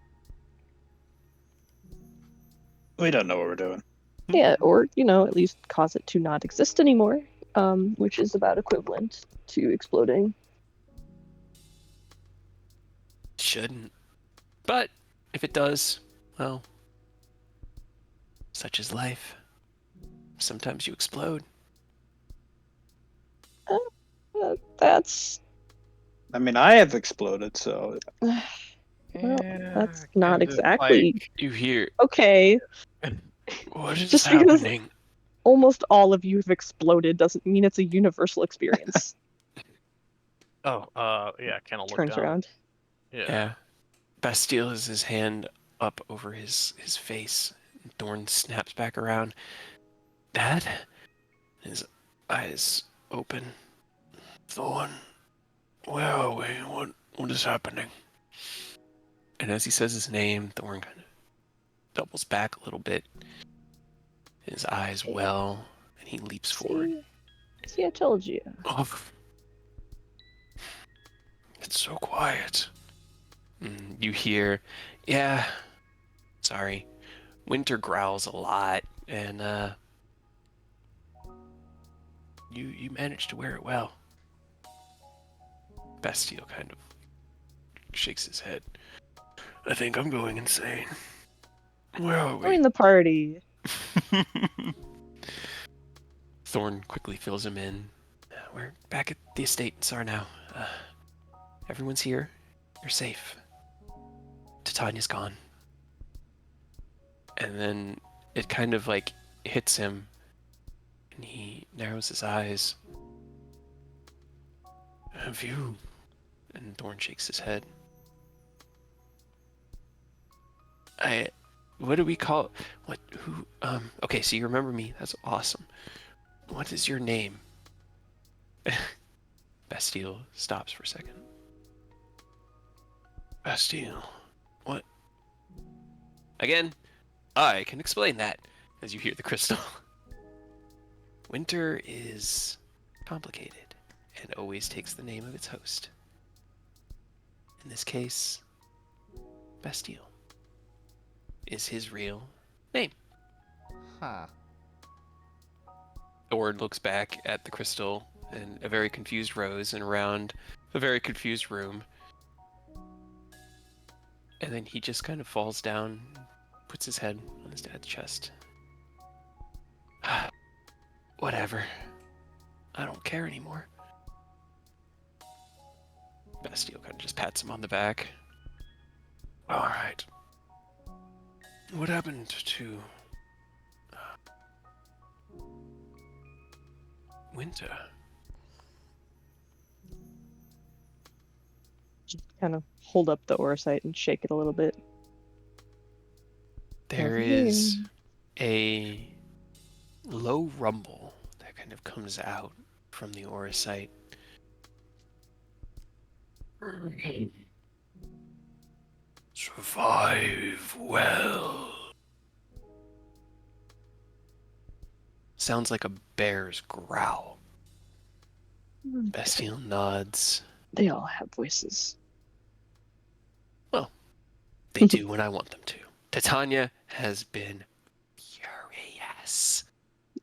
We don't know what we're doing. Yeah, or at least cause it to not exist anymore, which is about equivalent to exploding. Shouldn't. But if it does, well, such is life. Sometimes you explode. That's I mean, I have exploded, so well, Yeah, that's not kind of exactly You hear, okay. what is Just because happening? almost all of you have exploded doesn't mean it's a universal experience. Yeah, kind of look Turns down. around. Yeah. Bastille has his hand up over his face. Thorn snaps back around. Dad? His eyes open. Thorn, where are we? What is happening? And as he says his name, Thorn kind of doubles back a little bit. His eyes well, and he leaps forward. See, I told you. Oh, it's so quiet. You hear, yeah, sorry. Winter growls a lot, and you managed to wear it well. Bastille kind of shakes his head. I think I'm going insane. Where are we? Join the party. Thorn quickly fills him in. We're back at the estate in Sar now. Everyone's here. You're safe. Titania's gone. And then it kind of like hits him, and he narrows his eyes. Have you And Thorn shakes his head. What do we call, okay, so you remember me. That's awesome. What is your name? Bastille stops for a second. Bastille. What? Again, I can explain that, as you hear the crystal. Winter is complicated and always takes the name of its host. In this case, Bastille is his real name. Huh. Thor looks back at the crystal and a very confused Rose and around a very confused room. And then he just kind of falls down, puts his head on his dad's chest. Whatever. I don't care anymore. Bastille kind of just pats him on the back. All right. What happened to Winter? Just kind of hold up the Orsight and shake it a little bit. There Over is here. a low rumble that kind of comes out from the Orsight. Survive well. Sounds like a bear's growl. Bastille nods. They all have voices. They do when I want them to. Titania has been furious.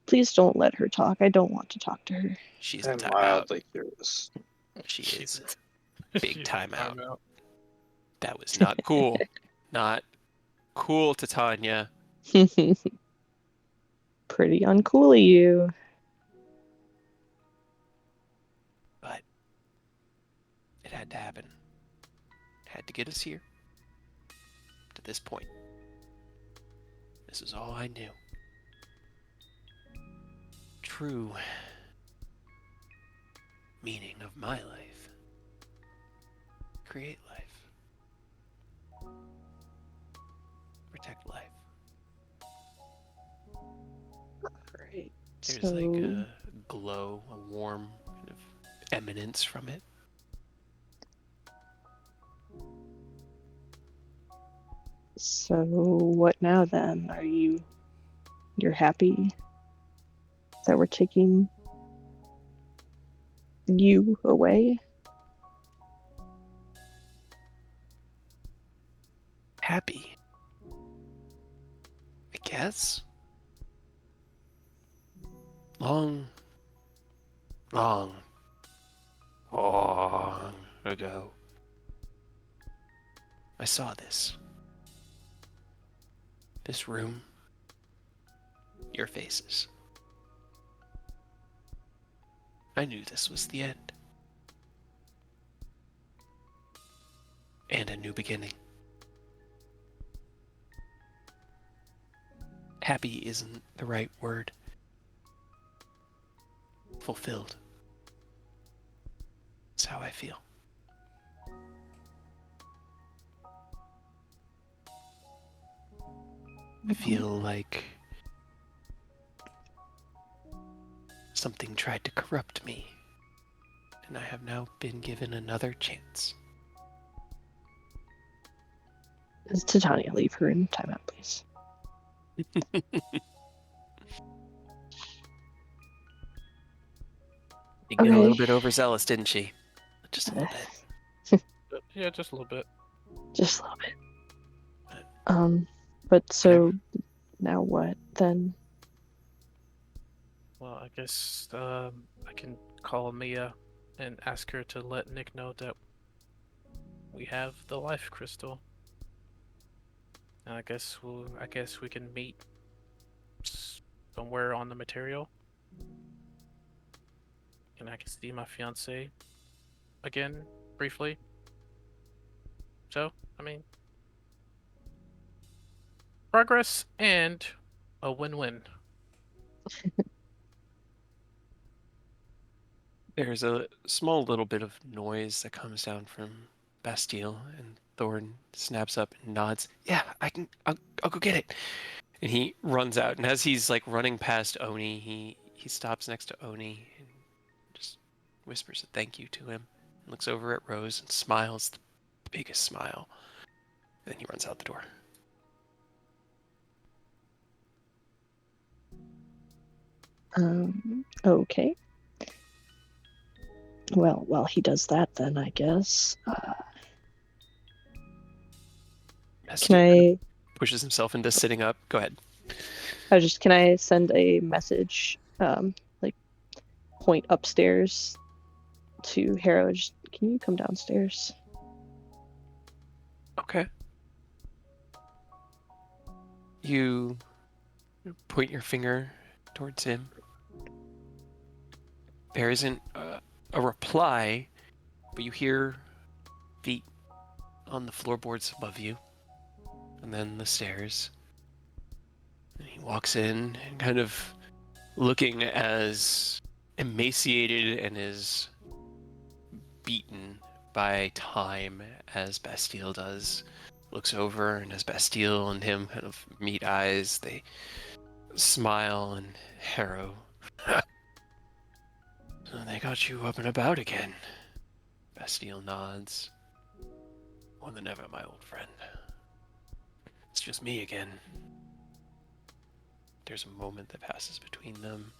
Please don't let her talk. I don't want to talk to her. She's in I'm timeout. mildly curious. She is She's big in timeout. That was not cool. Not cool, Titania. Pretty uncool of you. But it had to happen. It had to get us here. To this point. This is all I knew. True meaning of my life. Create life. Protect life. Right. There's So, like a glow, a warm kind of eminence from it. so what now then? You're happy that we're taking you away? Happy. I guess. Long ago, I saw this. This room. Your faces. I knew this was the end. And a new beginning. Happy isn't the right word. Fulfilled. That's how I feel. I feel like something tried to corrupt me, and I have now been given another chance. Titania, leave her in timeout, please. You get a Okay. little bit overzealous, didn't she? Just a little bit. Yeah, just a little bit. Just a little bit. But so now what then? Well, I guess I can call Mia and ask her to let Nick know that we have the life crystal. And I guess we can meet somewhere on the material. And I can see my fiance again briefly. So, I mean, progress and a win-win. There's a small little bit of noise that comes down from Bastille, and Thorn snaps up and nods. Yeah, I'll go get it. And he runs out, and as he's like running past Oni, he stops next to Oni and just whispers a thank you to him, and looks over at Rose and smiles the biggest smile. And then he runs out the door. Okay. Well, while he does that, then I guess. Bastille Can pushes himself into sitting up. Go ahead. can I send a message, like point upstairs to Harrow? Just, can you come downstairs? Okay. You point your finger towards him. There isn't a reply, but you hear feet on the floorboards above you, and then the stairs. And he walks in and kind of looking as emaciated and as beaten by time as Bastille does. Looks over, and as Bastille and him kind of meet eyes, they smile and Harrow. So they got you up and about again. Bastille nods. More than ever, my old friend. It's just me again. There's a moment that passes between them.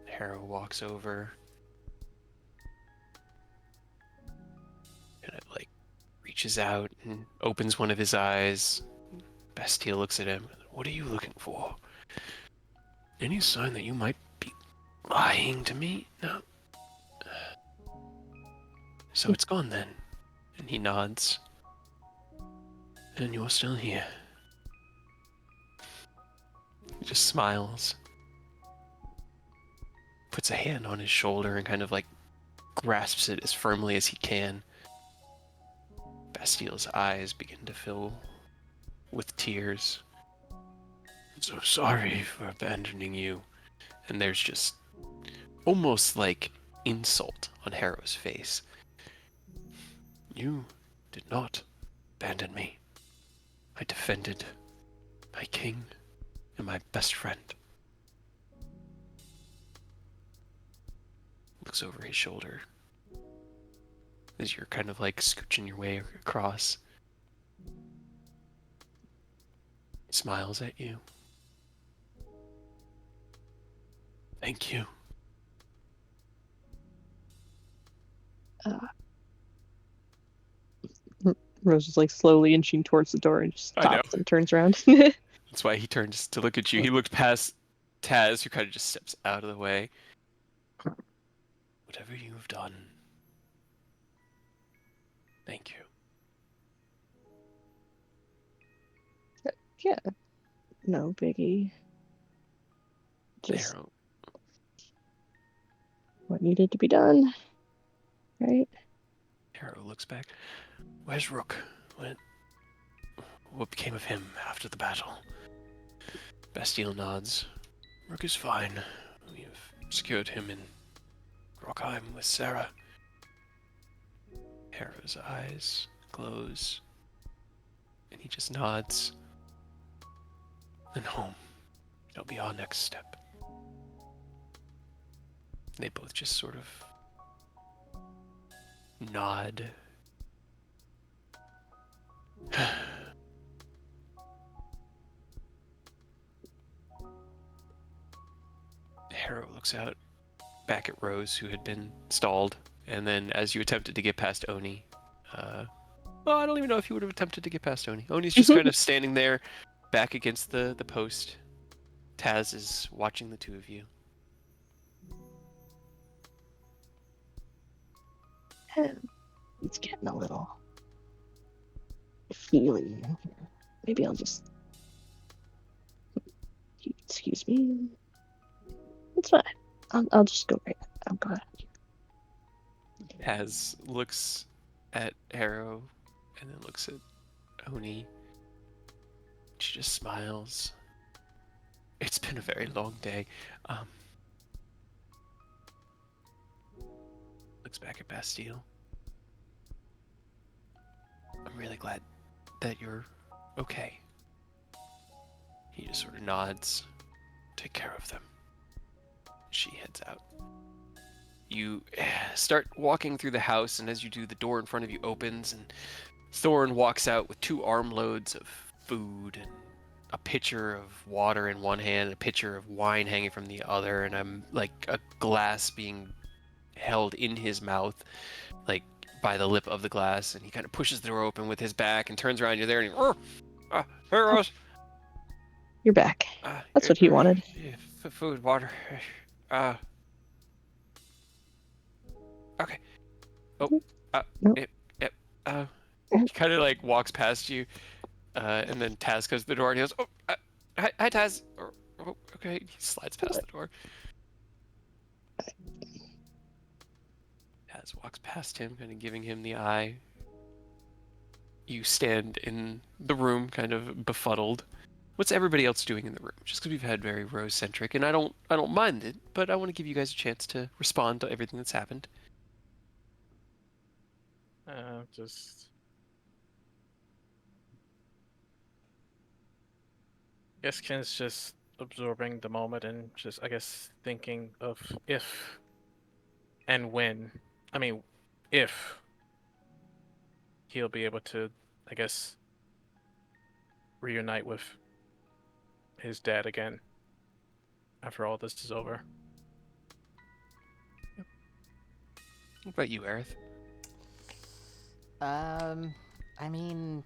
Harrow walks over. Kind of like reaches out and opens one of his eyes. Bastille looks at him. What are you looking for? Any sign that you might be lying to me? No. So it's gone then. And he nods. And you're still here. He just smiles. Puts a hand on his shoulder and kind of like grasps it as firmly as he can. Bastille's eyes begin to fill with tears. I'm so sorry for abandoning you. And there's just almost like insult on Harrow's face. You did not abandon me. I defended my king and my best friend. Looks over his shoulder as you're kind of like scooching your way across. Smiles at you. Thank you. Rose is like slowly inching towards the door and just I know. stops and turns around. That's why he turns to look at you. He looked past Taz, who kind of just steps out of the way. Whatever you've done, thank you. Yeah, no biggie. Just Harrow, what needed to be done, right? Harrow looks back. Where's Rook? What became of him after the battle? Bastille nods. Rook is fine. We've secured him in Rockheim with Sarah. Harrow's eyes close, and he just nods. And home. That'll be our next step. They both just sort of nod. Harrow looks out back at Rose, who had been stalled, and then as you attempted to get past Oni, well, I don't even know if you would have attempted to get past Oni. Oni's just kind of standing there, back against the post. Taz is watching the two of you. It's getting a little feely. Maybe I'll just. Excuse me. It's fine. I'll just go right. I'll go ahead. Taz looks at Harrow and then looks at Oni. She just smiles. It's been a very long day. looks back at Bastille. I'm really glad that you're okay. He just sort of nods. Take care of them. She heads out. You start walking through the house, and as you do, the door in front of you opens, and Thorn walks out with 2 armloads of food and a pitcher of water in one hand, and a pitcher of wine hanging from the other, and like a glass being held in his mouth, like by the lip of the glass, and he kind of pushes the door open with his back and turns around. You're there, and hey Rose, You're back. That's what he wanted. food, water. Okay. Oh, Nope. yep. He kind of like walks past you, and then Taz goes to the door, and he goes, "Oh, hi, Taz." Oh, okay. He slides past the door. Taz walks past him, kind of giving him the eye. You stand in the room, kind of befuddled. What's everybody else doing in the room? Just because we've had very Rose-centric, and I don't mind it, but I want to give you guys a chance to respond to everything that's happened. Just guess Ken's just absorbing the moment and just, I guess, thinking of if and when. I mean, if he'll be able to, I guess, reunite with his dad again after all this is over. What about you, Aerith? I mean,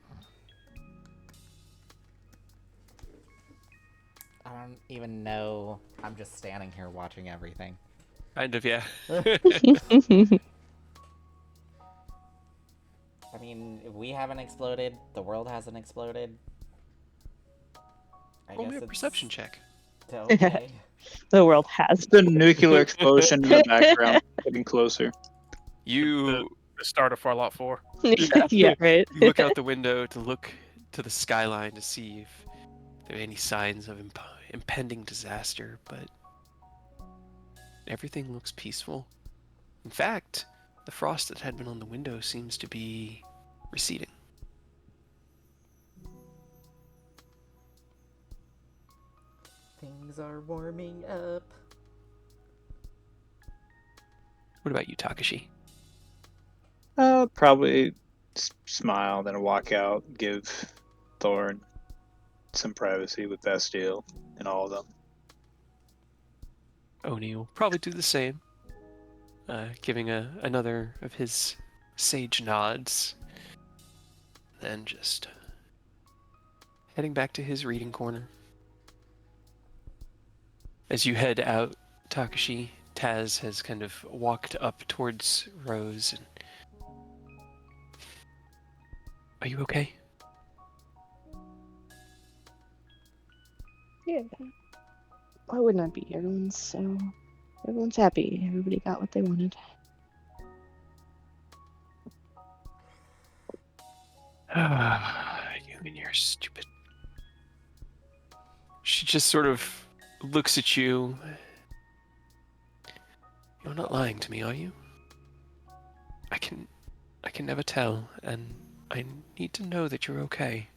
I don't even know. I'm just standing here watching everything. Kind of, yeah. I mean, we haven't exploded. The world hasn't exploded. Roll me a perception check. Okay. The world has. The nuclear explosion in the background getting closer. You The start of Fallout 4. Yeah, right. You look out the window to look to the skyline to see if there are any signs of impending disaster, but everything looks peaceful. In fact, the frost that had been on the window seems to be receding. Things are warming up. What about you, Takashi? Probably smile, then walk out, give Thorn some privacy with Bastille and all of them. Oni will probably do the same, giving another of his sage nods, then just heading back to his reading corner. As you head out, Takashi, Taz has kind of walked up towards Rose. And are you okay? Yeah. Why wouldn't I be? Everyone's happy. Everybody got what they wanted. You and your stupid... She just sort of looks at you. You're not lying to me, are you? I can never tell, and I need to know that you're okay.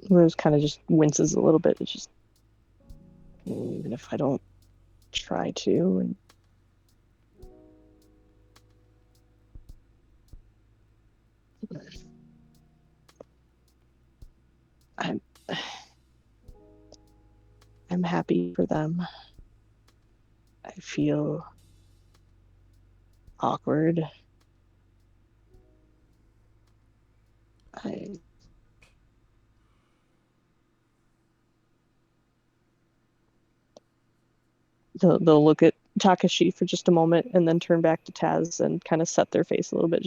Rose kind of just winces a little bit. It's just, even if I don't try to, and I'm happy for them. I feel awkward. They'll look at Takashi for just a moment and then turn back to Taz and kind of set their face a little bit.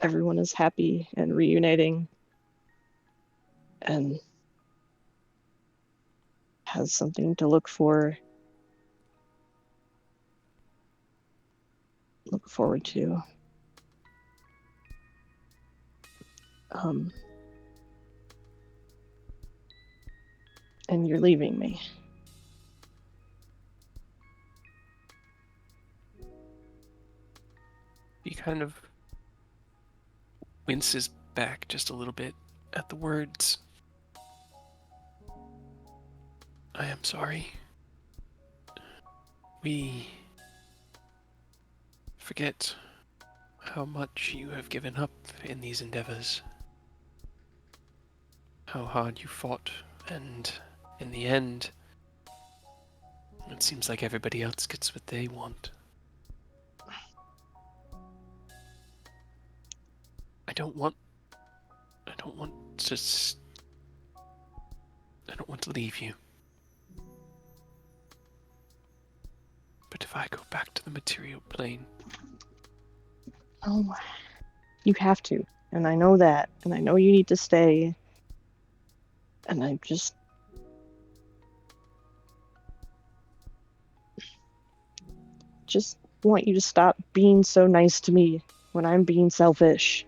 Everyone is happy and reuniting and has something to look forward to. And you're leaving me. He kind of winces back just a little bit at the words. I am sorry. We forget how much you have given up in these endeavors. How hard you fought, and in the end, it seems like everybody else gets what they want. I don't want to I don't want to leave you. But if I go back to the material plane, Oh, you have to. And I know that. And I know you need to stay. And I just want you to stop being so nice to me when I'm being selfish.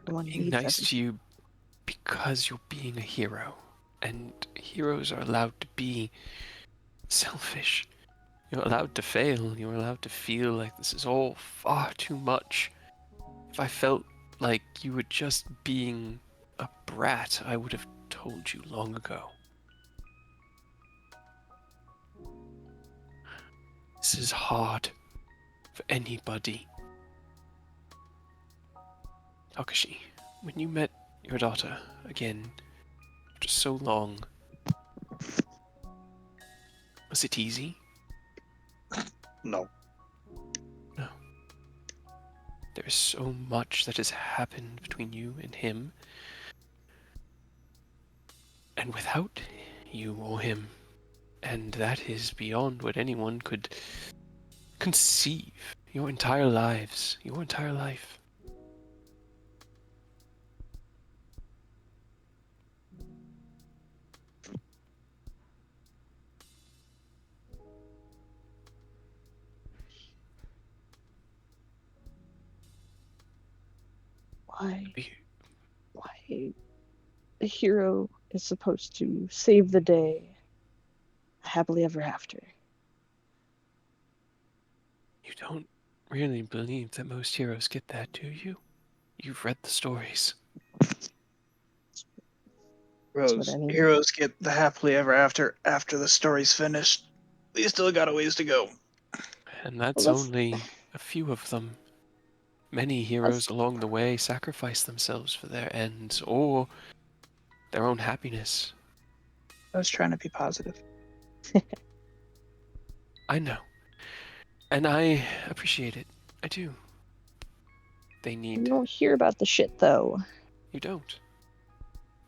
Everyone being needs nice to everything. you because you're being a hero. And heroes are allowed to be selfish. You're allowed to fail. You're allowed to feel like this is all far too much. If I felt like you were just being a brat, I would have told you long ago. This is hard for anybody. Takashi, when you met your daughter again after so long, was it easy? No. No. There is so much that has happened between you and him. And without you or him, and that is beyond what anyone could conceive. Your entire lives, your entire life. Why? Be- Why the hero is supposed to save the day happily ever after. You don't really believe that most heroes get that, do you? You've read the stories. That's what Heroes, any heroes get the happily ever after the story's finished. We still got a ways to go. And well that's only a few of them. Many heroes that's along the way sacrifice themselves for their ends or their own happiness. I was trying to be positive. I know. And I appreciate it. I do. They you need. don't hear about the shit though. You don't.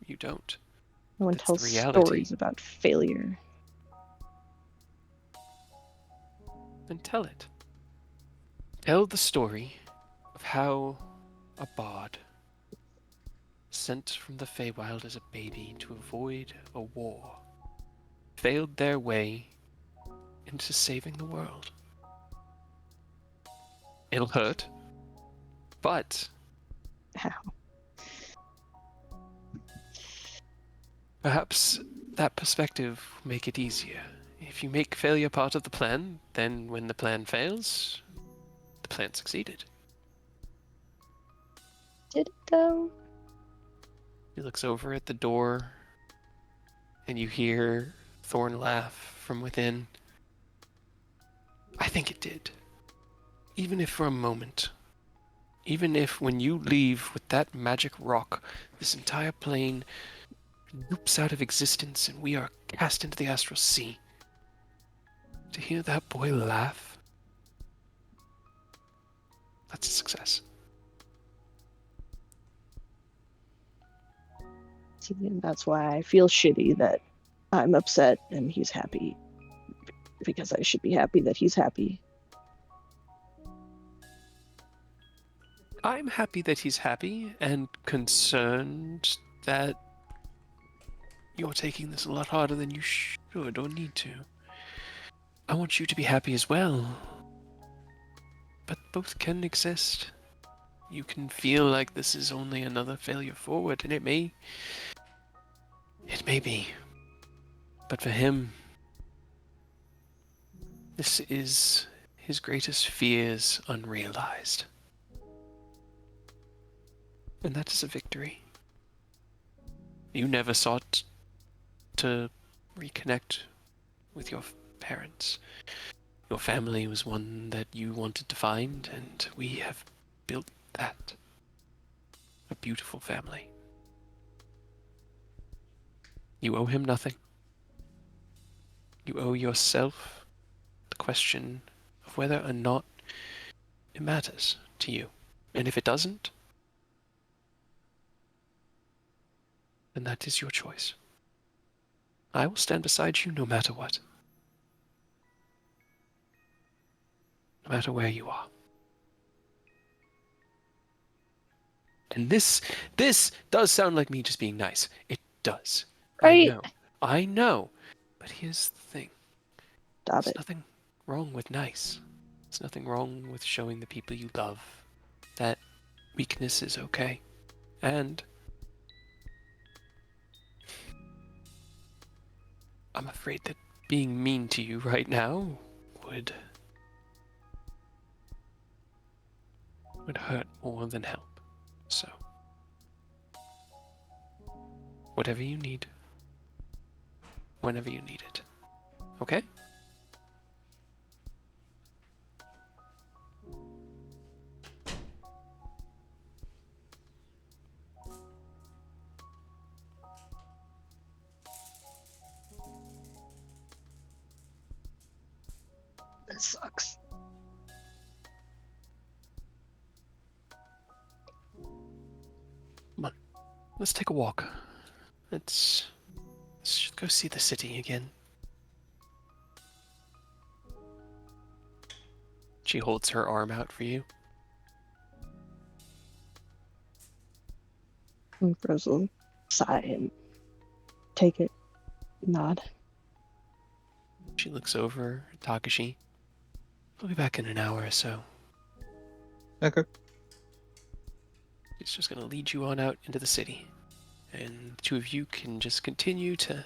You don't. No one That's the tells reality. stories about failure. Then tell it. Tell the story of how a bard sent from the Feywild as a baby to avoid a war failed their way into saving the world. It'll hurt, but Ow. perhaps that perspective will make it easier. If you make failure part of the plan, then when the plan fails, the plan succeeded. Did it though? He looks over at the door, and you hear Thorn laugh from within. I think it did. Even if for a moment. Even if when you leave with that magic rock, this entire plane loops out of existence and we are cast into the astral sea. To hear that boy laugh, that's a success. See, and that's why I feel shitty that I'm upset and he's happy. Because I should be happy that he's happy. I'm happy that he's happy and concerned that you're taking this a lot harder than you should or need to. I want you to be happy as well. But both can exist. You can feel like this is only another failure forward, and it may be. But for him, This is his greatest fears unrealized. And that is a victory. You never sought to reconnect with your parents. Your family was one that you wanted to find, and we have built that. A beautiful family. You owe him nothing. You owe yourself the question of whether or not it matters to you. And if it doesn't, then that is your choice. I will stand beside you no matter what. No matter where you are. And this does sound like me just being nice. It does. Right? I know. But here's the thing. Stop There's it. nothing wrong with nice. There's nothing wrong with showing the people you love that weakness is okay. And I'm afraid that being mean to you right now would hurt more than help. So, whatever you need, whenever you need it. Okay? This sucks. Let's take a walk. Let's go see the city again. She holds her arm out for you. And Rose will sigh and take it, nod. She looks over at Takashi. I'll be back in an hour or so. Okay. He's just going to lead you on out into the city. And the two of you can just continue to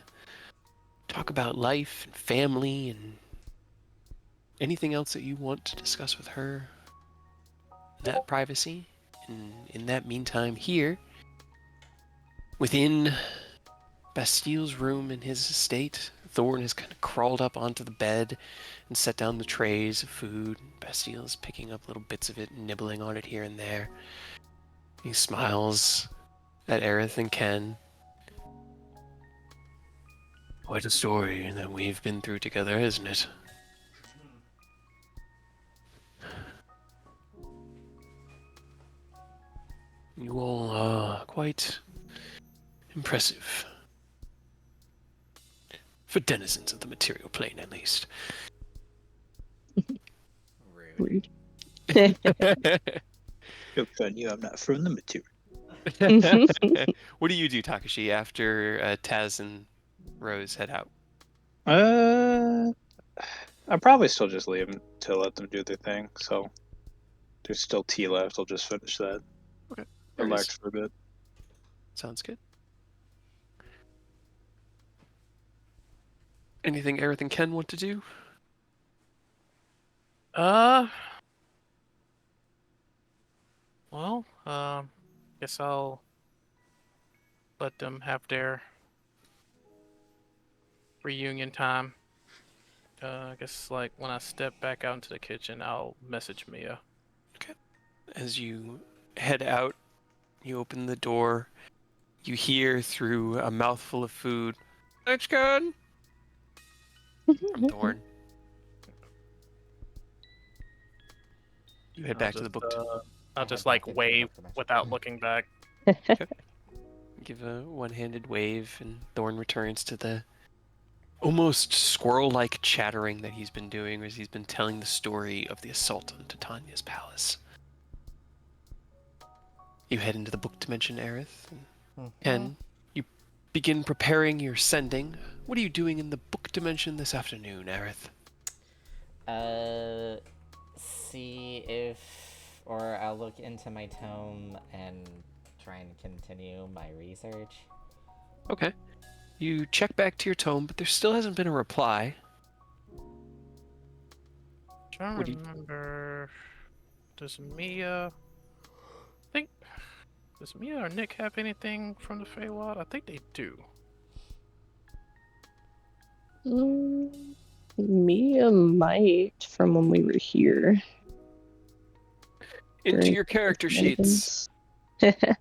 talk about life and family and anything else that you want to discuss with her. That privacy. And in that meantime, here, within Bastile's room in his estate, Thorn has kind of crawled up onto the bed and set down the trays of food. Bastille is picking up little bits of it and nibbling on it here and there. He smiles at Aerith and Ken. Quite a story that we've been through together, isn't it? You all are quite impressive. For denizens of the material plane, at least. Rude. Rude. Good fun you. I'm not from the material. What do you do, Takashi, after Taz and Rose head out? I'll probably still just leave them to let them do their thing. So there's still tea left. I'll just finish that. Okay. There it Relax is. for a bit. Sounds good. Anything Aerith and Ken want to do? Well, guess I'll let them have their reunion time. I guess like when I step back out into the kitchen, I'll message Mia. As you head out, you open the door. You hear through a mouthful of food, "Thanks, Ken!" from Thorn. You head back to the book. I'll just like wave without looking back. Give a one-handed wave, and Thorn returns to the almost squirrel-like chattering that he's been doing as he's been telling the story of the assault on Titania's palace. You head into the book dimension, Aerith, and you begin preparing your sending. What are you doing in the book dimension this afternoon, Aerith? See if, or I'll look into my tome and try and continue my research. Okay. You check back to your tome, but there still hasn't been a reply. trying Would to you- remember. Does Mia or Nick have anything from the Feywild? I think they do. Mia might from when we were here. Into during your character sheets. shenanigans.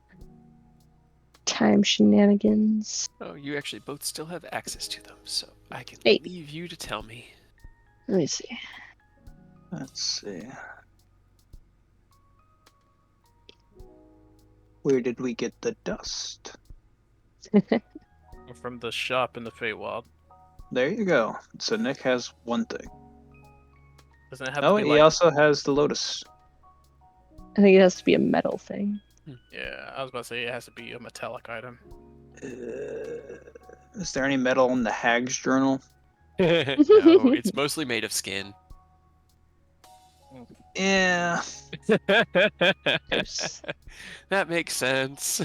Time shenanigans. Oh, you actually both still have access to them, so I can Hey. leave you to tell me. Let me see. Let's see. Where did we get the dust? From the shop in the Feywild. There you go. So Nick has one thing. Doesn't it have Oh, to be he like? also has the lotus. I think it has to be a metal thing. Yeah, I was about to say it has to be a metallic item. Is there any metal in the Hag's journal? No, it's mostly made of skin. Yeah. Gross. That makes sense.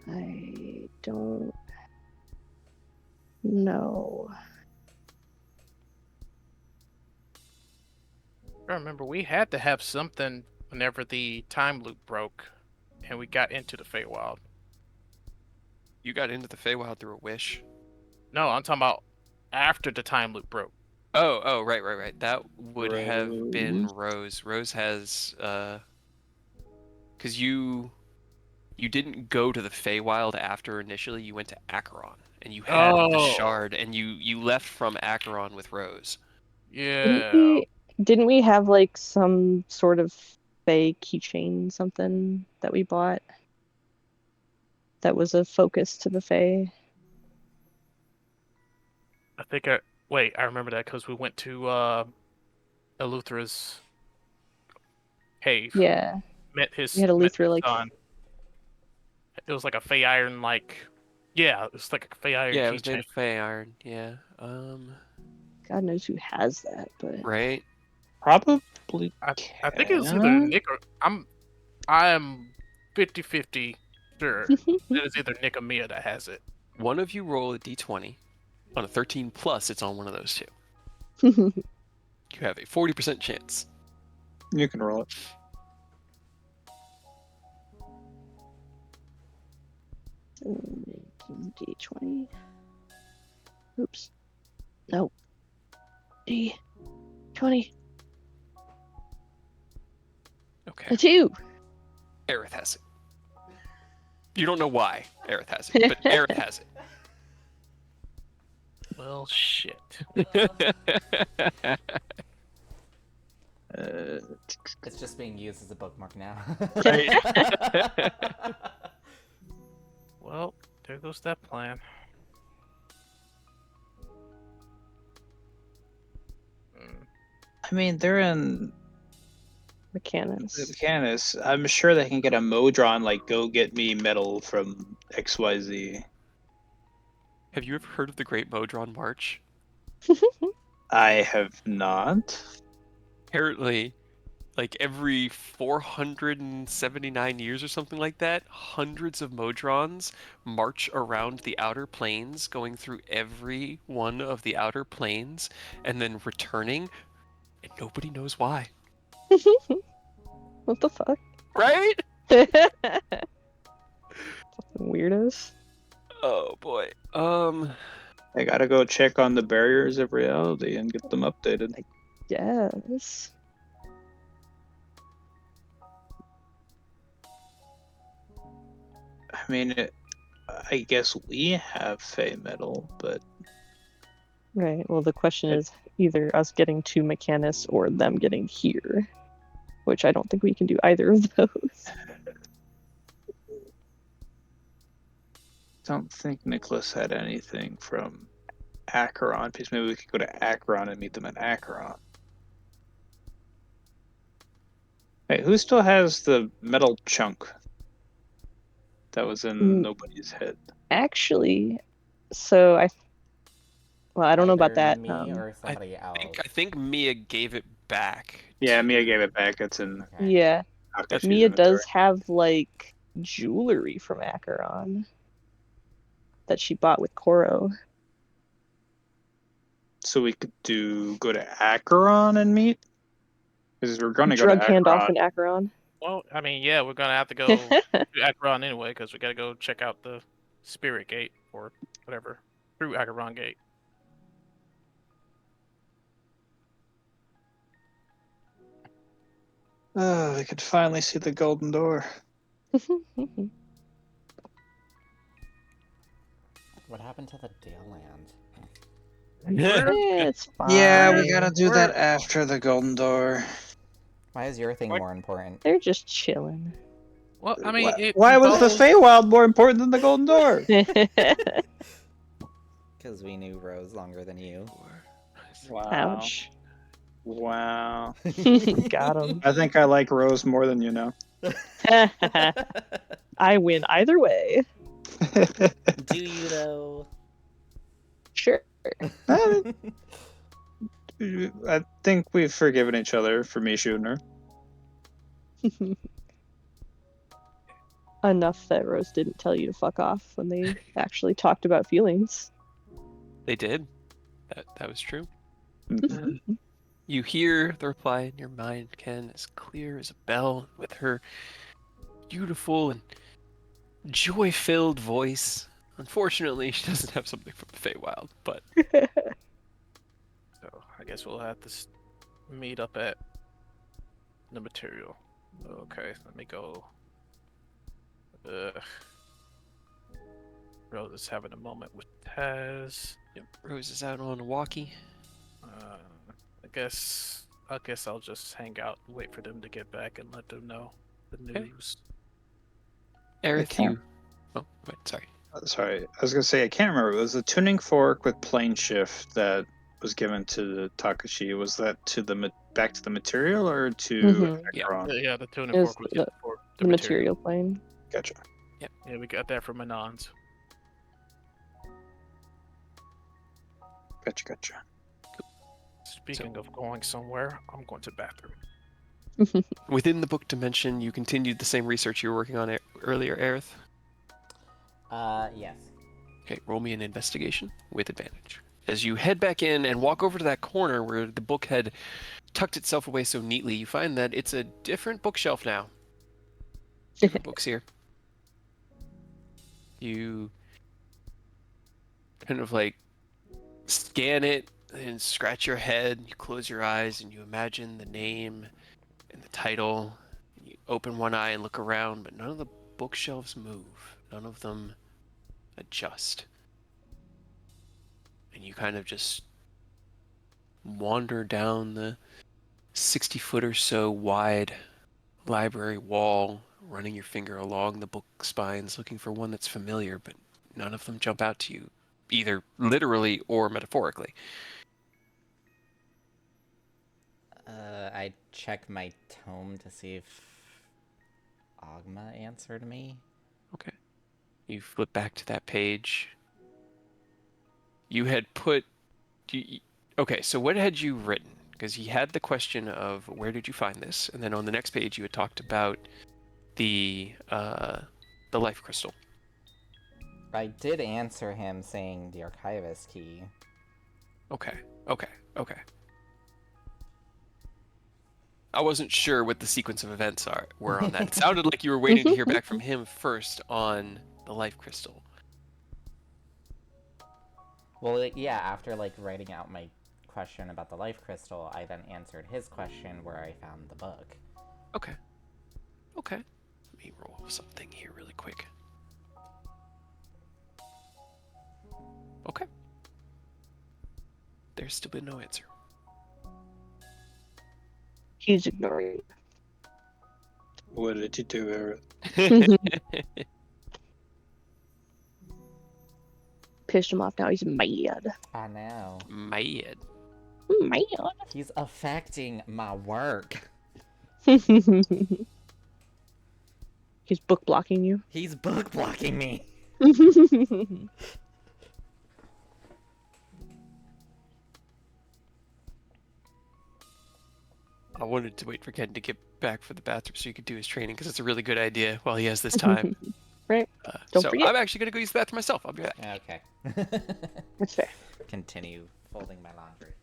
I don't know. I remember we had to have something whenever the time loop broke, and we got into the Feywild. You got into the Feywild through a wish. No, I'm talking about after the time loop broke. Oh, right. That would have been Rose. Rose. Rose has, because you didn't go to the Feywild after initially. You went to Acheron, and you had the Oh, shard, and you left from Acheron with Rose. yeah. Didn't we have like some sort of Fey keychain something that we bought that was a focus to the Fey? I think I remember that because we went to Eleuthera's cave. Yeah. Met We his had a Luthra like son. It was like a Fey Iron yeah, it was like a Fey Iron Yeah, it was made keychain. of Fey iron. Yeah. God knows who has that, but Right. Probably. I think it was either Nick or I'm 50-50 sure that it's either Nick or Mia that has it. One of you roll a d20. On a 13 plus, it's on one of those two. You have a 40% chance. You can roll it. D20. Oops. No. D20. Okay. A 2. Aerith has it. You don't know why Aerith has it, but Aerith has it. Well, shit. It's just being used as a bookmark now. Right. Well, there goes that plan. I mean, they're in Mechanus. Canis. I'm sure they can get a Modron, like, go get me metal from XYZ. Have you ever heard of the Great Modron March? I have not. Apparently, like every 479 years or something like that, hundreds of Modrons march around the outer planes, going through every one of the outer planes, and then returning, and nobody knows why. What the fuck? Right? Fucking weirdos. Oh boy. I gotta go check on the barriers of reality and get them updated. Yes. I mean, I guess we have Fey metal, but Right. Well, the question is either us getting to Mechanus or them getting here, which I don't think we can do either of those. don't think Nicholas had anything from Acheron, because maybe we could go to Acheron and meet them at Acheron. Hey, who still has the metal chunk that was in nobody's head? Actually, so I don't know about Either that. Me or somebody else. I think Mia gave it back. Yeah, to- Mia gave it back. It's in Okay. Yeah, Akashi's Mia inventory. does have like jewelry from Acheron that she bought with Koro. So we could go to Acheron and meet? Because we're going to go to Drug handoff Acheron. in Acheron. Well, I mean, yeah, we're gonna have to go to Acheron anyway, because we gotta go check out the Spirit Gate or whatever through Acheron Gate. Oh, we could finally see the golden door. What happened to the Dale Land? It's fine. Yeah, we gotta do We're- that after the golden door. Why is your thing What? more important? They're just chilling. Well, I mean, it Why was the involves- Feywild more important than the golden door? Because we knew Rose longer than you. Wow. Ouch. Wow. Got him. I think I like Rose more than you know. I win either way. Do you though? Sure. I think we've forgiven each other for me shooting her. Enough that Rose didn't tell you to fuck off when they actually talked about feelings. They did. That was true. You hear the reply in your mind, Ken, as clear as a bell, with her beautiful and joy-filled voice. Unfortunately, she doesn't have something from the Feywild, but So I guess we'll have to meet up at the material. Okay, let me go. Rose is having a moment with Taz. yep, Rose is out on a walkie. I guess I'll just hang out and wait for them to get back and let them know the Okay. news. Aerith, Okay. you... Oh, wait, sorry. Sorry, I was gonna say I can't remember. It was the tuning fork with plane shift that was given to Takashi. Was that to the back to the material or to Mhm. Yeah. Acheron? Yeah, the tuning It was fork was the- used for The material plane. Gotcha. Yeah, we got that from Anons. Gotcha. Speaking of going somewhere, I'm going to the bathroom. Within the book dimension, you continued the same research you were working on earlier, Aerith. Yes. Okay, roll me an investigation with advantage. As you head back in and walk over to that corner where the book had tucked itself away so neatly, you find that it's a different bookshelf now. Different books here. You kind of like scan it and scratch your head. You close your eyes and you imagine the name and the title. You open one eye and look around, but none of the bookshelves move. None of them adjust. And you kind of just wander down the 60-foot or so wide library wall, running your finger along the book spines, looking for one that's familiar, but none of them jump out to you, either literally or metaphorically. I check my tome to see if Agma answered me. Okay. You flip back to that page. You had put... Okay, so what had you written? Because he had the question of where did you find this, and then on the next page you had talked about the life crystal. I did answer him saying the archivist key. Okay. I wasn't sure what the sequence of events were on that. It sounded like you were waiting to hear back from him first on the life crystal. Well, yeah, after writing out my question about the life crystal, I then answered his question where I found the book. Okay. Let me roll something here really quick. Okay. There's still been no answer. He's ignoring What did you do, Aerith? you. Pissed him off. Now he's mad. I know. Mad. Mad. He's affecting my work. He's book blocking you. He's book blocking me. I wanted to wait for Ken to get back for the bathroom so he could do his training because it's a really good idea while he has this time. Right. Don't so forget. I'm actually going to go use the bathroom myself. I'll be back. Okay. That's fair. Continue folding my laundry.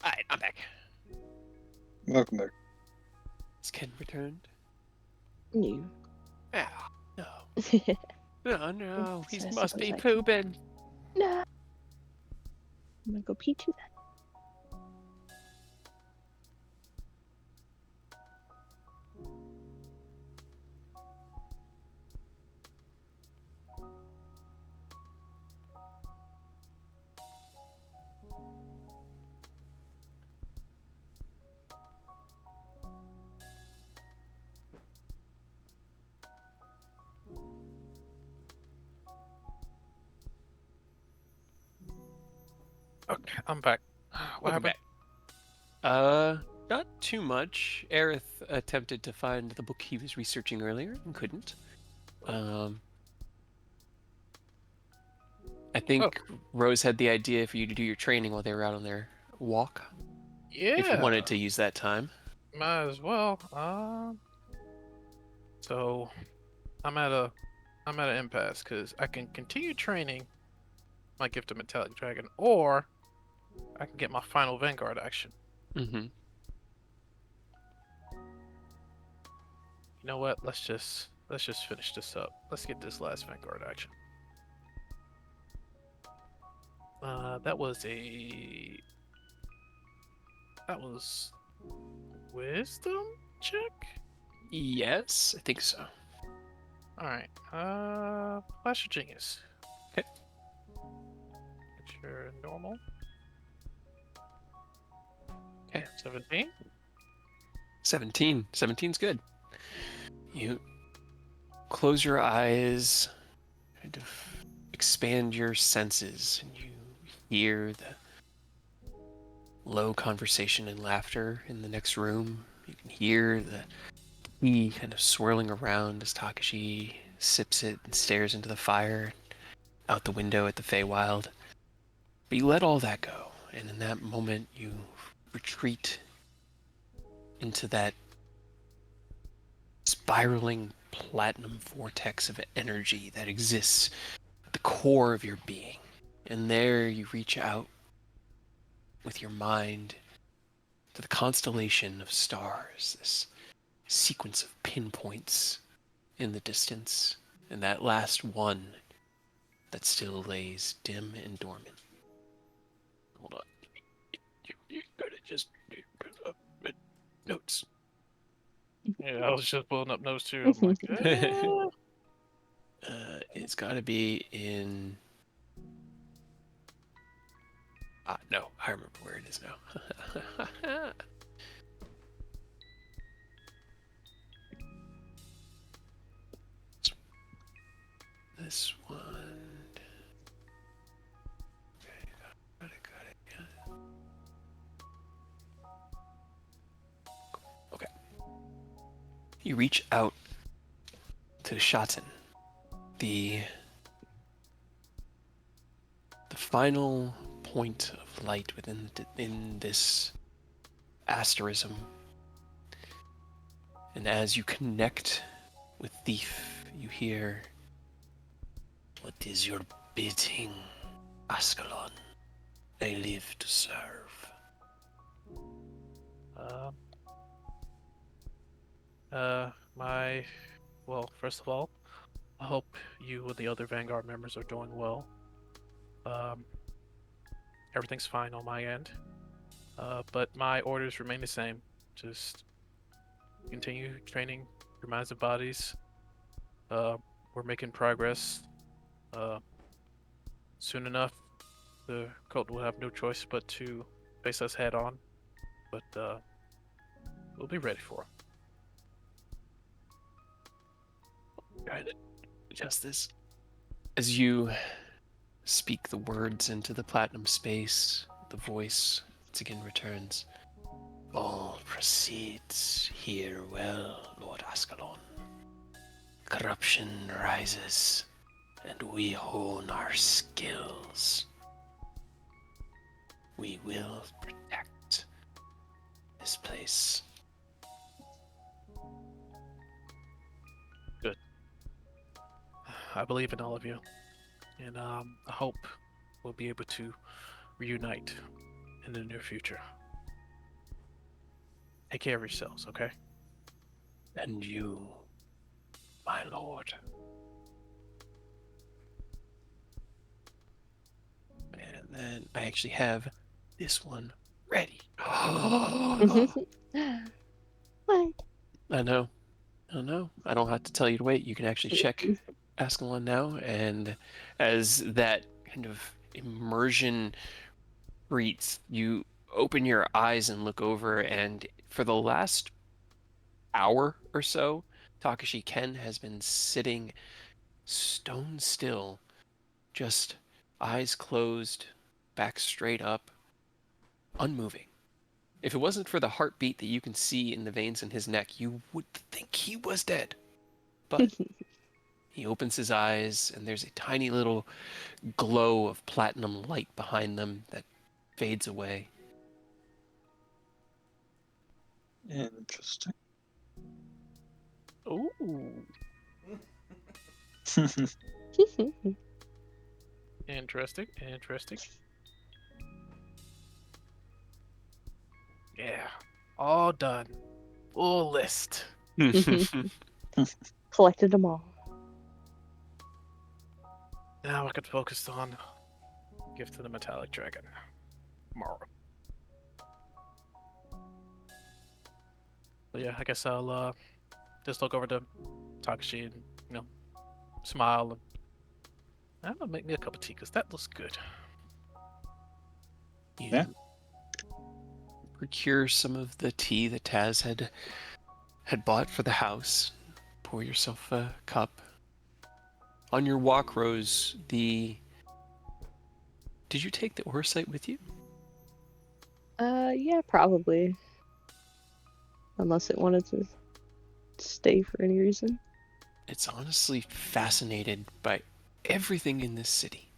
Alright, I'm back. Welcome back. Is Ken returned? You. Ah, no. No, no. He So I must be suppose I can- pooping. No. I'm gonna go pee too then. Okay, I'm back. What Welcome happened? back. Not too much. Aerith attempted to find the book he was researching earlier and couldn't. I think Rose had the idea for you to do your training while they were out on their walk. Yeah. If you wanted to use that time. Might as well. So I'm at an impasse because I can continue training my gift of metallic dragon, or I can get my final vanguard action. Mm-hmm. You know what? Let's just finish this up. Let's get this last vanguard action. That was wisdom check. Yes, I think so. All right. Flash of Genius. Okay. Get your normal. Okay. 17. 17. 17's good. You close your eyes, kind of expand your senses, and you hear the low conversation and laughter in the next room. You can hear the tea kind of swirling around as Takashi sips it and stares into the fire out the window at the Feywild. But you let all that go, and in that moment you retreat into that spiraling platinum vortex of energy that exists at the core of your being. And there you reach out with your mind to the constellation of stars, this sequence of pinpoints in the distance, and that last one that still lays dim and dormant. Hold on. You gotta just put up notes. Yeah, I was just pulling up notes too. I'm like, It's gotta be in. No, I remember where it is now. this one. Okay, got it. Yeah. Okay. You reach out to Shatten, the final point of light in this asterism. And as you connect with Thief, you hear, "What is your bidding, Ascalon? I live to serve." Well, first of all, I hope you and the other Vanguard members are doing well. Um, Everything's fine on my end. But my orders remain the same. Just continue training your minds and bodies. We're making progress. Uh, Soon enough, the cult will have no choice but to face us head on. But we'll be ready for it. Got it. Justice. As you speak the words into the platinum space, the voice once again returns. "All proceeds here well, Lord Ascalon. Corruption rises, and we hone our skills. We will protect this place." I believe in all of you, and I hope we'll be able to reunite in the near future. Take care of yourselves, okay? And you, my lord. And then I actually have this one ready. What? I know. I don't have to tell you to wait. You can actually check Ascalon now, and as that kind of immersion breathes, you open your eyes and look over, and for the last hour or so, Takashi Ken has been sitting stone still, just eyes closed, back straight up, unmoving. If it wasn't for the heartbeat that you can see in the veins in his neck, you would think he was dead. But he opens his eyes, and there's a tiny little glow of platinum light behind them that fades away. Interesting. Ooh, interesting. Yeah, all done. Full list. Collected them all. Now I can focus on Gift to the Metallic Dragon tomorrow. But yeah, I guess I'll just look over to Takashi and smile and I'm gonna make me a cup of tea because that looks good. You Yeah. procure some of the tea that Taz had bought for the house. Pour yourself a cup. On your walk, Rose, did you take the Orsight with you? Yeah, probably. Unless it wanted to stay for any reason. It's honestly fascinated by everything in this city.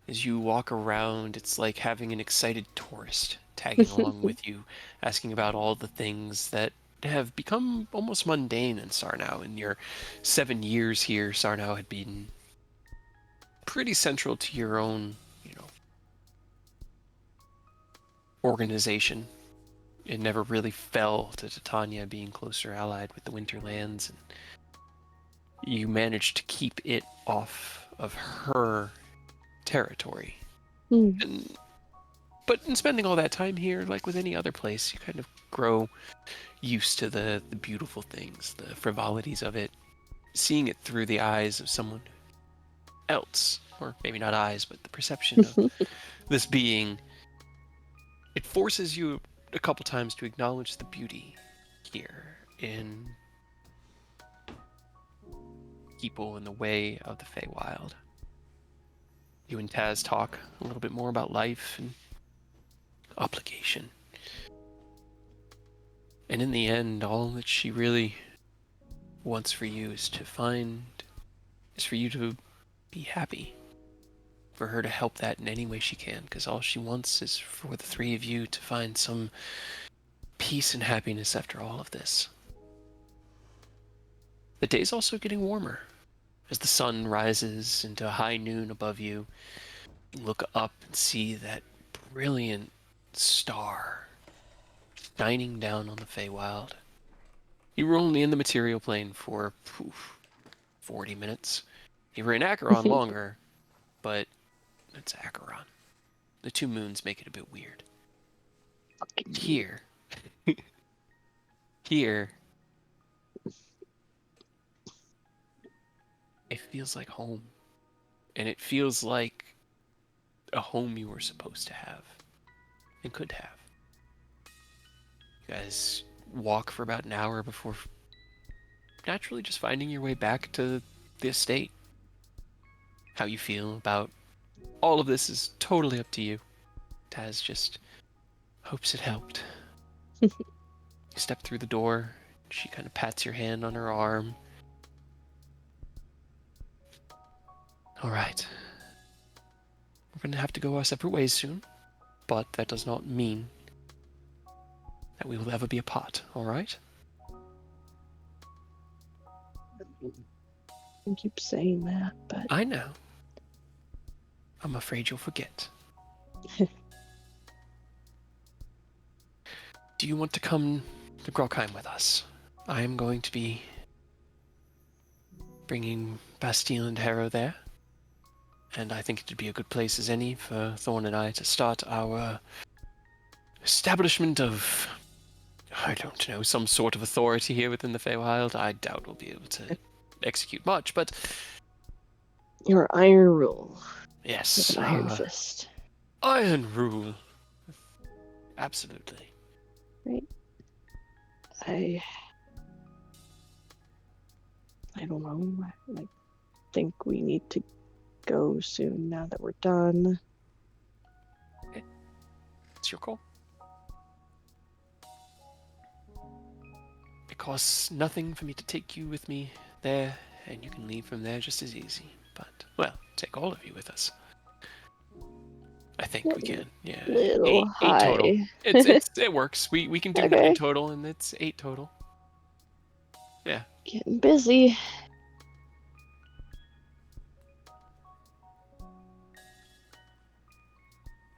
As you walk around, it's like having an excited tourist tagging along with you, asking about all the things that have become almost mundane in Sarnau. In your 7 years here, Sarnau had been pretty central to your own, organization. It never really fell to Titania being closer allied with the Winterlands, and you managed to keep it off of her territory. But in spending all that time here, like with any other place, you kind of grow used to the beautiful things, the frivolities of it, seeing it through the eyes of someone else, or maybe not eyes, but the perception of this being. It forces you a couple times to acknowledge the beauty here in people in the way of the Feywild. You and Taz talk a little bit more about life and obligation. And in the end, all that she really wants for you is for you to be happy. For her to help that in any way she can, because all she wants is for the three of you to find some peace and happiness after all of this. The day's also getting warmer. As the sun rises into high noon above you, you look up and see that brilliant star shining down on the Feywild. You were only in the material plane for 40 minutes. You were in Acheron longer, but it's Acheron. The two moons make it a bit weird. Here, here, it feels like home. And it feels like a home you were supposed to have and could have. You guys walk for about an hour before naturally just finding your way back to the estate. How you feel about all of this is totally up to you. Taz just hopes it helped. You step through the door. She kind of pats your hand on her arm. All right. We're going to have to go our separate ways soon, but that does not mean that we will ever be apart, all right? You keep saying that, but I know. I'm afraid you'll forget. Do you want to come to Grokheim with us? I am going to be bringing Bastille and Harrow there. And I think it'd be a good place as any for Thorn and I to start our establishment of, I don't know, some sort of authority here within the Feywild. I doubt we'll be able to execute much, but your iron rule with yes, an iron fist. iron rule. Absolutely. Right. I don't know. I think we need to go soon now that we're done. It's your call. It costs nothing for me to take you with me there, and you can leave from there just as easy. But, well, take all of you with us. I think we can. Yeah. Little Eight total. high. It works. We can do 9 Okay. total, and it's 8 total. Yeah. Getting busy.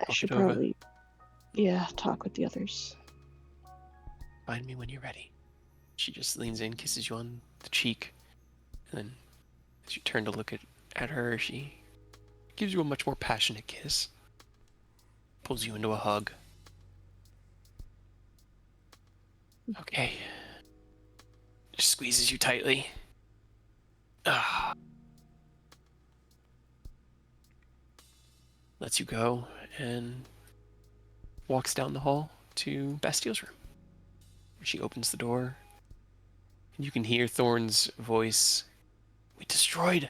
I Talk should it over. probably, talk with the others. Find me when you're ready. She just leans in, kisses you on the cheek, and then as you turn to look at her, she gives you a much more passionate kiss. Pulls you into a hug. Okay. Just squeezes you tightly. Ah. Lets you go and walks down the hall to Bastille's room. She opens the door, and you can hear Thorn's voice. We destroyed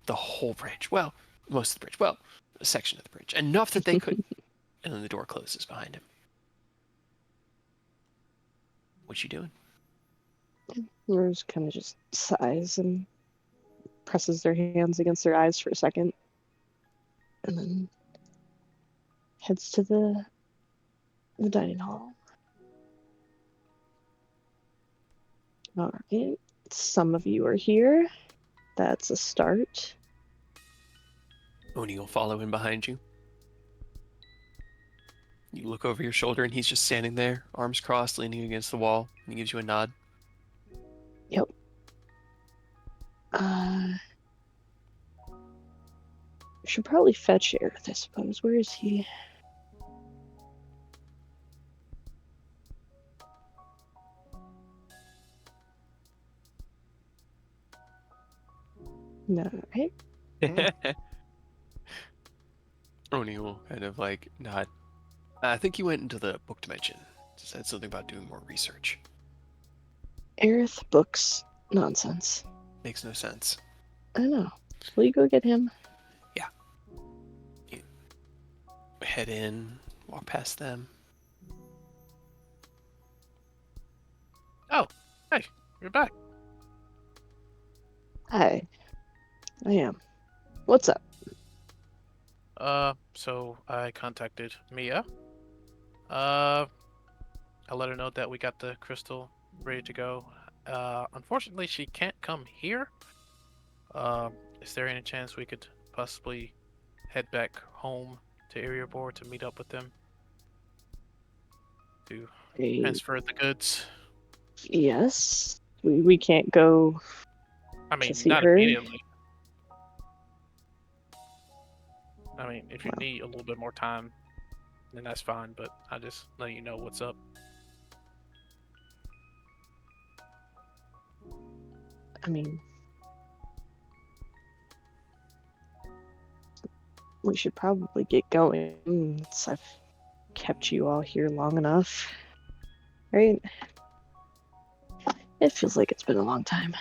the whole bridge. Well, most of the bridge. Well, a section of the bridge. Enough that they could. And then the door closes behind him. What you doing? Rose kind of just sighs and presses their hands against their eyes for a second, and then heads to the dining hall. All right, some of you are here. That's a start. Oni will follow in behind you. You look over your shoulder, and he's just standing there, arms crossed, leaning against the wall, and he gives you a nod. Yep. Should probably fetch Aerith, I suppose. Where is he? No, right? Oni will kind of like nod. I think he went into the book dimension. Said something about doing more research. Aerith books. Nonsense. Makes no sense. I know. Will you go get him? Head in, walk past them. Oh, hey, you're back. Hi. I am. What's up? So I contacted Mia. I let her know that we got the crystal ready to go. Unfortunately, she can't come here. Is there any chance we could possibly head back home to Erebor to meet up with them to transfer the goods? Yes. We can't go I to mean, see not her. immediately. I mean, if you Wow. need a little bit more time, then that's fine. But I just let you know what's up. I mean, we should probably get going. I've kept you all here long enough. Right? It feels like it's been a long time.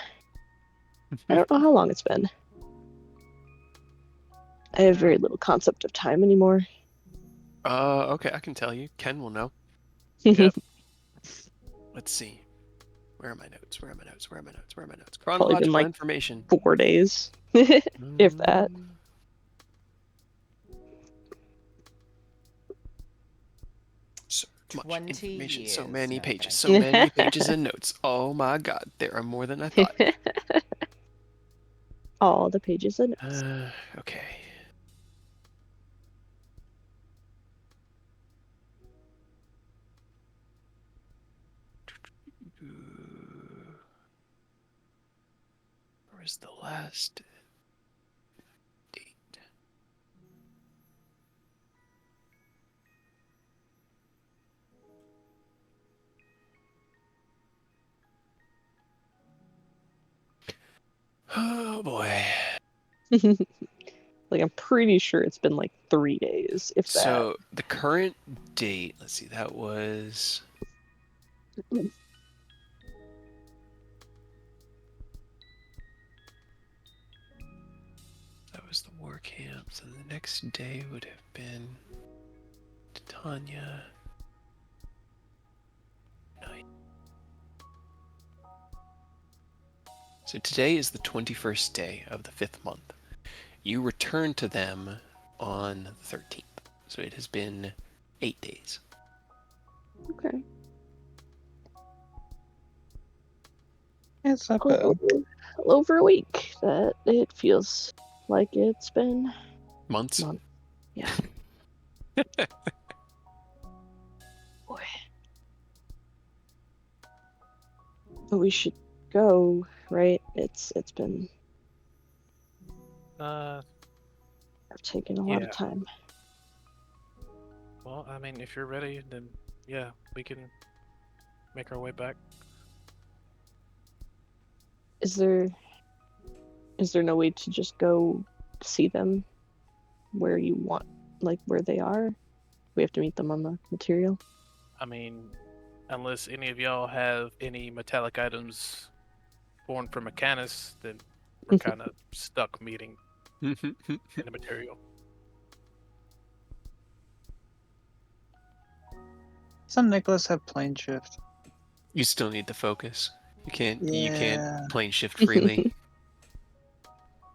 I don't know how long it's been. I have very little concept of time anymore. Okay, I can tell you. Ken will know. Yep. Let's see. Where are my notes? Where are my notes? Where are my notes? Where are my notes? Probably been Chronological like information. 4 days. If that. So much 20 information, so years. many No, pages, so kidding. many pages and notes. Oh my god, there are more than I thought. All the pages and notes. Okay. Where's the last date? Oh boy. Like, I'm pretty sure it's been like 3 days, if that. So the current date, let's see, that was the war camps, and the next day would have been Titania. Night. So today is the 21st day of the 5th month. You return to them on the 13th. So it has been 8 days. Okay. It's not A bad. little over a week. That it feels like it's been Months? month. Yeah. Boy. But we should go, right? It's been Uh, taking a lot Yeah. of time. well, I mean, if you're ready, then yeah, we can make our way back. Is there no way to just go see them where you want, like where they are? We have to meet them on the material. I mean, unless any of y'all have any metallic items born from Mechanus, then we're kind of stuck meeting in the material. Doesn't Nicholas have plane shift? You still need the focus. You can't Yeah. plane shift freely.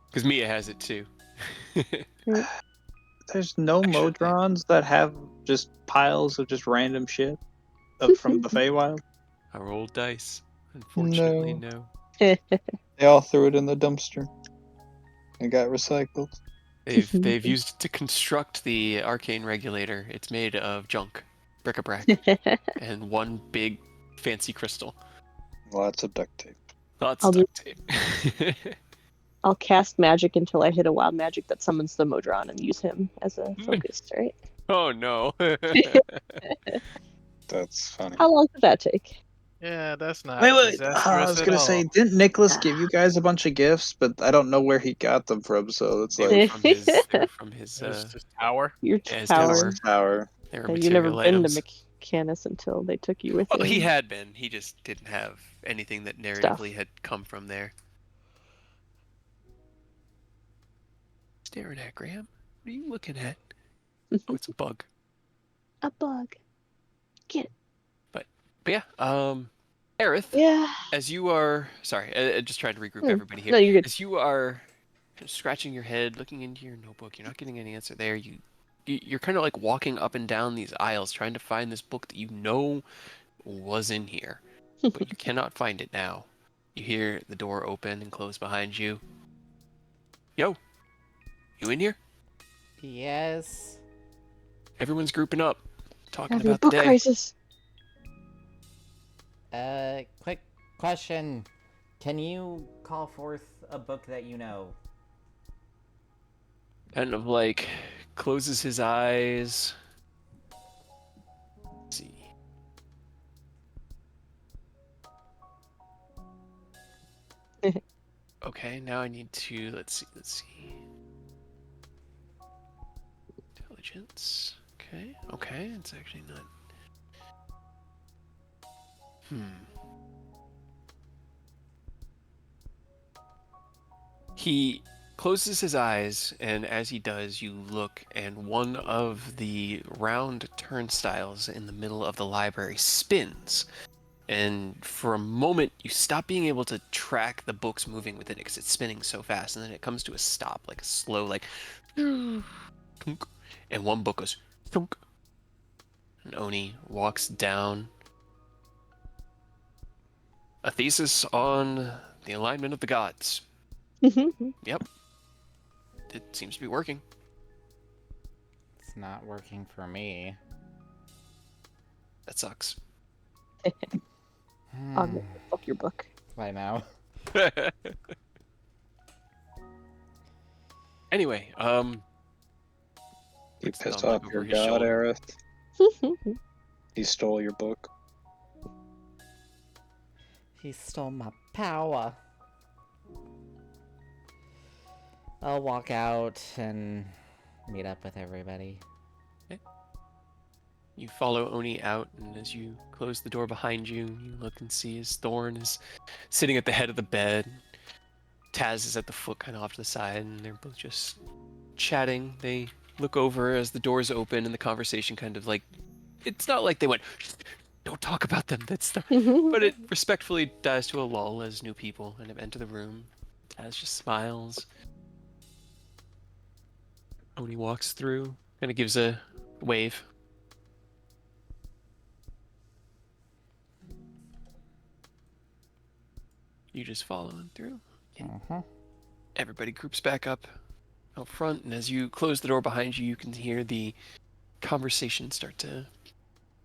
Because Mia has it too. There's no Actually- Modrons that have just piles of just random shit from the Feywild. I rolled dice. Unfortunately, no. They all threw it in the dumpster. It got recycled. They've used it to construct the arcane regulator. It's made of junk, bric-a-brac, and one big fancy crystal. Lots of duct tape. Lots I'll of duct tape. I'll cast magic until I hit a wild magic that summons the Modron and use him as a focus, right? Oh no. That's funny. How long did that take? Yeah, that's not Wait. I disastrous was at gonna all. say, didn't Nicholas give you guys a bunch of gifts? But I don't know where he got them from. So it's They like were from his. They were from his. It was just tower. Your Yeah, his tower. tower. They were Yeah, you never material been to items. Mechanus until they took you with Well, him. he had been. He just didn't have anything that narratively had come from there. staring at, Graham? What are you looking at? Oh, it's a bug. A bug. Get it. But yeah, Aerith, Yeah. as you are, sorry, I just tried to regroup everybody here. No, you're good. As you are scratching your head, looking into your notebook, you're not getting any answer there. You're kind of like walking up and down these aisles, trying to find this book that you know was in here, but you cannot find it now. You hear the door open and close behind you. Yo, you in here? Yes. Everyone's grouping up, talking Having a about the book day. crisis. Quick question. Can you call forth a book that you know? Kind of like closes his eyes. Let's see. Okay, now I need to, let's see. Intelligence. Okay, it's actually not. He closes his eyes, and as he does, you look, and one of the round turnstiles in the middle of the library spins. And for a moment, you stop being able to track the books moving within it because it's spinning so fast, and then it comes to a stop, like a slow, like, thunk, and one book goes thunk. And Oni walks down. A thesis on the alignment of the gods. Yep. It seems to be working. It's not working for me. That sucks. Fuck your book. By now. Anyway, You Let's pissed thumb off over your his god, shoulder. Aerith. He stole your book. He stole my power. I'll walk out and meet up with everybody. You follow Oni out, and as you close the door behind you, you look and see his Thorn is sitting at the head of the bed. Taz is at the foot, kind of off to the side, and they're both just chatting. They look over as the doors open, and the conversation kind of like, it's not like they went, don't talk about them, that's the, but it respectfully dies to a lull as new people kind of enter the room. Taz just smiles. Oni walks through, kind of gives a wave. You just following through. Everybody groups back up out front, and as you close the door behind you, you can hear the conversation start to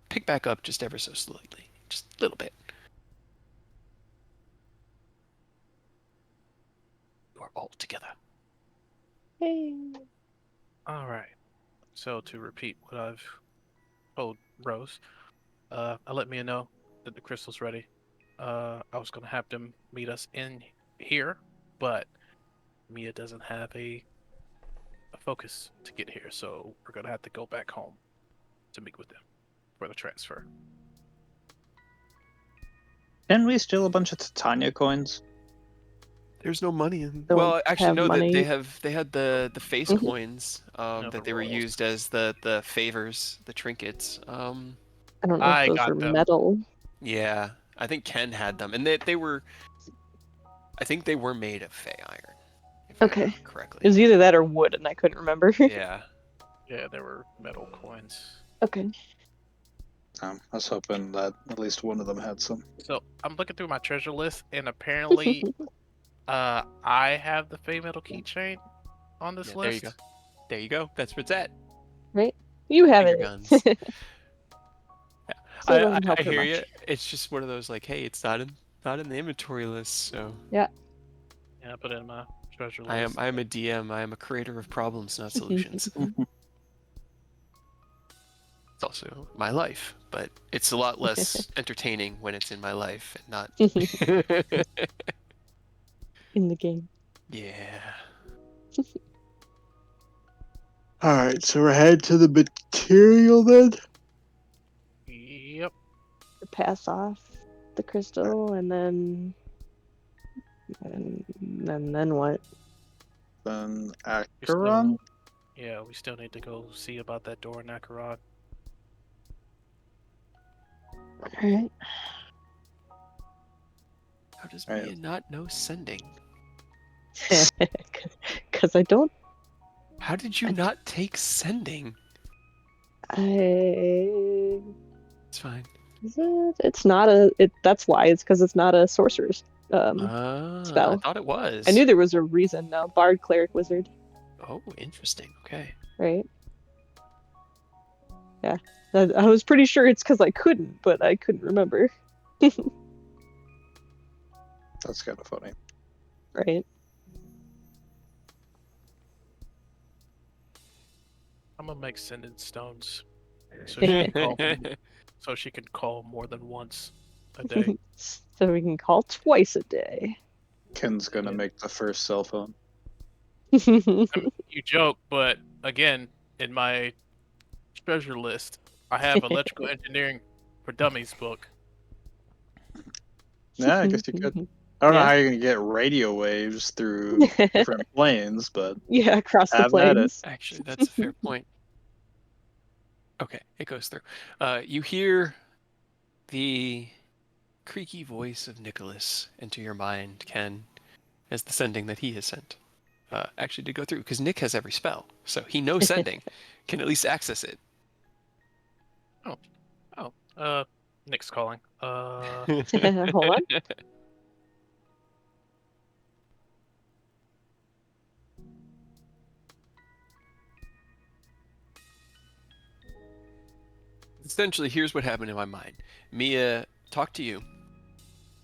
pick back up just ever so slightly. Just a little bit. You are all together. Hey. All right. So to repeat what I've told Rose, let Mia know that the crystal's ready. I was gonna have them meet us in here, but Mia doesn't have a focus to get here, so we're gonna have to go back home to meet with them for the transfer. Didn't we steal a bunch of Titania coins? There's no money in. Don't Well, actually, have no. money. They had the face Mhm. coins No, that the they were rolls. used as the favors, the trinkets. I don't know I if those got were them. metal. Yeah, I think Ken had them, and they were. I think they were made of fey iron, if I Okay. remember It correctly. was either that or wood, and I couldn't remember. Yeah. Yeah, there were metal coins. Okay. I was hoping that at least one of them had some. So I'm looking through my treasure list, and apparently, I have the Fey Metal keychain on this Yeah, list. there you go. There you go. That's where it's at. Right? You have Finger it. guns. So it doesn't help I her hear much. you. It's just one of those like, hey, it's not in the inventory list, so Yeah, I put it in my treasure list. I am a DM. I am a creator of problems, not solutions. It's also my life, but it's a lot less entertaining when it's in my life and not. In the game. Yeah. Alright, so we're headed to the material then? Yep. Pass off the crystal, and then what? Then We still, Acheron? yeah, we still need to go see about that door in Nakarad. Alright. How does Right. Mia not know sending? Because I don't. How did you not take sending? I. It's fine. Is it? It's not a. That's why. It's because it's not a sorcerer's I spell. thought it was. I knew there was a reason. No, bard, cleric, wizard. Oh, interesting. Okay. Right? Yeah. I was pretty sure it's because I couldn't, but I couldn't remember. That's kind of funny. Right? I'm gonna make sending stones, so she can call. So she can call more than once a day. So we can call twice a day. Ken's gonna Yeah. make the first cell phone. I mean, you joke, but again, in my treasure list, I have electrical engineering for dummies book. Yeah, I guess you could. I don't know Yeah. how you're gonna get radio waves through different planes, but Yeah, across the have at it. plains. Actually, that's a fair point. Okay, it goes through. You hear the creaky voice of Nicholas enter your mind, Ken, as the sending that he has sent. Actually did go through, because Nick has every spell, so he knows sending, can at least access it. Nick's calling. Hold on. Essentially, here's what happened in my mind. Mia talked to you,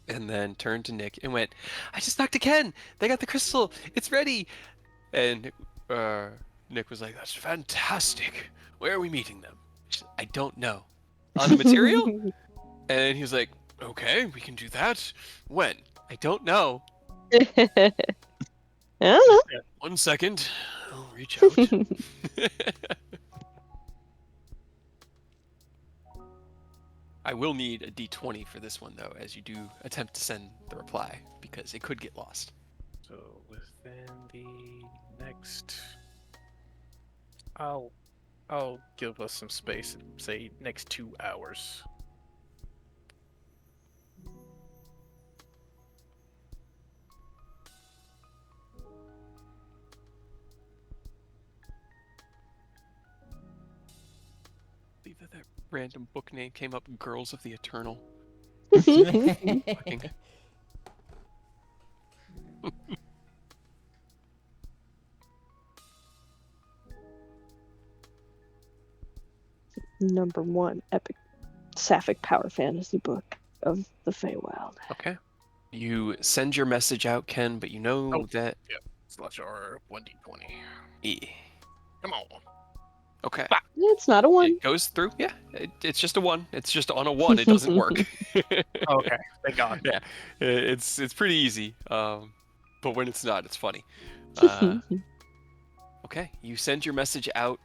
and then turned to Nick and went, I just talked to Ken. They got the crystal. It's ready. And Nick was like, that's fantastic. Where are we meeting them? She said, I don't know. On the material? And he was like, okay, we can do that. When? I don't know. I don't 1 second. I'll reach out. know. I will need a d20 for this one, though, as you do attempt to send the reply, because it could get lost. So within the next, I'll give us some space and say next 2 hours. Believe that random book name came up, Girls of the Eternal. Number 1 epic sapphic power fantasy book of the Feywild. Okay. You send your message out, Ken, but you know Oh. that. Slash R 1d20. Eh. Come on. Okay. It's not a 1. It goes through. Yeah, it's just a 1. It's just on a 1. It doesn't work. Okay, thank God. Yeah, it's pretty easy. But when it's not, it's funny. Okay, you send your message out.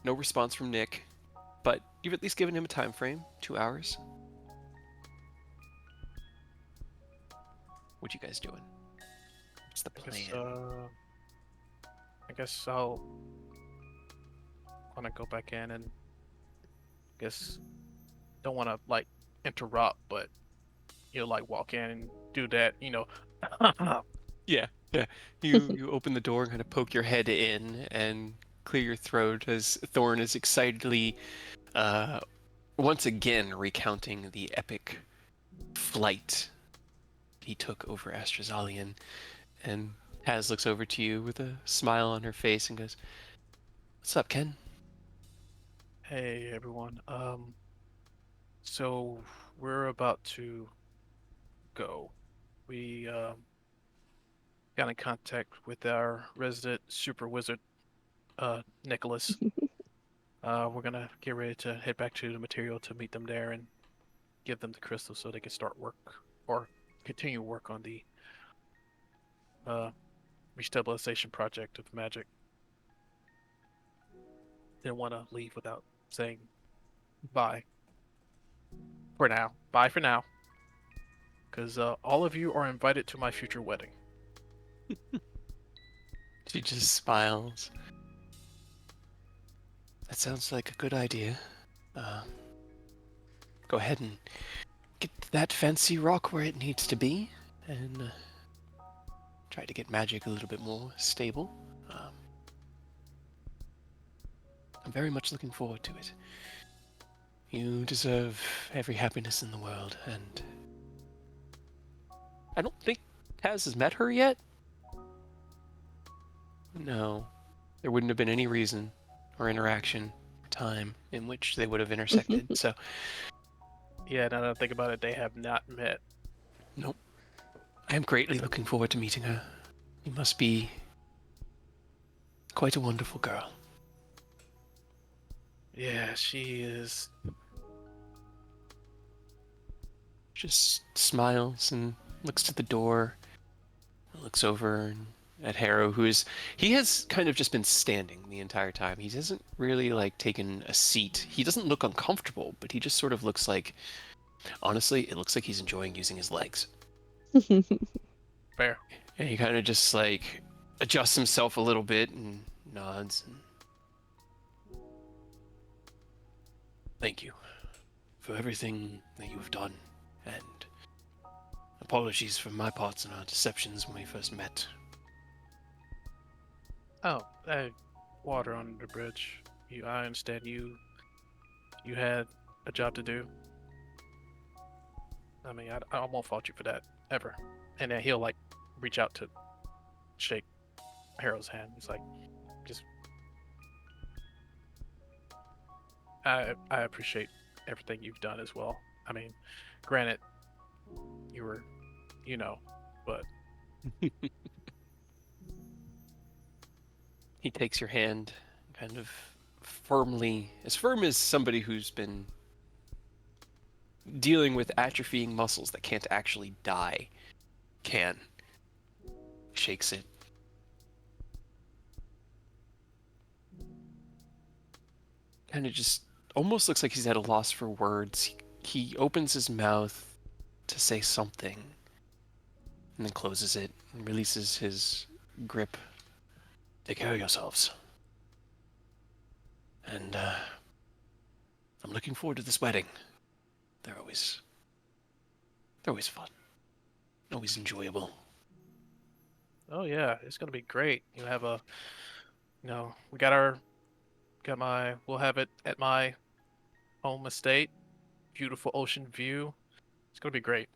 No response from Nick, but you've at least given him a time frame, 2 hours. What you guys doing? What's the plan? I guess I'll want to go back in and guess don't want to like interrupt, but like walk in and do that, Yeah. You open the door and kind of poke your head in and clear your throat as Thorn is excitedly once again recounting the epic flight he took over Astrazalian. And Taz looks over to you with a smile on her face and goes, what's up, Ken? Hey everyone. So we're about to go. We got in contact with our resident super wizard, Nicholas. We're gonna get ready to head back to the material to meet them there and give them the crystal so they can start work or continue work on the restabilization project of magic. Didn't want to leave without saying bye. For now. Bye for now. Because all of you are invited to my future wedding. She just smiles. That sounds like a good idea. Go ahead and get that fancy rock where it needs to be, and try to get magic a little bit more stable. I'm very much looking forward to it. You deserve every happiness in the world, and I don't think Taz has met her yet. No, there wouldn't have been any reason or interaction or time in which they would have intersected. So, Yeah, now that I think about it, they have not met. nope. I am greatly looking forward to meeting her. You must be quite a wonderful girl. Yeah, she is. Just smiles and looks to the door, looks over at Harrow, he has kind of just been standing the entire time. He hasn't really like taken a seat. He doesn't look uncomfortable, but he just sort of looks like, honestly, it looks like he's enjoying using his legs. Fair. And he kind of just like adjusts himself a little bit and nods. And... Thank you for everything that you have done, and apologies for my parts and our deceptions when we first met. Oh, water under the bridge. I understand you had a job to do. I mean, I won't fault you for that ever. And then he'll like reach out to shake Harold's hand. He's like, just I appreciate everything you've done as well. I mean, granted, you were, but He takes your hand, kind of firmly, as firm as somebody who's been dealing with atrophying muscles that can't actually die can. Shakes it. Kind of just almost looks like he's at a loss for words. He opens his mouth to say something and then closes it and releases his grip. Take care of yourselves. And I'm looking forward to this wedding. They're always fun. Always enjoyable. oh yeah, it's gonna be great. You have we'll have it at my home estate. Beautiful ocean view. It's gonna be great.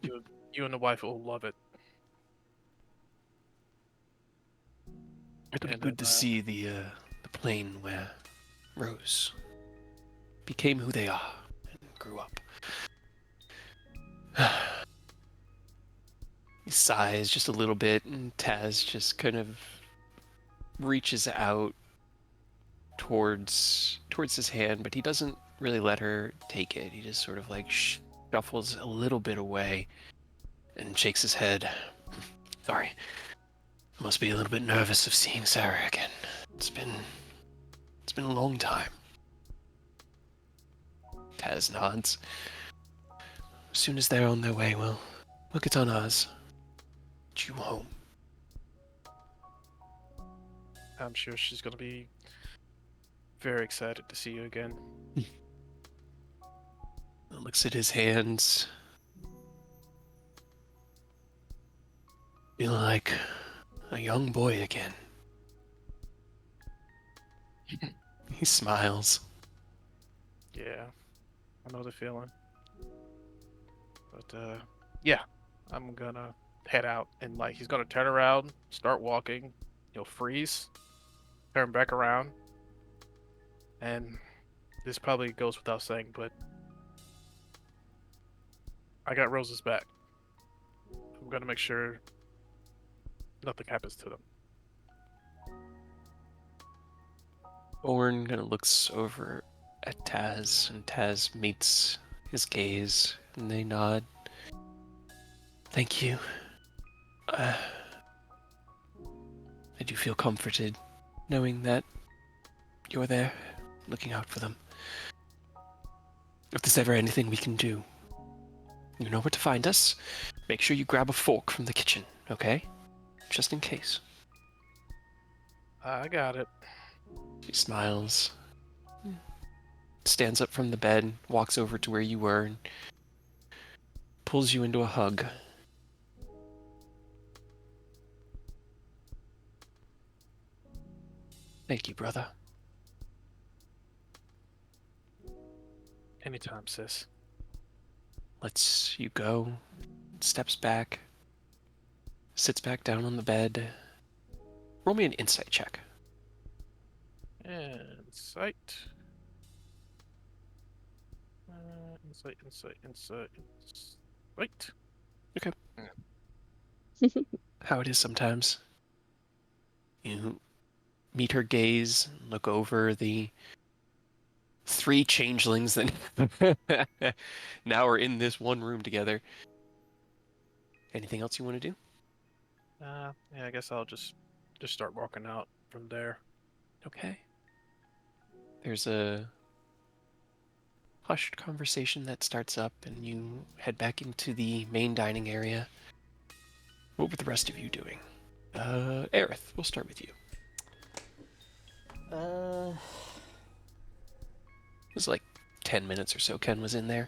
You and the wife will love it. It'll be And good to then, see the plane where Rose became who they are and grew up. He sighs just a little bit, and Taz just kind of reaches out towards his hand, but he doesn't really let her take it. He just sort of like shuffles a little bit away and shakes his head. Sorry. Must be a little bit nervous of seeing Sarah again. It's been a long time. Taz nods. As soon as they're on their way, we'll get on ours. Get you home. I'm sure she's gonna be very excited to see you again. Looks at his hands. Feel like a young boy again. He smiles. Yeah, I know the feeling. But yeah, I'm gonna head out and like he's gonna turn around, start walking. He'll freeze, turn back around, and this probably goes without saying, but I got Rose's back. I'm gonna make sure nothing happens to them. Orin kind of looks over at Taz, and Taz meets his gaze, and they nod. Thank you. I do feel comforted knowing that you're there, looking out for them. If there's ever anything we can do, you know where to find us. Make sure you grab a fork from the kitchen, okay? Just in case. I got it. She smiles, stands up from the bed, walks over to where you were, and pulls you into a hug. Thank you, brother. Anytime, sis. Lets you go, steps back, sits back down on the bed. Roll me an insight check. Insight. Insight. Right. How it is sometimes. You meet her gaze, look over the 3 changelings that now are in this one room together. Anything else you want to do? Yeah, I guess I'll just start walking out from there. Okay. There's a hushed conversation that starts up, and you head back into the main dining area. What were the rest of you doing? Aerith, we'll start with you. Uh, It was like 10 minutes or so Ken was in there.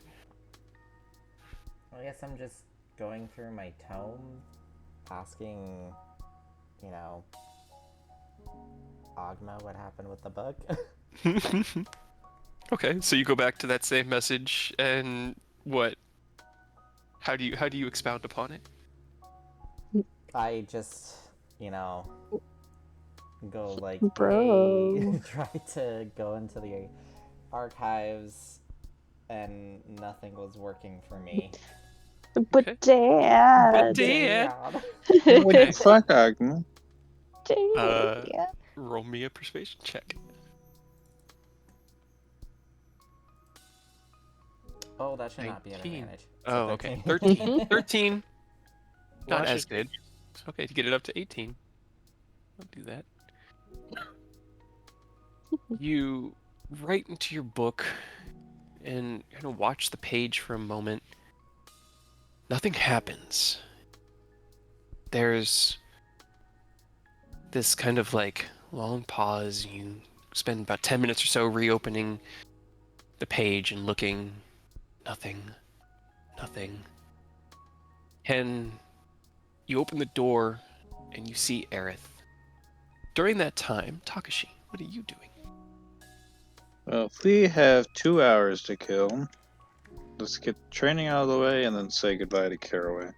I guess I'm just going through my tome, asking, Ogma what happened with the book. Okay, so you go back to that same message, and what? How do you expound upon it? I just, go like, Bro. try to go into the archives, and nothing was working for me. But Okay. Dad. Dad. What Okay. the fuck, Agma? Dad. Roll me a persuasion check. Oh, that should not be an 19. advantage. Oh, okay. 13. 13. Well, Not I as should- good. Okay, to get it up to 18. I'll do that. You write into your book and kind of watch the page for a moment. Nothing happens. There's this kind of like long pause. You spend about 10 minutes or so reopening the page and looking. Nothing. Nothing. And you open the door and you see Aerith. During that time, Takashi, what are you doing? Well, if we have 2 hours to kill, let's get training out of the way and then say goodbye to Caraway.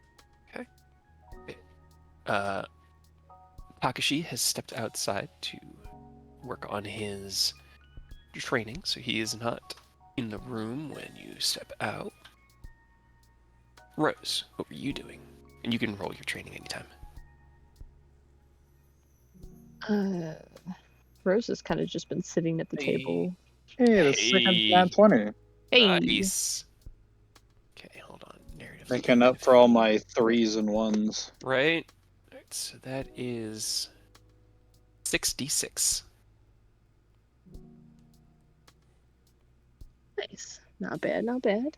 Takashi has stepped outside to work on his training, so he is not in the room when you step out. Rose, what were you doing? And you can roll your training anytime. Rose has kind of just been sitting at the Hey. table. Hey, the second Hey. nat 20. Hey. Nice. Okay, hold on. Narrative. Making up for all my 3s and 1s. Right? Alright, so that is 6d6. Nice. Not bad, not bad.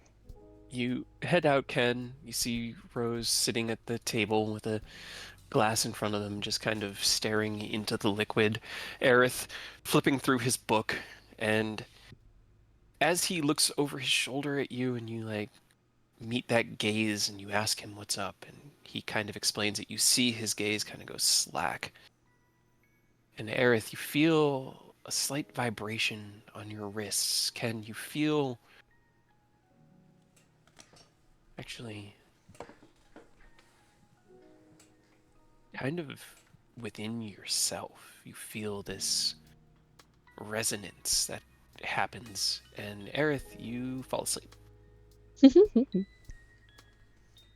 You head out, Ken. You see Rose sitting at the table with a glass in front of them, just kind of staring into the liquid. Aerith flipping through his book, and as he looks over his shoulder at you and you like meet that gaze and you ask him what's up, and he kind of explains it, you see his gaze kind of go slack. And Aerith, you feel a slight vibration on your wrists. Ken, you feel actually kind of within yourself. You feel this resonance that happens, and Aerith, you fall asleep.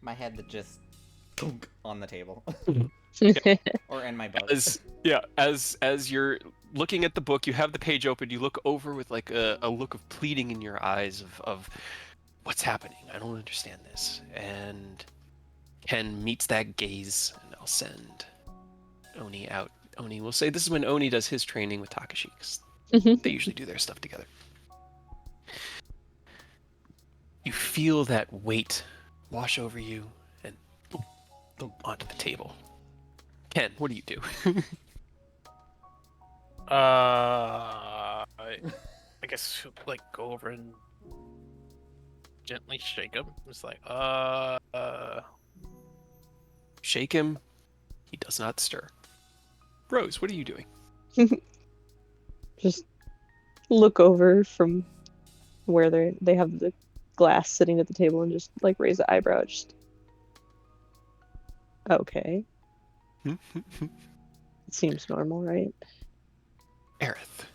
My head that just thunk on the table. Or in my book. As you're looking at the book, you have the page open, you look over with like a look of pleading in your eyes of what's happening? I don't understand this. And Ken meets that gaze, and I'll send Oni out. Oni will say this is when Oni does his training with Takashi, 'cause they usually do their stuff together. You feel that weight wash over you and onto the table. Ken, what do you do? I guess like go over and gently shake him. It's like, Shake him. He does not stir. Rose, what are you doing? Just look over from where they have the glass sitting at the table and just like raise an eyebrow. Just okay. It seems normal, right? Aerith,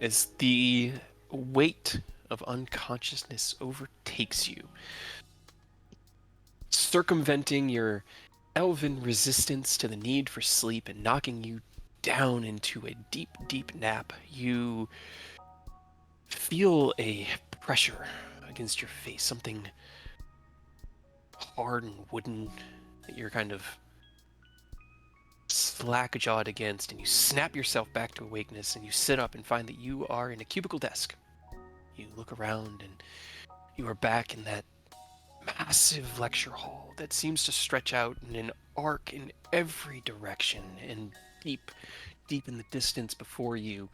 as the weight of unconsciousness overtakes you, circumventing your elven resistance to the need for sleep and knocking you down into a deep, deep nap, you feel a pressure against your face, something hard and wooden that you're kind of slack-jawed against, and you snap yourself back to awakeness, and you sit up and find that you are in a cubicle desk. You look around, and you are back in that massive lecture hall that seems to stretch out in an arc in every direction, and deep, deep in the distance before you,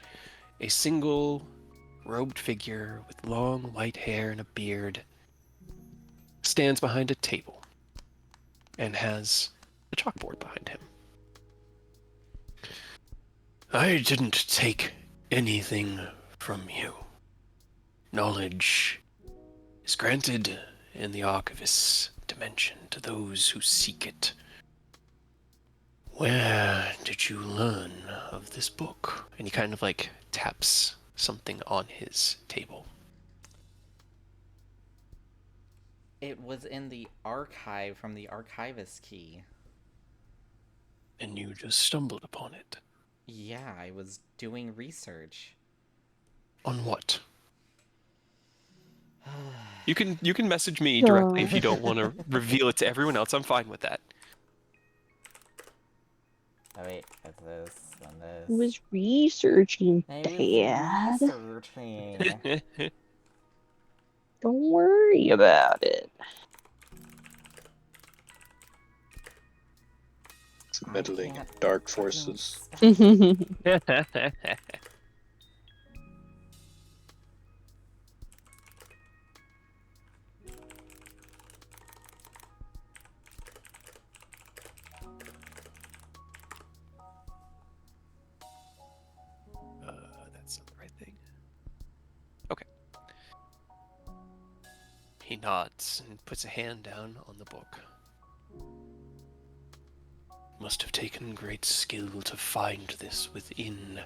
a single robed figure with long white hair and a beard stands behind a table and has a chalkboard behind him. I didn't take anything from you. Knowledge is granted in the Archivist's dimension to those who seek it. Where did you learn of this book? And he kind of like taps something on his table. It was in the archive from the archivist key. And you just stumbled upon it. Yeah, I was doing research. On what? You can message me directly if you don't want to reveal it to everyone else. I'm fine with that. Oh wait, it's this and this. Who was researching, I Dad? was researching. Don't worry about it. It's meddling in dark forces. That's not the right thing. Okay. He nods and puts a hand down on the book. Must have taken great skill to find this within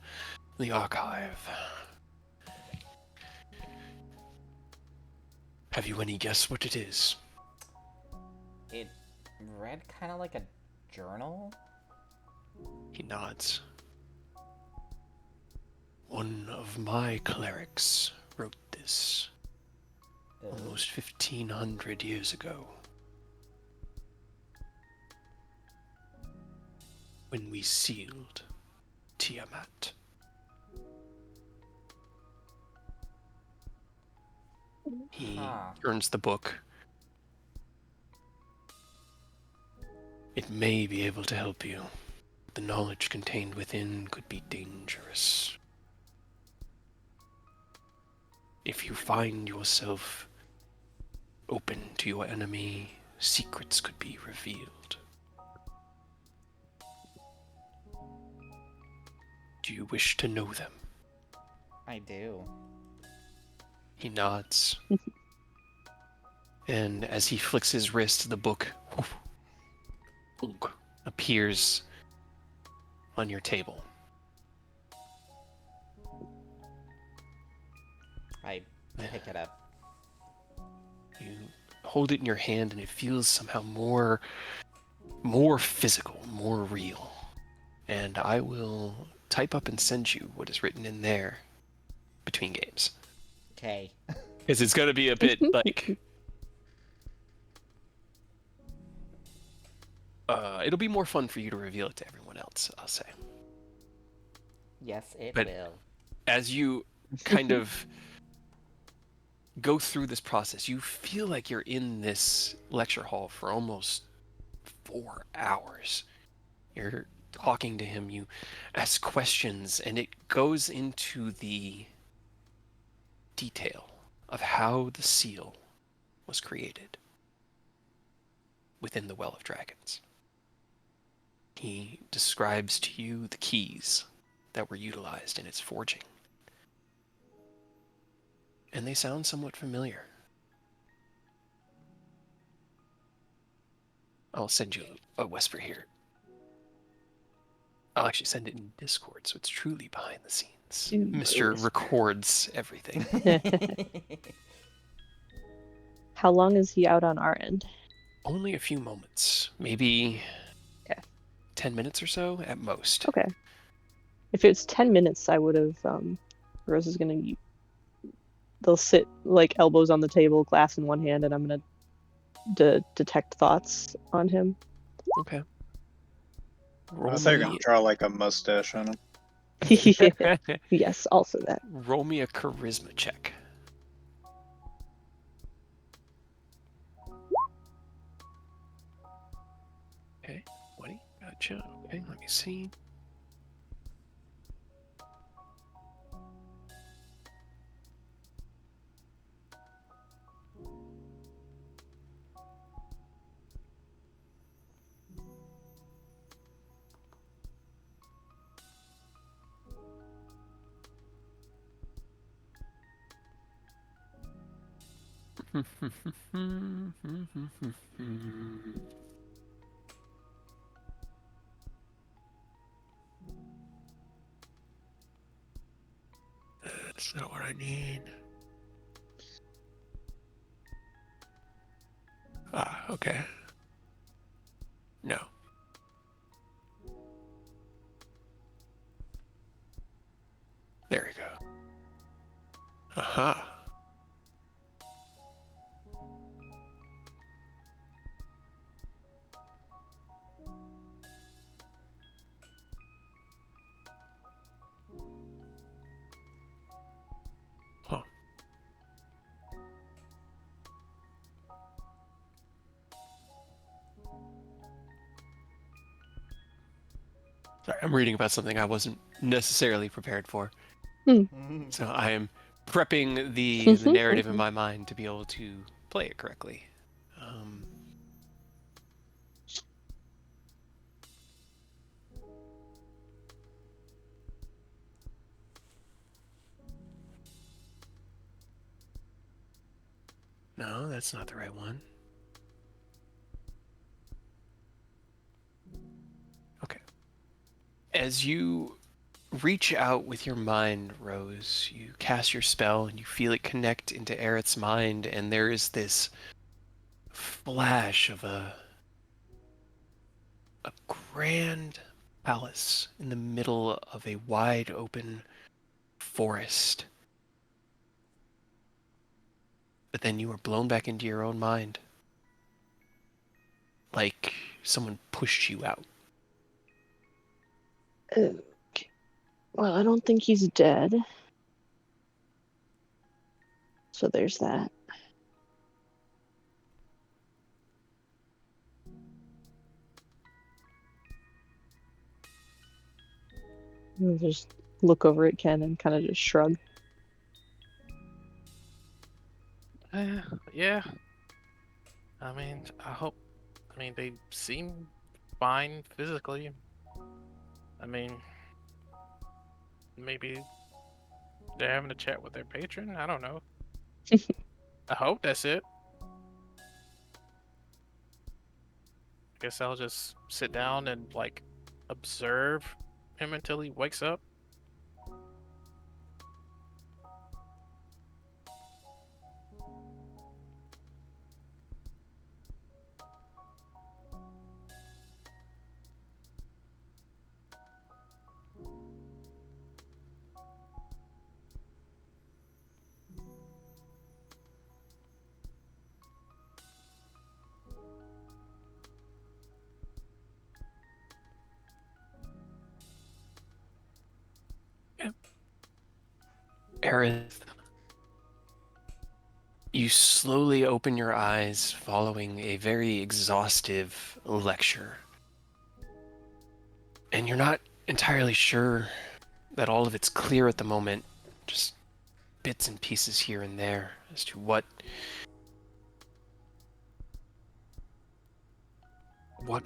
the archive. Have you any guess what it is? It read kind of like a journal. He nods. One of my clerics wrote this almost 1,500 years ago. When we sealed Tiamat. He turns the book. It may be able to help you. The knowledge contained within could be dangerous. If you find yourself open to your enemy, secrets could be revealed. Do you wish to know them? I do. He nods. And as he flicks his wrist, the book appears on your table. I pick it up. You hold it in your hand and it feels somehow more physical, more real. And I will type up and send you what is written in there between games. Okay. Because it's going to be a bit like... it'll be more fun for you to reveal it to everyone else, I'll say. Yes, it But will. as you kind of go through this process, you feel like you're in this lecture hall for almost 4 hours. You're talking to him, you ask questions, and it goes into the detail of how the seal was created within the Well of Dragons. He describes to you the keys that were utilized in its forging. And they sound somewhat familiar. I'll send you a whisper here. I'll actually send it in Discord, so it's truly behind the scenes. Do a Mr. whisper. records everything. How long is he out on our end? Only a few moments, maybe Okay. 10 minutes or so at most. Okay. If it's 10 minutes, I would have. Rose is gonna. They'll sit like elbows on the table, glass in one hand, and I'm gonna detect thoughts on him. Okay. I Roll was gonna me, draw like a mustache on him. Yes, also that. roll me a charisma check. Okay, 20. Gotcha. Okay, let me see. That's not what I need. Ah, okay. No. There we go. Aha. Huh. Sorry, I'm reading about something I wasn't necessarily prepared for. So I am prepping the narrative in my mind to be able to play it correctly. No, that's not the right one. Okay. As you reach out with your mind, Rose, you cast your spell and you feel it connect into Aerith's mind, and there is this flash of a grand palace in the middle of a wide open forest. But then you are blown back into your own mind. Like someone pushed you out. Okay. Well, I don't think he's dead. So there's that. I'll just look over at Ken and kind of just shrug. Yeah. I mean, they seem fine physically. I mean, maybe they're having a chat with their patron. I don't know. I hope that's it. Guess I'll just sit down and like observe him until he wakes up. Aerith, you slowly open your eyes following a very exhaustive lecture. and you're not entirely sure that all of it's clear at the moment. Just bits and pieces here and there as to what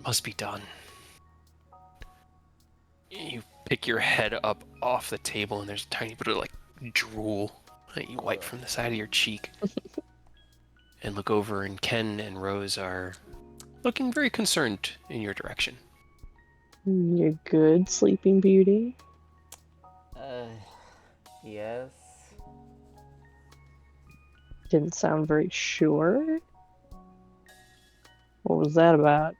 must be done. You pick your head up off the table, and there's a tiny bit of like drool that you wipe from the side of your cheek. And look over, and Ken and Rose are looking very concerned in your direction. You're good, Sleeping Beauty. Yes. Didn't sound very sure. What was that about?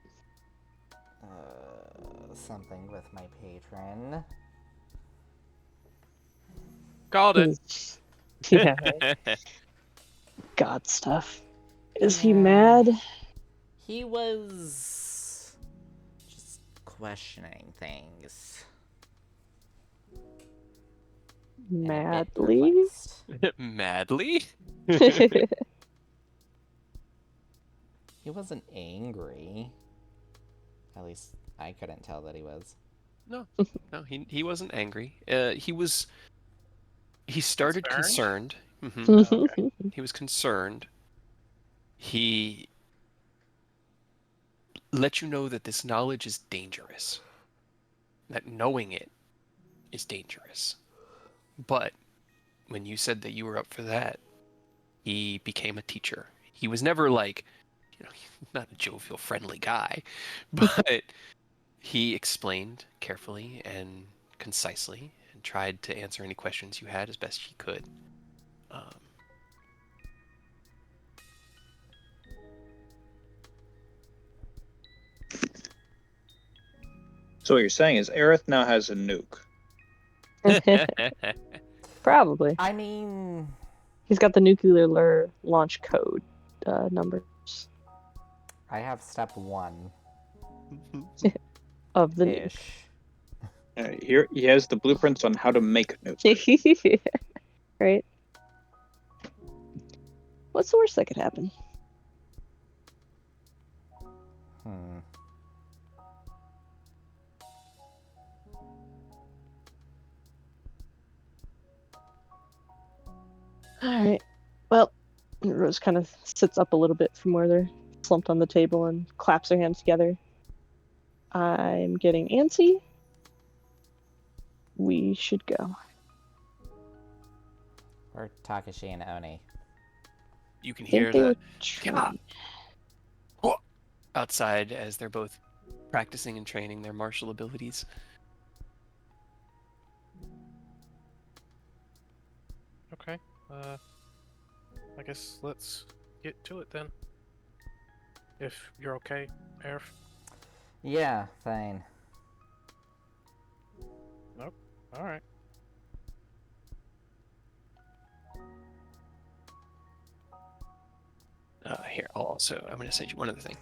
Something with my patron. Called it. Yeah, right. God stuff. Is he Yeah. mad? He was just questioning things. And a bit Madly? perplexed. Madly? He wasn't angry. At least I couldn't tell that he was. No, he wasn't angry. He started Concerned? concerned. Okay. He was concerned. He let you know that this knowledge is dangerous. That knowing it is dangerous. But when you said that you were up for that, he became a teacher. He was never like, not a jovial, friendly guy, but he explained carefully and concisely and tried to answer any questions you had as best he could. So what you're saying is Aerith now has a nuke. Probably. I mean, He's got the nuclear launch code numbers I have step 1 of the nuke. ish. Here he has the blueprints on how to make a nuke. Right? What's the worst that could happen? Alright. Well, Rose kind of sits up a little bit from where they're slumped on the table and claps her hands together. I'm getting antsy. We should go. Or Takashi and Oni. You can I hear think they the were trained. outside as they're both practicing and training their martial abilities. Okay. I guess let's get to it then. If you're okay, Aerith. Yeah, fine. Nope. All right. Here, I'm going to send you one other thing.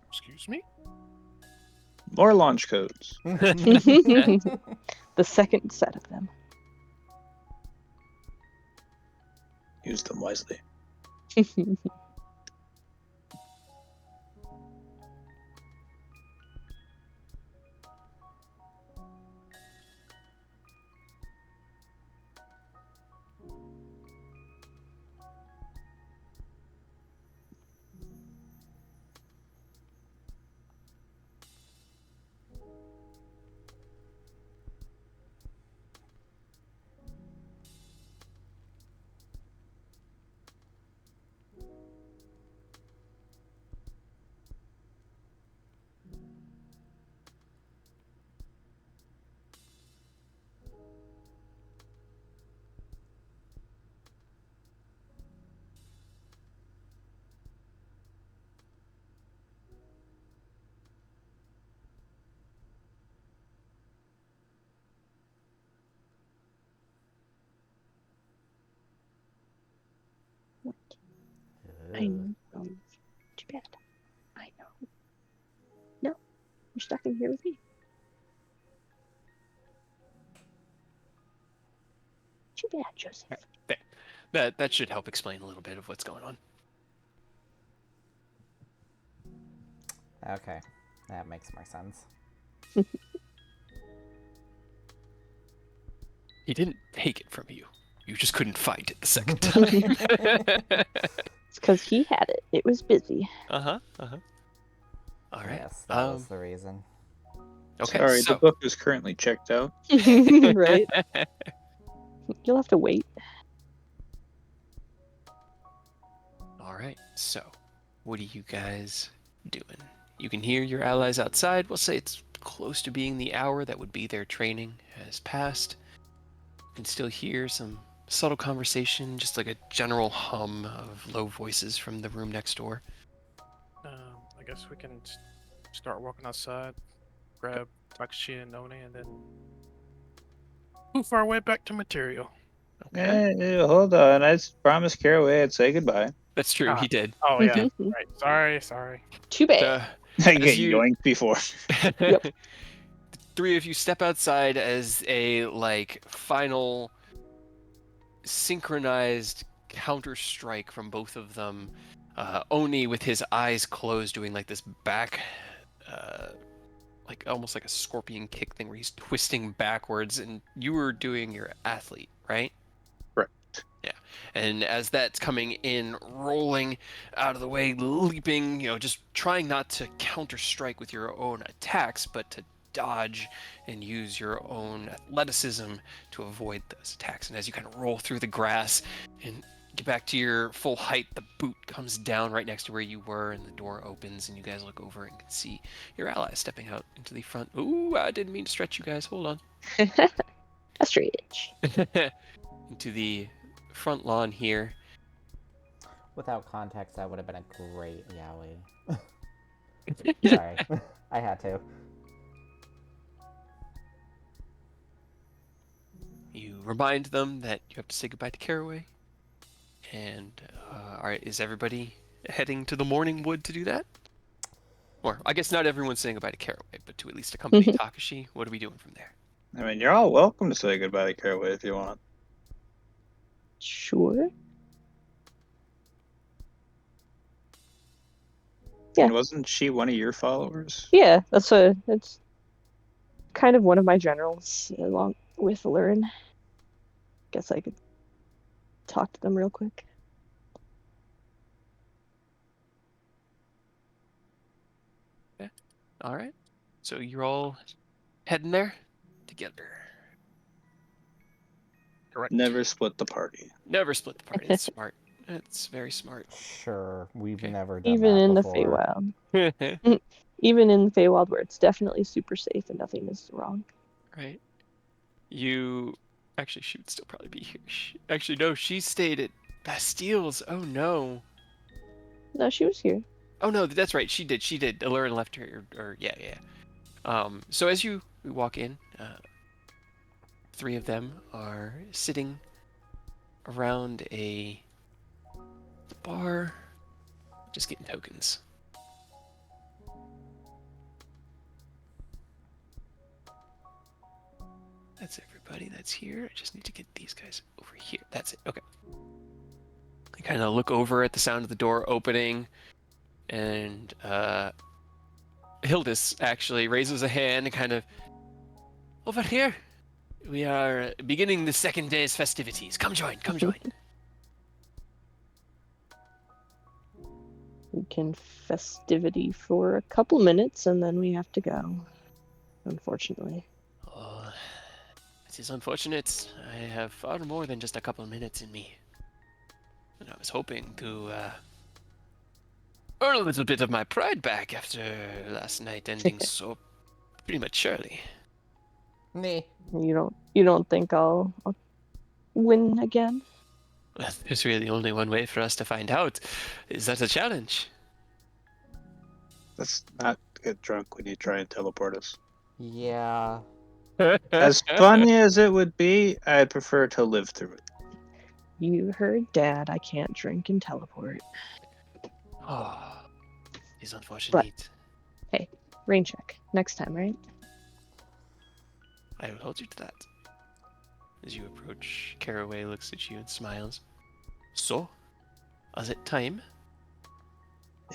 Excuse me. More launch codes. The second set of them. Use them wisely. I know. Too bad. I know. No, you're stuck in here with me. Too bad, Joseph. There. That should help explain a little bit of what's going on. Okay. That makes more sense. He didn't take it from you. You just couldn't find it the second time. It's because he had it. It was busy. Uh-huh. All right. Yes, that was the reason. Okay, Sorry, the so book is currently checked out. Right? You'll have to wait. all right. So, what are you guys doing? You can hear your allies outside. We'll say it's close to being the hour that would be their training has passed. You can still hear some subtle conversation, just like a general hum of low voices from the room next door. I guess we can start walking outside, grab Takashi and Noni, and then poof our way back to material. Okay. Hold on. I promised Caraway I'd say goodbye. That's true. Ah. He did. Oh yeah, right. Sorry. Too bad. I As get you- yoinked before. Yep. Three of you step outside as a final synchronized counter strike from both of them. Oni with his eyes closed, doing like this back, almost like a scorpion kick thing where he's twisting backwards, and you were doing your athlete, right? Correct. Yeah. And as that's coming in, rolling out of the way, leaping, just trying not to counter strike with your own attacks, but to dodge and use your own athleticism to avoid those attacks. And as you kind of roll through the grass and get back to your full height, the boot comes down right next to where you were, and the door opens, and you guys look over and can see your allies stepping out into the front. Ooh, I didn't mean to stretch you guys. Hold on. A stretch. Into the front lawn here. Without context, that would have been a great yaoi. Sorry, I had to. You remind them that you have to say goodbye to Caraway. And is everybody heading to the Morning Wood to do that? Or I guess not everyone's saying goodbye to Caraway, but to at least accompany Takashi. What are we doing from there? I mean, you're all welcome to say goodbye to Caraway if you want. Sure. And Yeah. wasn't she one of your followers? Yeah, it's kind of one of my generals along with Lurin. Guess I could talk to them real quick. All right. So you're all heading there together. Correct. Never split the party. Never split the party. That's smart. That's very smart. Sure, we've Okay. never done Even that in the before. Feywild. Even in the Feywild where it's definitely super safe and nothing is wrong. Right. You actually, she would still probably be here. Actually, no, she stayed at Bastille's. Oh no. No, she was here. Oh no, that's right. She did. Allurin left her. Or yeah. So as you walk in, three of them are sitting around a bar, just getting tokens. That's everybody that's here. I just need to get these guys over here. That's it. Okay. I kind of look over at the sound of the door opening, and Hildis actually raises a hand and kind of, over here. We are beginning the second day's festivities. Come join. We can festivity for a couple minutes and then we have to go. Unfortunately. Oh, it is unfortunate. I have far more than just a couple minutes in me. And I was hoping to earn a little bit of my pride back after last night ending so prematurely. Nee. You don't think I'll win again? Well, there's really only one way for us to find out. Is that a challenge? Let's not get drunk when you try and teleport us. Yeah. As funny as it would be, I'd prefer to live through it. You heard Dad, I can't drink and teleport. Oh, it's unfortunate. Hey, rain check. Next time, right? I will hold you to that. As you approach, Caraway looks at you and smiles. So, is it time?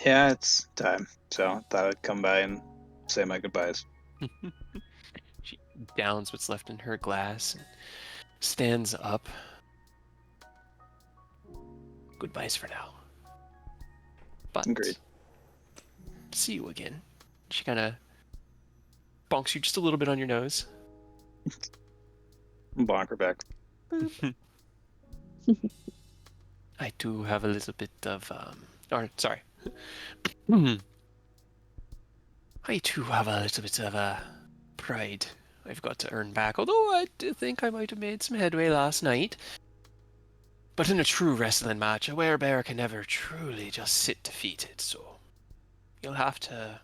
Yeah, it's time. So I thought I'd come by and say my goodbyes. She downs what's left in her glass and stands up. Goodbyes for now. But Agreed. see you again. She kind of bonks you just a little bit on your nose. Bonk her back. I do have a little bit of, sorry. I too have a little bit of pride I've got to earn back, although I do think I might have made some headway last night. But in a true wrestling match, a werebear can never truly just sit defeated, so you'll have to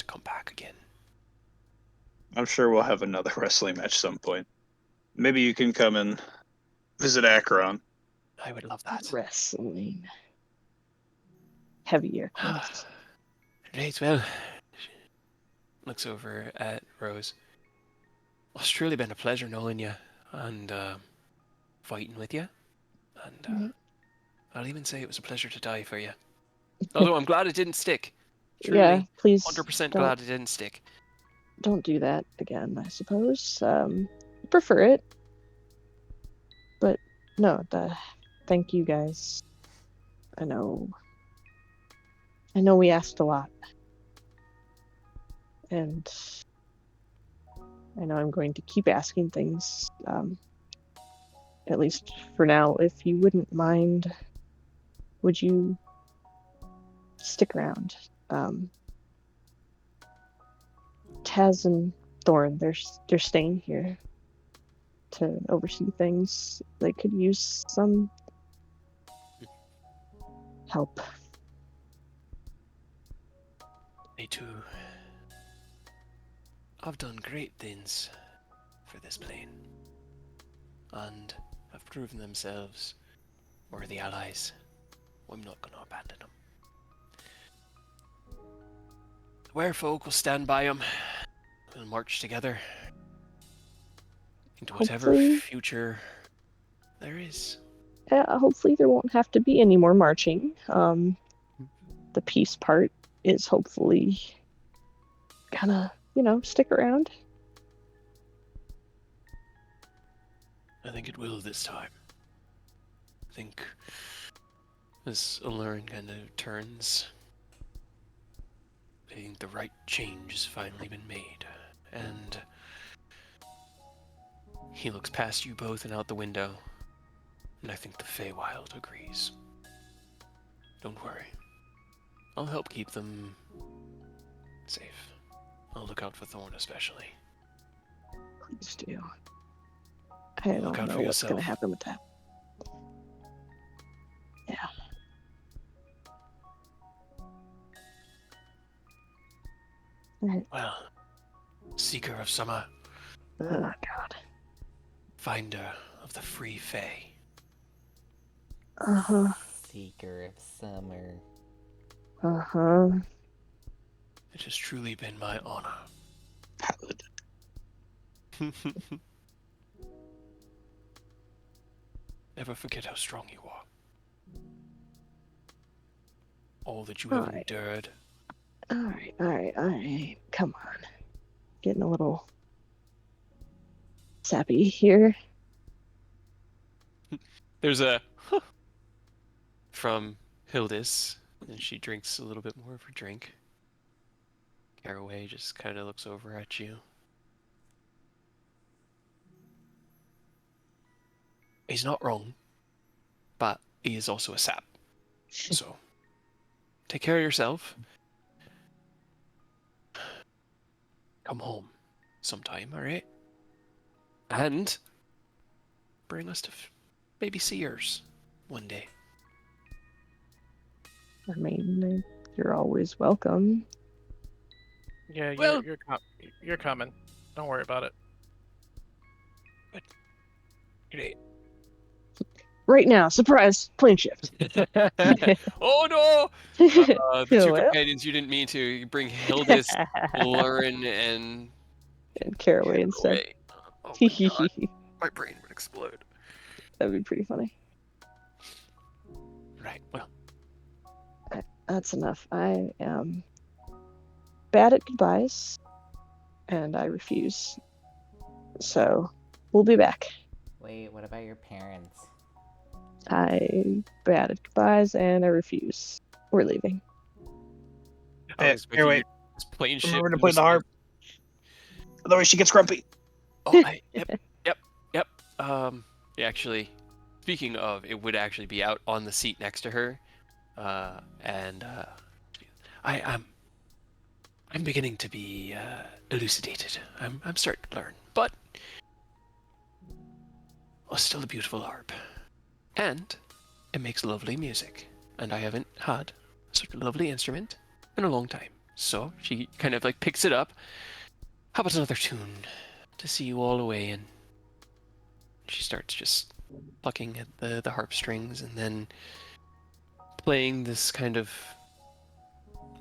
come back again. I'm sure we'll have another wrestling match some point. Maybe you can come and visit Akron. I would love that. Wrestling. Heavy air quotes. Right, well, she looks over at Rose. Well, it's truly been a pleasure knowing you and fighting with you. And I'll even say it was a pleasure to die for you. Although I'm glad it didn't stick. Truly, Yeah, please 100% don't glad it didn't stick. do that again, I suppose. Prefer it. But no, thank you guys. I know we asked a lot. And I know I'm going to keep asking things. At least for now, if you wouldn't mind, would you stick around? Taz and Thorn, they're staying here to oversee things. They could use some help. They too have done great things for this plane. And have proven themselves worthy allies. I'm not going to abandon them. The werefolk will stand by them. We'll march together into whatever Hopefully- future there is. Hopefully there won't have to be any more marching. The peace part is hopefully gonna, stick around. I think it will this time. I think as Alurin kind of turns, I think the right change has finally been made. And he looks past you both and out the window, and I think the Feywild agrees. Don't worry. I'll help keep them safe. I'll look out for Thorn especially. Please do. I Look don't out know for what's gonna yourself. happen with that. Yeah. Alright. Well, seeker of summer, Oh god. finder of the free Fey. Uh-huh. Seeker of summer. Uh-huh. It has truly been my honor. Paladin. Never forget how strong you are. All that you have Alright. endured. Alright. Come on. Getting a little sappy here. There's a from Hildis, and she drinks a little bit more of her drink. Caraway just kind of looks over at you. He's not wrong, but he is also a sap. So, take care of yourself. Come home sometime, alright? And bring us to maybe Sears one day. I mean, you're always welcome. Yeah, Well- you're coming. Don't worry about it. Great. Right now, surprise, plane shift. Oh no! The two Well. companions you didn't mean to. You bring Hildis, Lauren, and And Caraway instead. Caraway. Oh my god, my brain would explode. That'd be pretty funny. Right, well, That's enough. I am bad at goodbyes, and I refuse. So, we'll be back. Wait, what about your parents? I'm bad at goodbyes, and I refuse. We're leaving. I was expecting wait. you to just plain shit. Remember to and play just the like, harp. Otherwise, she gets grumpy. Oh, yep. Actually, speaking of, it would actually be out on the seat next to her, and I'm beginning to be elucidated. I'm starting to learn, but still a beautiful harp, and it makes lovely music, and I haven't had such a lovely instrument in a long time. So she kind of like picks it up. How about another tune to see you all away? And she starts just plucking at the harp strings and then playing this kind of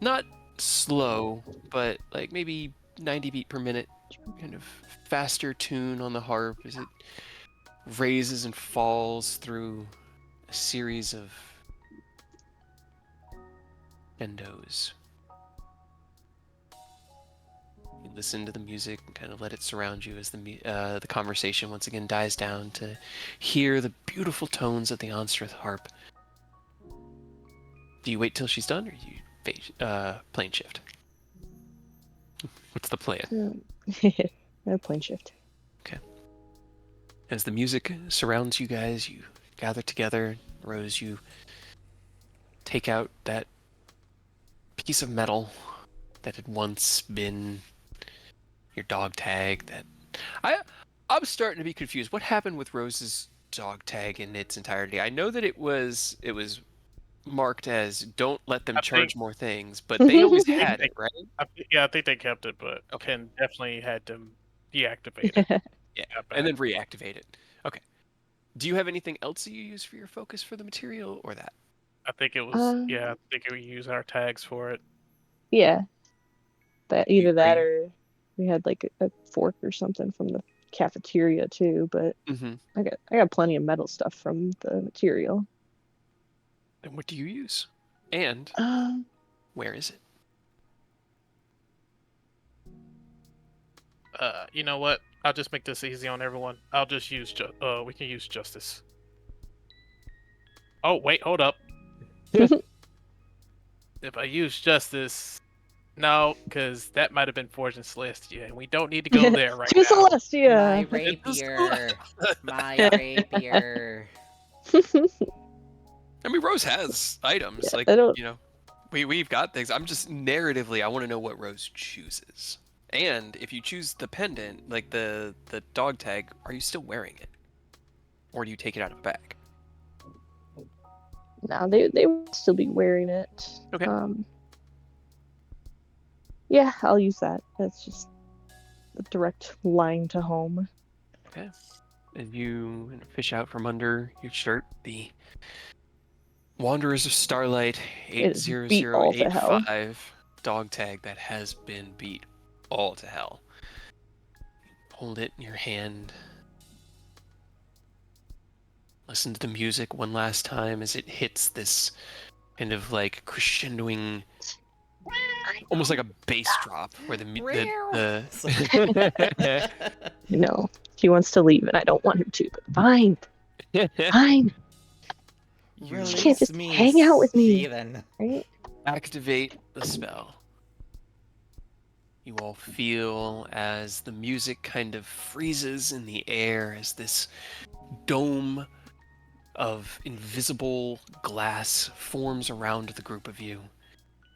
not slow, but like maybe 90 beat per minute kind of faster tune on the harp as it raises and falls through a series of endos. You listen to the music and kind of let it surround you as the conversation once again dies down to hear the beautiful tones of the Onstrith harp. Do you wait till she's done, or do you plane shift? What's the plan? No plane shift. Okay. As the music surrounds you guys, you gather together. Rose, you take out that piece of metal that had once been your dog tag. I'm starting to be confused. What happened with Rose's dog tag in its entirety? I know that it was marked as "Don't let them I charge think more things," but they always I think had they, it, right? I think they kept it, but Okay. Ken definitely had to deactivate it. Yeah, Got and then back. reactivate it. Okay. Do you have anything else that you use for your focus for the material, or that? I think it was Um, I think we use our tags for it. yeah, that You either that agree? or we had like a fork or something from the cafeteria too. But Mm-hmm. I got plenty of metal stuff from the material. Then what do you use? And Um, where is it? You know what? I'll just make this easy on everyone. I'll just use we can use justice. Oh wait, hold up. If I use justice, no, because that might have been Forge and Celestia, and we don't need to go there right to now. My Celestia. rapier. My rapier. I mean, Rose has items. Yeah, Like, I don't. you know, we've got things. I'm just narratively, I want to know what Rose chooses. And if you choose the pendant, like the dog tag, are you still wearing it, or do you take it out of a bag? No, they will still be wearing it. Okay. Yeah, I'll use that. That's just a direct line to home. Okay. And you fish out from under your shirt the Wanderers of Starlight It is beat all to hell. 80085 dog tag that has been beat all to hell. Hold it in your hand. Listen to the music one last time as it hits this kind of like crescendoing, almost like a bass drop, where You know, he wants to leave, and I don't want him to. But fine, fine. you He can't just me, hang out with me, Steven. right? activate the spell. You all feel as the music kind of freezes in the air as this dome of invisible glass forms around the group of you.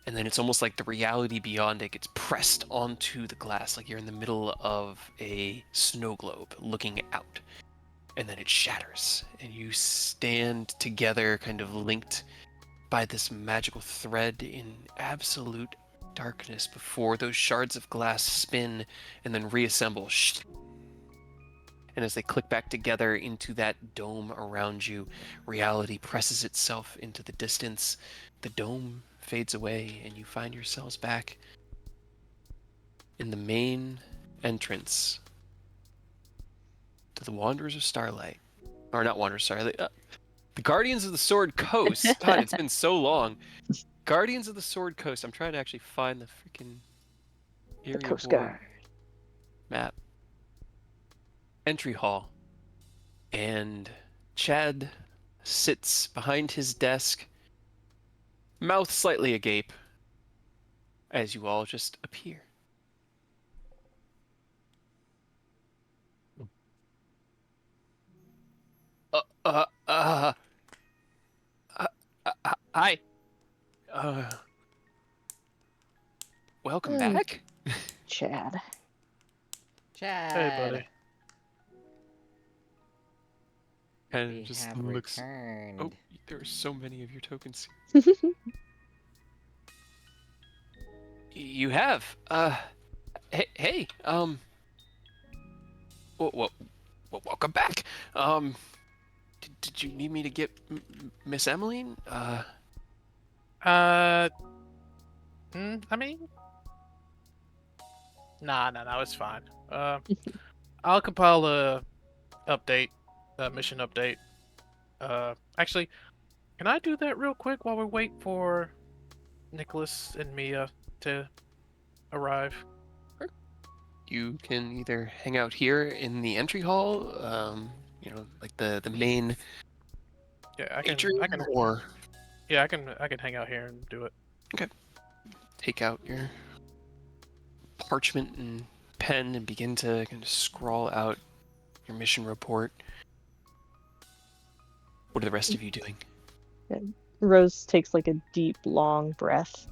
And then it's almost like the reality beyond it gets pressed onto the glass, like you're in the middle of a snow globe looking out. And then it shatters, and you stand together, kind of linked by this magical thread in absolute darkness before those shards of glass spin and then reassemble. And as they click back together into that dome around you, reality presses itself into the distance. The dome fades away, and you find yourselves back in the main entrance to the Wanderers of Starlight. Or not Wanderers of Starlight. The Guardians of the Sword Coast. God, it's been so long. Guardians of the Sword Coast. I'm trying to actually find the freaking The Area Coast board Guard. map. Entry hall. And Chad sits behind his desk, mouth slightly agape, as you all just appear. Uh, uh, uh, hi. Uh, welcome Hmm. back. Chad. Chad. Hey, buddy. And We just have looks. returned. Oh, there are so many of your tokens. You have. Hey. Well, welcome back. Did you need me to get Miss Emmeline? I mean, nah, it's fine. I'll compile a update, mission update. Actually, can I do that real quick while we wait for Nicholas and Mia to arrive? You can either hang out here in the entry hall, like the main Yeah, atrium, I can, or yeah, I can hang out here and do it. take out your parchment and pen and begin to kind of scrawl out your mission report. What are the rest of you doing? Rose takes like a deep, long breath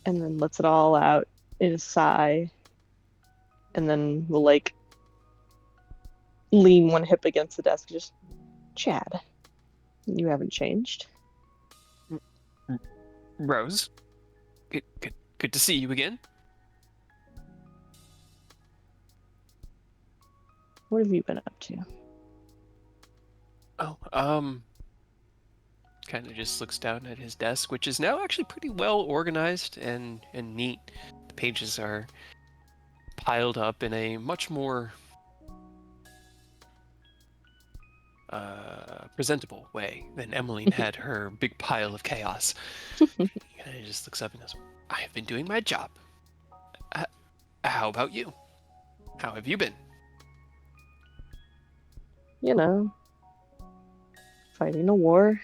and then lets it all out in a sigh. And then will like lean one hip against the desk. Just, Chad, you haven't changed. Rose, good to see you again. What have you been up to? Oh, kind of just looks down at his desk, which is now actually pretty well organized and neat. The pages are piled up in a much more presentable way than Emmeline had her big pile of chaos. He kind of just looks up and goes, I have been doing my job. How about you? How have you been? You know, fighting a war,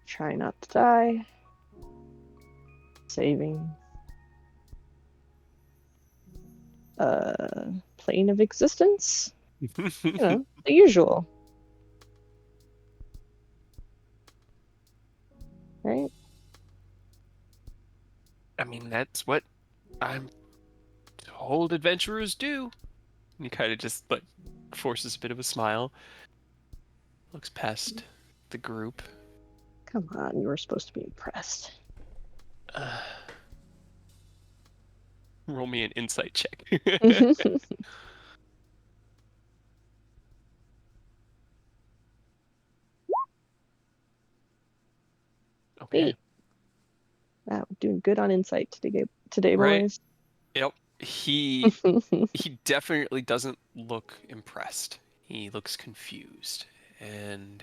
trying not to die, saving plane of existence. You know, the usual. Right? I mean, that's what I'm told adventurers do. And he kind of just like forces a bit of a smile, looks past the group. Come on, you were supposed to be impressed. Roll me an insight check. Okay. Hey, wow, doing good on insight today, Right? boys. Yep. He definitely doesn't look impressed. He looks confused. And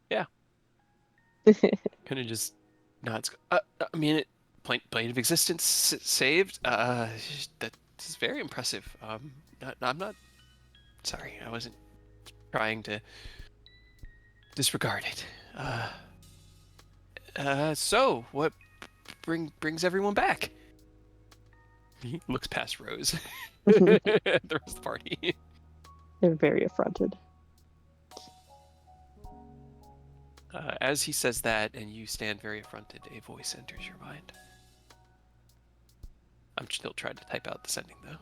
yeah, kind of just nods. I mean, plane of existence saved. That is very impressive. I'm not sorry. I wasn't trying to disregard it. So what brings everyone back? He looks past Rose. The rest of the party. They're very affronted. As he says that, and you stand very affronted, a voice enters your mind. I'm still trying to type out the sending, though.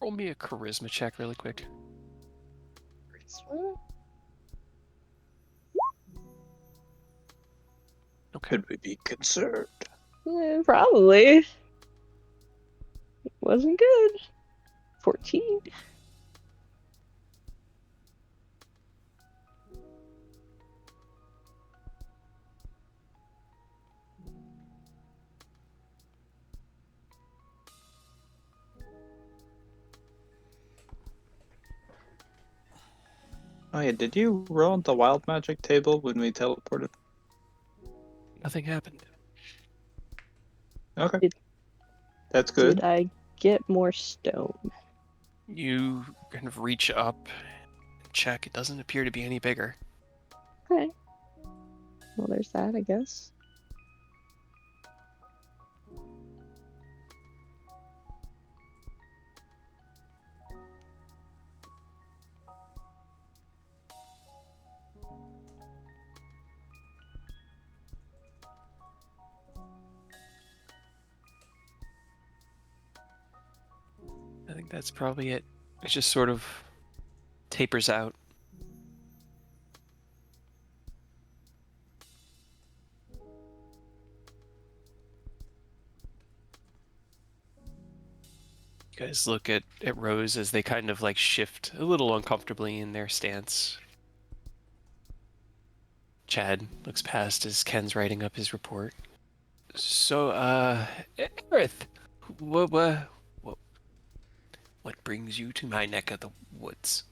Roll me a charisma check really quick. Okay. Could we be concerned? Probably. Wasn't good. 14. yeah, did you roll the wild magic table when we teleported? Nothing happened. Okay, Did- that's good. Did I get more stone? You kind of reach up and check. It doesn't appear to be any bigger. Okay. Well, there's that, I guess. I think that's probably it. It just sort of tapers out. You guys look at Rose as they kind of like shift a little uncomfortably in their stance. Chad looks past as Ken's writing up his report. So, Aerith, what brings you to my neck of the woods?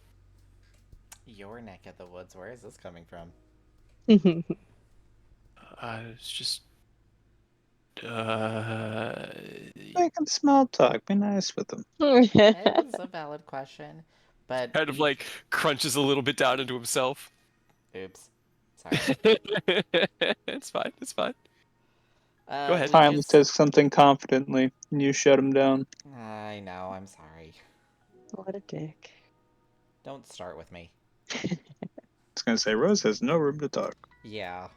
Your neck of the woods. Where is this coming from? It's just, uh, Making small talk. Be nice with them. It was a valid question, but kind of like crunches a little bit down into himself. oops, sorry. It's fine. It's fine. Uh, Go ahead. we Time just. says something confidently, and you shut him down. I know. I'm sorry. What a dick. Don't start with me. I was gonna say Rose has no room to talk. Yeah.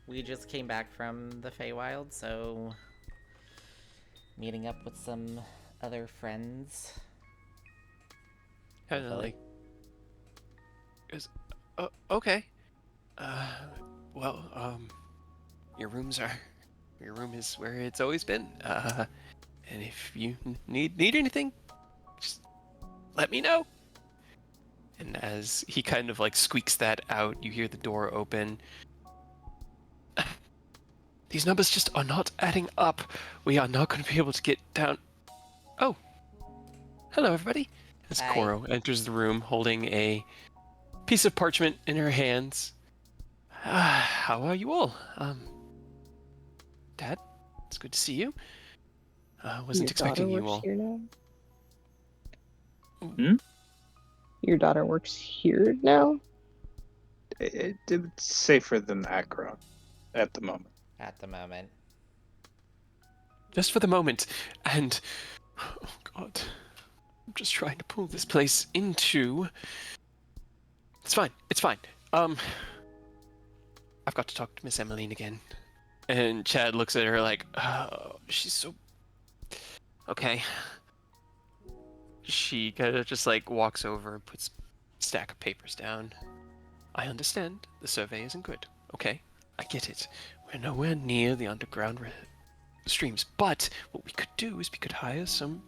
We just came back from the Feywild, so meeting up with some other friends. Kind of hopefully. like, okay. Well, your room is where it's always been. And if you need anything, just let me know. And as he kind of like squeaks that out, you hear the door open. These numbers just are not adding up. We are not going to be able to get down. Oh, hello everybody. As Hi. Koro enters the room holding a piece of parchment in her hands. How are you all? Dad, it's good to see you. Wasn't Your daughter expecting you works all. here now? Hmm? Your daughter works here now? It's safer than Akron at the moment. At the moment. Just for the moment. And, oh god, I'm just trying to pull this place into... It's fine. It's fine. I've got to talk to Miss Emmeline again. And Chad looks at her like, oh, she's so... Okay. She kind of just like walks over and puts a stack of papers down. I understand. The survey isn't good. Okay, I get it. We're nowhere near the underground streams. But what we could do is we could hire some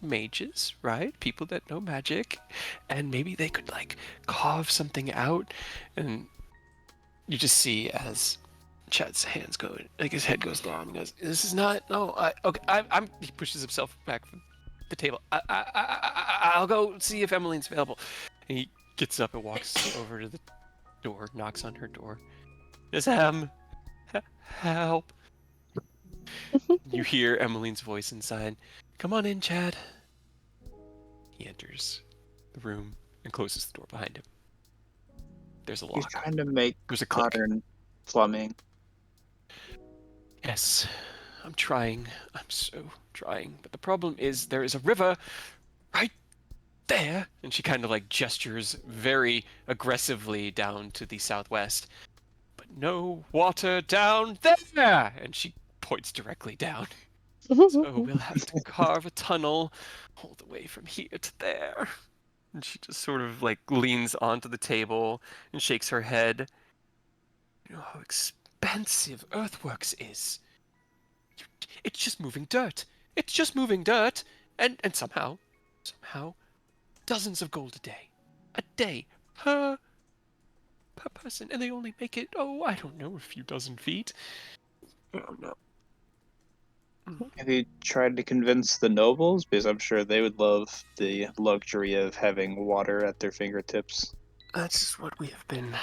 mages, right? People that know magic. And maybe they could like carve something out. And you just see as Chad's hands go, like his head goes down and goes, this is not, no, I'm, he pushes himself back from the table. I'll go see if Emmeline's available. And he gets up and walks over to the door, knocks on her door. Miss Em, help. You hear Emmeline's voice inside. Come on in, Chad. He enters the room and closes the door behind him. There's a He's lock. trying to make There's a click. modern plumbing. Yes, I'm trying. I'm so trying. But the problem is there is a river right there. And she kind of like gestures very aggressively down to the southwest. But no water down there! And she points directly down. So we'll have to carve a tunnel all the way from here to there. And she just sort of like leans onto the table and shakes her head. You know how expensive earthworks is. It's just moving dirt. It's just moving dirt. And somehow, dozens of gold a day. A day per person. And they only make it, oh, I don't know, a few dozen feet. Oh, no. Have you tried to convince the nobles? Because I'm sure they would love the luxury of having water at their fingertips. That's what we have been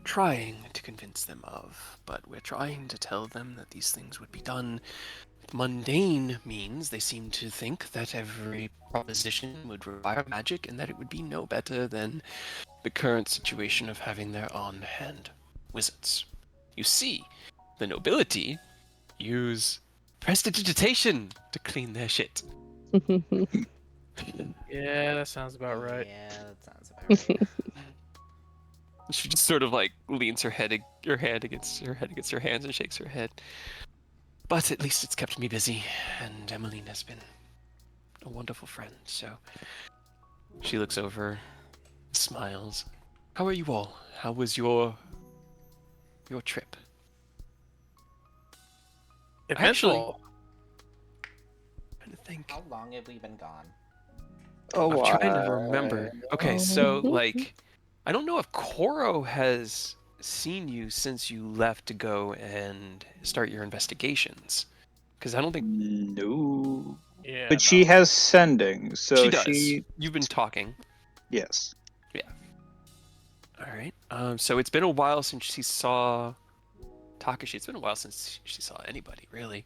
trying to convince them of, but we're trying to tell them that these things would be done with mundane means. They seem to think that every proposition would require magic and that it would be no better than the current situation of having their on-hand wizards. You see, the nobility use prestidigitation to clean their shit. Yeah, that sounds about right. Yeah, that sounds about right. She just sort of like leans her head against her hands and shakes her head. But at least it's kept me busy, and Emmeline has been a wonderful friend. So she looks over, smiles. How are you all? How was your trip? Eventful. Trying to think. How long have we been gone? Oh, I'm trying to remember. Okay, so like, I don't know if Koro has seen you since you left to go and start your investigations, because I don't think No. Yeah, But she no. has sending, so she does. You've been talking. yes. All right. So it's been a while since she saw Takashi. It's been a while since she saw anybody, really.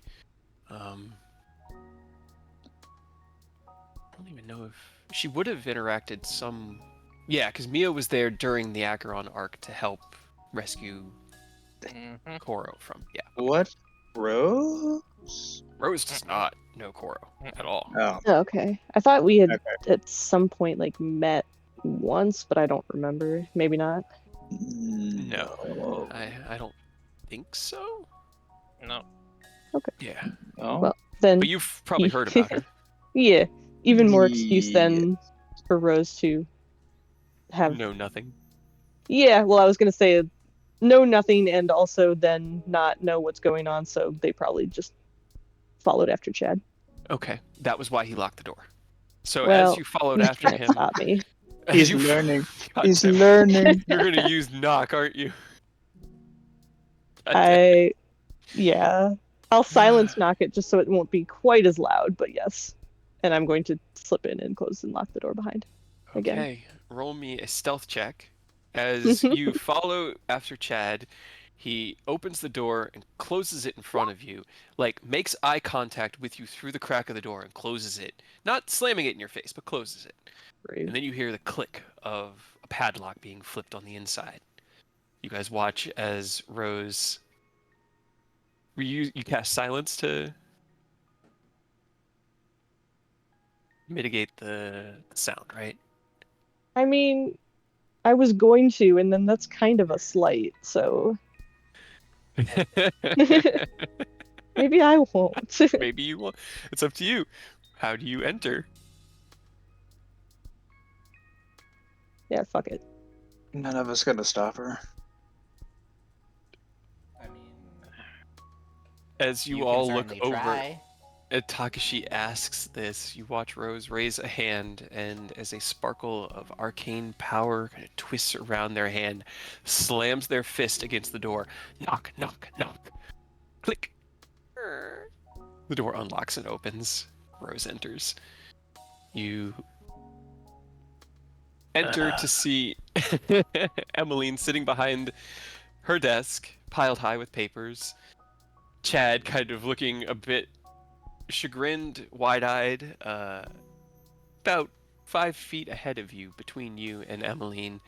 I don't even know if she would have interacted some. Yeah, because Mia was there during the Acheron arc to help rescue Mhm. Koro from. Yeah. What? Rose? Rose does not know Koro at all. Oh, Okay. I thought we had okay. at some point like met once, but I don't remember. Maybe not. No, I don't think so. No. Yeah, No. Well, then but you've probably heard about her. yeah, even more excuse Yeah. then for Rose to have. Know nothing. Yeah, well, I was gonna say know nothing and also then not know what's going on, so they probably just followed after Chad. Okay, that was why he locked the door. So as Well, you followed you after can't him, stop me. as He's you learning. God He's damn it. learning. You're gonna use knock, aren't you? God damn it. Yeah. I'll silence knock it just so it won't be quite as loud, but yes. And I'm going to slip in and close and lock the door behind. Again. Okay, roll me a stealth check. As you follow after Chad, he opens the door and closes it in front of you, like makes eye contact with you through the crack of the door and closes it. Not slamming it in your face, but closes it. And Rude. then you hear the click of a padlock being flipped on the inside. You guys watch as Rose. You cast silence to mitigate the sound, right? I mean, I was going to, and then that's kind of a slight, so maybe I won't. Maybe you will. It's up to you. How do you enter? Yeah, fuck it. None of us gonna stop her. I mean, As you can all look certainly over, try. Takashi asks this. You watch Rose raise a hand, and as a sparkle of arcane power kind of twists around their hand, slams their fist against the door. Knock, knock, knock. Click. The door unlocks and opens. Rose enters. You enter to see Emmeline sitting behind her desk, piled high with papers. Chad kind of looking a bit chagrined, wide-eyed, about 5 feet ahead of you, between you and Emmeline.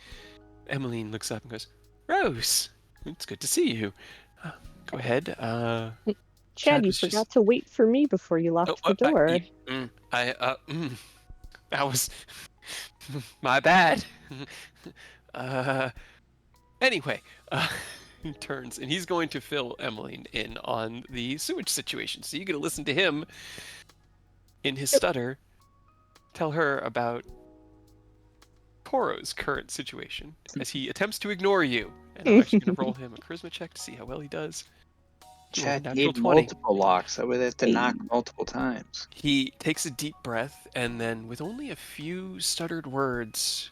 Emmeline looks up and goes, "Rose, it's good to see you. Go ahead. Chad, you was forgot just... to wait for me before you locked the door. That was my bad. Anyway, he turns and he's going to fill Emmeline in on the sewage situation. So you get to listen to him in his stutter tell her about Koro's current situation as he attempts to ignore you. And I'm actually going to roll him a charisma check to see how well he does. He rolled a Chad natural need 20. multiple locks. I would have to knock multiple times. He takes a deep breath and then, with only a few stuttered words,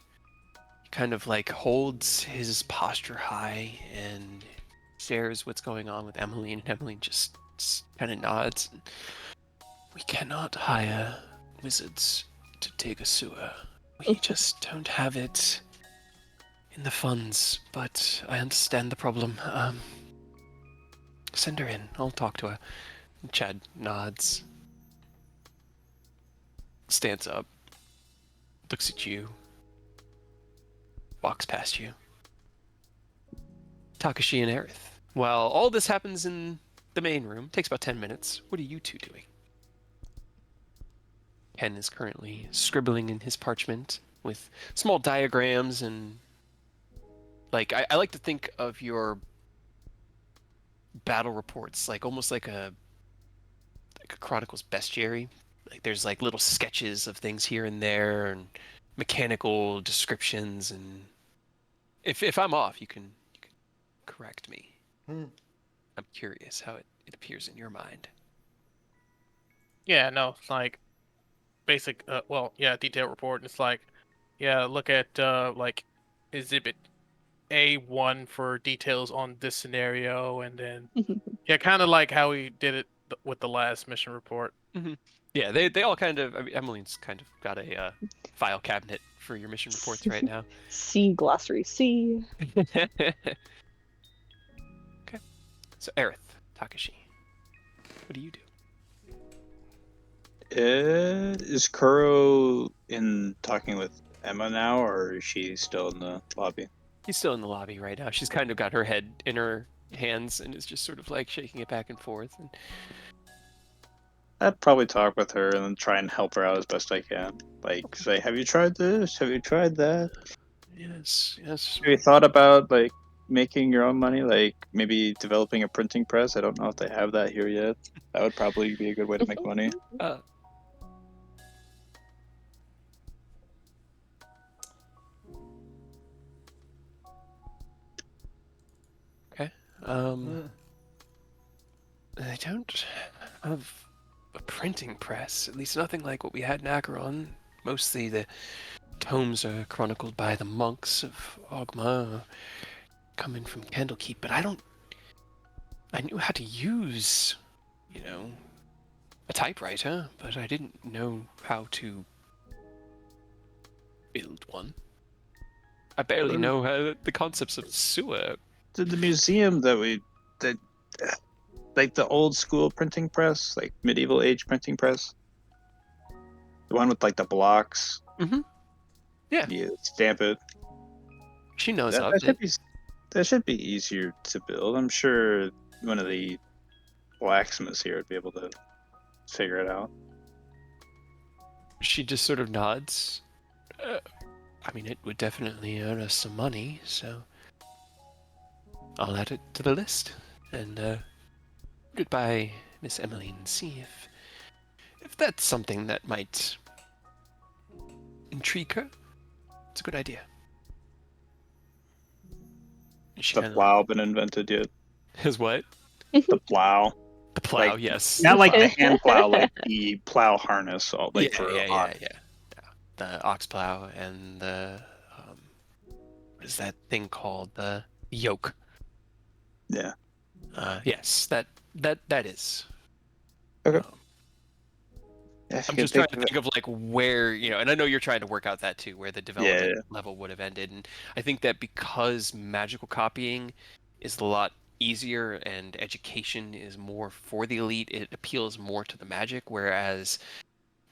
kind of like holds his posture high and shares what's going on with Emmeline, and Emmeline just kind of nods. We cannot hire wizards to dig a sewer. We just don't have it in the funds, but I understand the problem. Send her in. I'll talk to her. Chad nods, stands up, looks at you, walks past you. Takashi and Aerith. While all this happens in the main room, takes about 10 minutes. What are you two doing? Ken is currently scribbling in his parchment with small diagrams and like I like to think of your battle reports like almost like a Chronicles bestiary. Like there's like little sketches of things here and there and mechanical descriptions, and if I'm off, you can correct me. I'm curious how it appears in your mind. Yeah, no, it's like basic. Well, yeah, detailed report. It's like, yeah, look at like exhibit A1 for details on this scenario, and then yeah, kind of like how we did it with the last mission report. Yeah, they all kind of. I mean, Emmeline's kind of got a file cabinet for your mission reports right now. C glossary C. Okay. So Aerith, Takashi, what do you do? Is Kuro in talking with Emma now, or is she still in the lobby? He's still in the lobby right now. She's kind of got her head in her hands and is just sort of like shaking it back and forth. And I'd probably talk with her and then try and help her out as best I can. Like, say, have you tried this? Have you tried that? yes. Have you thought about, like, making your own money? Like, maybe developing a printing press? I don't know if they have that here yet. That would probably be a good way to make money. Uh, okay. I don't have a printing press. At least nothing like what we had in Acheron. Mostly the tomes are chronicled by the monks of Ogma, coming from Candlekeep. But I knew how to use, a typewriter, but I didn't know how to build one. I barely know how the concepts of sewer. The museum that like the old school printing press, like medieval age printing press, the one with like the blocks. Mm-hmm. Yeah. You stamp it. She knows That, of that it. should be that should be easier to build. I'm sure one of the blacksmiths here would be able to figure it out. She just sort of nods. I mean, it would definitely earn us some money, so I'll add it to the list. And goodbye, Miss Emmeline. See if that's something that might intrigue her. It's a good idea. She The kinda plow been invented yet? Is what? The plow, The plow, Like, yes. not like the hand plow, like the plow harness, like for yeah. The ox plow and the what is that thing called? The yoke. Yeah. Yes, that is. Okay. I'm just trying to think of like where, and I know you're trying to work out that too, where the development level would have ended. And I think that because magical copying is a lot easier and education is more for the elite, it appeals more to the magic, whereas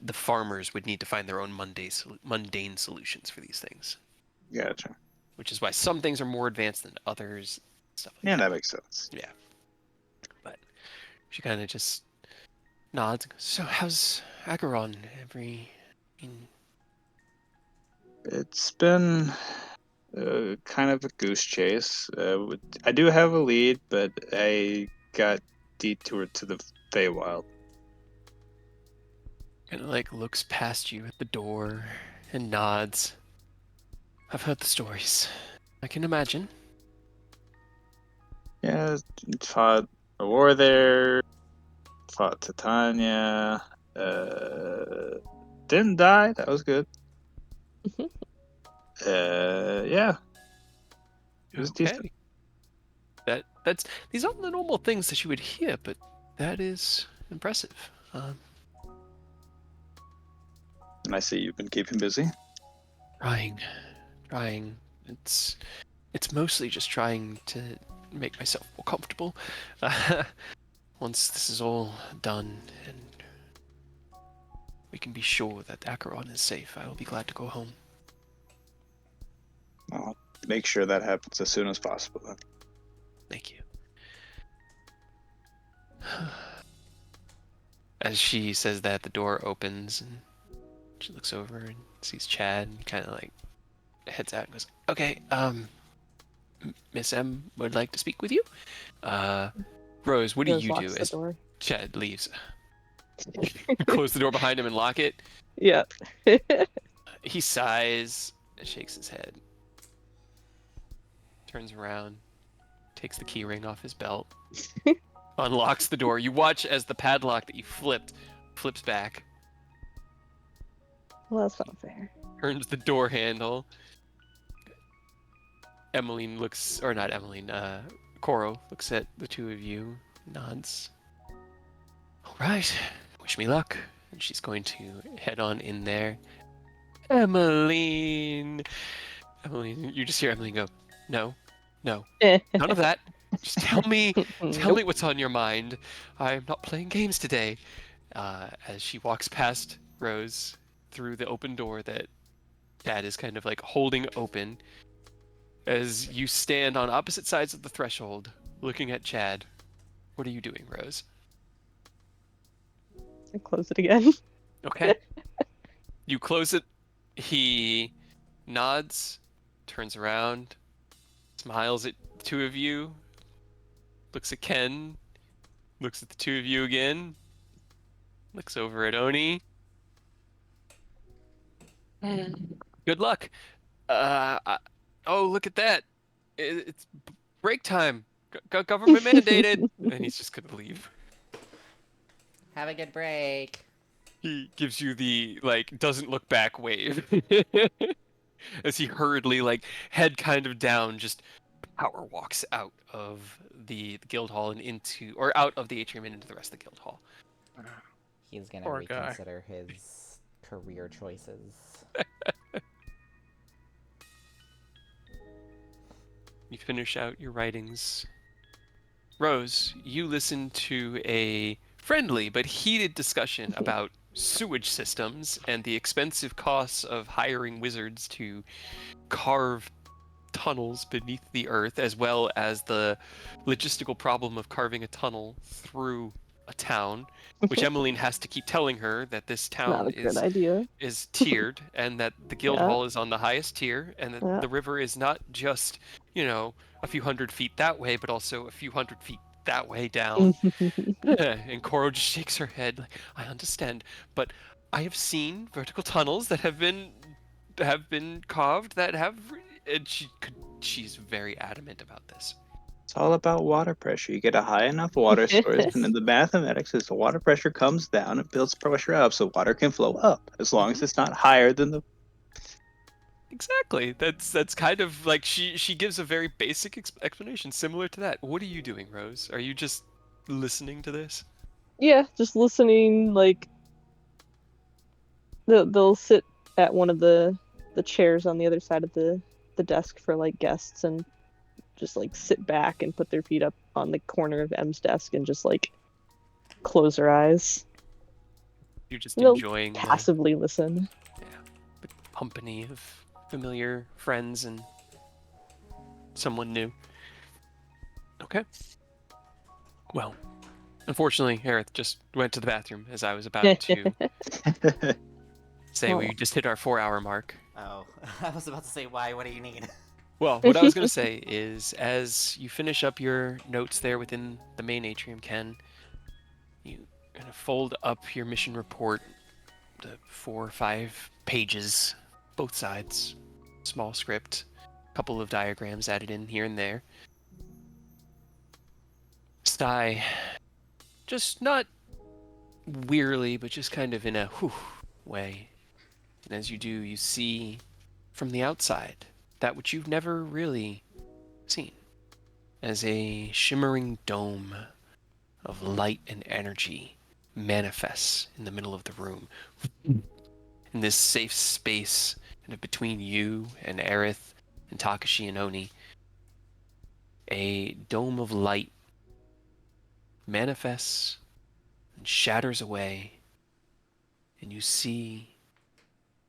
the farmers would need to find their own mundane solutions for these things. Gotcha. Which is why some things are more advanced than others, stuff like that. That makes sense. Yeah. But she kind of just nods and goes, so how's Acheron? It's been kind of a goose chase. I do have a lead, but I got detoured to the Feywild. Kind of like looks past you at the door and nods. I've heard the stories. I can imagine. Yeah, fought a war there. Fought Titania. Didn't die. That was good. Yeah. It was decent. That's these aren't the normal things that you would hear, but That is impressive. And I see you've been keeping busy. Trying. It's mostly just trying to make myself more comfortable. Once this is all done and we can be sure that Acheron is safe, I will be glad to go home. I'll make sure that happens as soon as possible. Then. Thank you. As she says that, the door opens and she looks over and sees Chad and kind of like heads out and goes, "Okay, Miss M would like to speak with you. Rose, what do Rose you do locks the as door. Chad leaves?" Close the door behind him and lock it. Yeah. He sighs and shakes his head. Turns around, takes the key ring off his belt, unlocks the door. You watch as the padlock that you flips back, Well, that's not fair. turns the door handle. Coro looks at the two of you, nods. All right, wish me luck. And she's going to head on in there. Emmeline, you just hear Emmeline go, no, none of that. Just tell me Nope. what's on your mind. I'm not playing games today. As she walks past Rose through the open door that Dad is kind of like holding open, as you stand on opposite sides of the threshold, looking at Chad. What are you doing, Rose? I close it again. Okay. You close it. He nods, turns around, smiles at the two of you, looks at Ken, looks at the two of you again, looks over at Oni. Good luck. Oh, look at that. It's break time. Government mandated. And he's just gonna leave. Have a good break. He gives you the, like, doesn't look back wave. As he hurriedly, like, head kind of down, just power walks out of the guild hall and or out of the atrium and into the rest of the guild hall. He's gonna Poor guy. reconsider his career choices. You finish out your writings. Rose, you listen to a friendly but heated discussion about sewage systems and the expensive costs of hiring wizards to carve tunnels beneath the earth, as well as the logistical problem of carving a tunnel through a town, which Emmeline has to keep telling her that this Not town a good idea. is tiered, and that the guild Yeah. hall is on the highest tier, and that Yeah. the river is not just, a few hundred feet that way, but also a few hundred feet that way down. And Koro just shakes her head like, I understand, but I have seen vertical tunnels that have been carved that have, and she's very adamant about this. It's all about water pressure. You get a high enough water source, and then the mathematics is the water pressure comes down and builds pressure up, so water can flow up as long as it's not higher than the. Exactly. That's kind of like she gives a very basic explanation similar to that. What are you doing, Rose? Are you just listening to this? Yeah, just listening. Like they'll sit at one of the chairs on the other side of the desk for like guests, and just like sit back and put their feet up on the corner of M's desk and just like close their eyes. You're just They'll enjoying passively listen. the company of familiar friends and someone new. Okay. Well, unfortunately, Aerith just went to the bathroom as I was about to say we just hit our 4-hour mark. Oh, I was about to say why. What do you need? Well, what I was going to say is, as you finish up your notes there within the main atrium, Ken, you kind of fold up your mission report, the 4 or 5 pages, both sides, small script, a couple of diagrams added in here and there. Sigh, just not wearily, but just kind of in a whew way. And as you do, you see from the outside that which you've never really seen, as a shimmering dome of light and energy manifests in the middle of the room. In this safe space kind of between you and Aerith and Takashi and Oni, a dome of light manifests and shatters away, and you see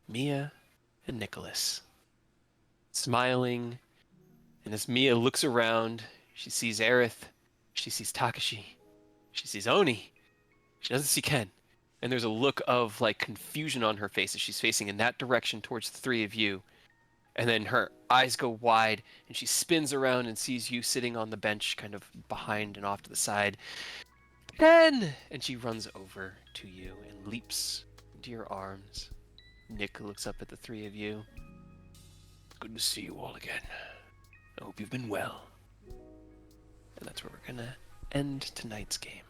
Mia and Nicholas smiling. And as Mia looks around, she sees Aerith, she sees Takashi, she sees Oni, she doesn't see Ken. And there's a look of like confusion on her face as she's facing in that direction towards the three of you. And then her eyes go wide and she spins around and sees you sitting on the bench kind of behind and off to the side. Ken! And she runs over to you and leaps into your arms. Nick looks up at the three of you. Good to see you all again. I hope you've been well. And that's where we're gonna end tonight's game.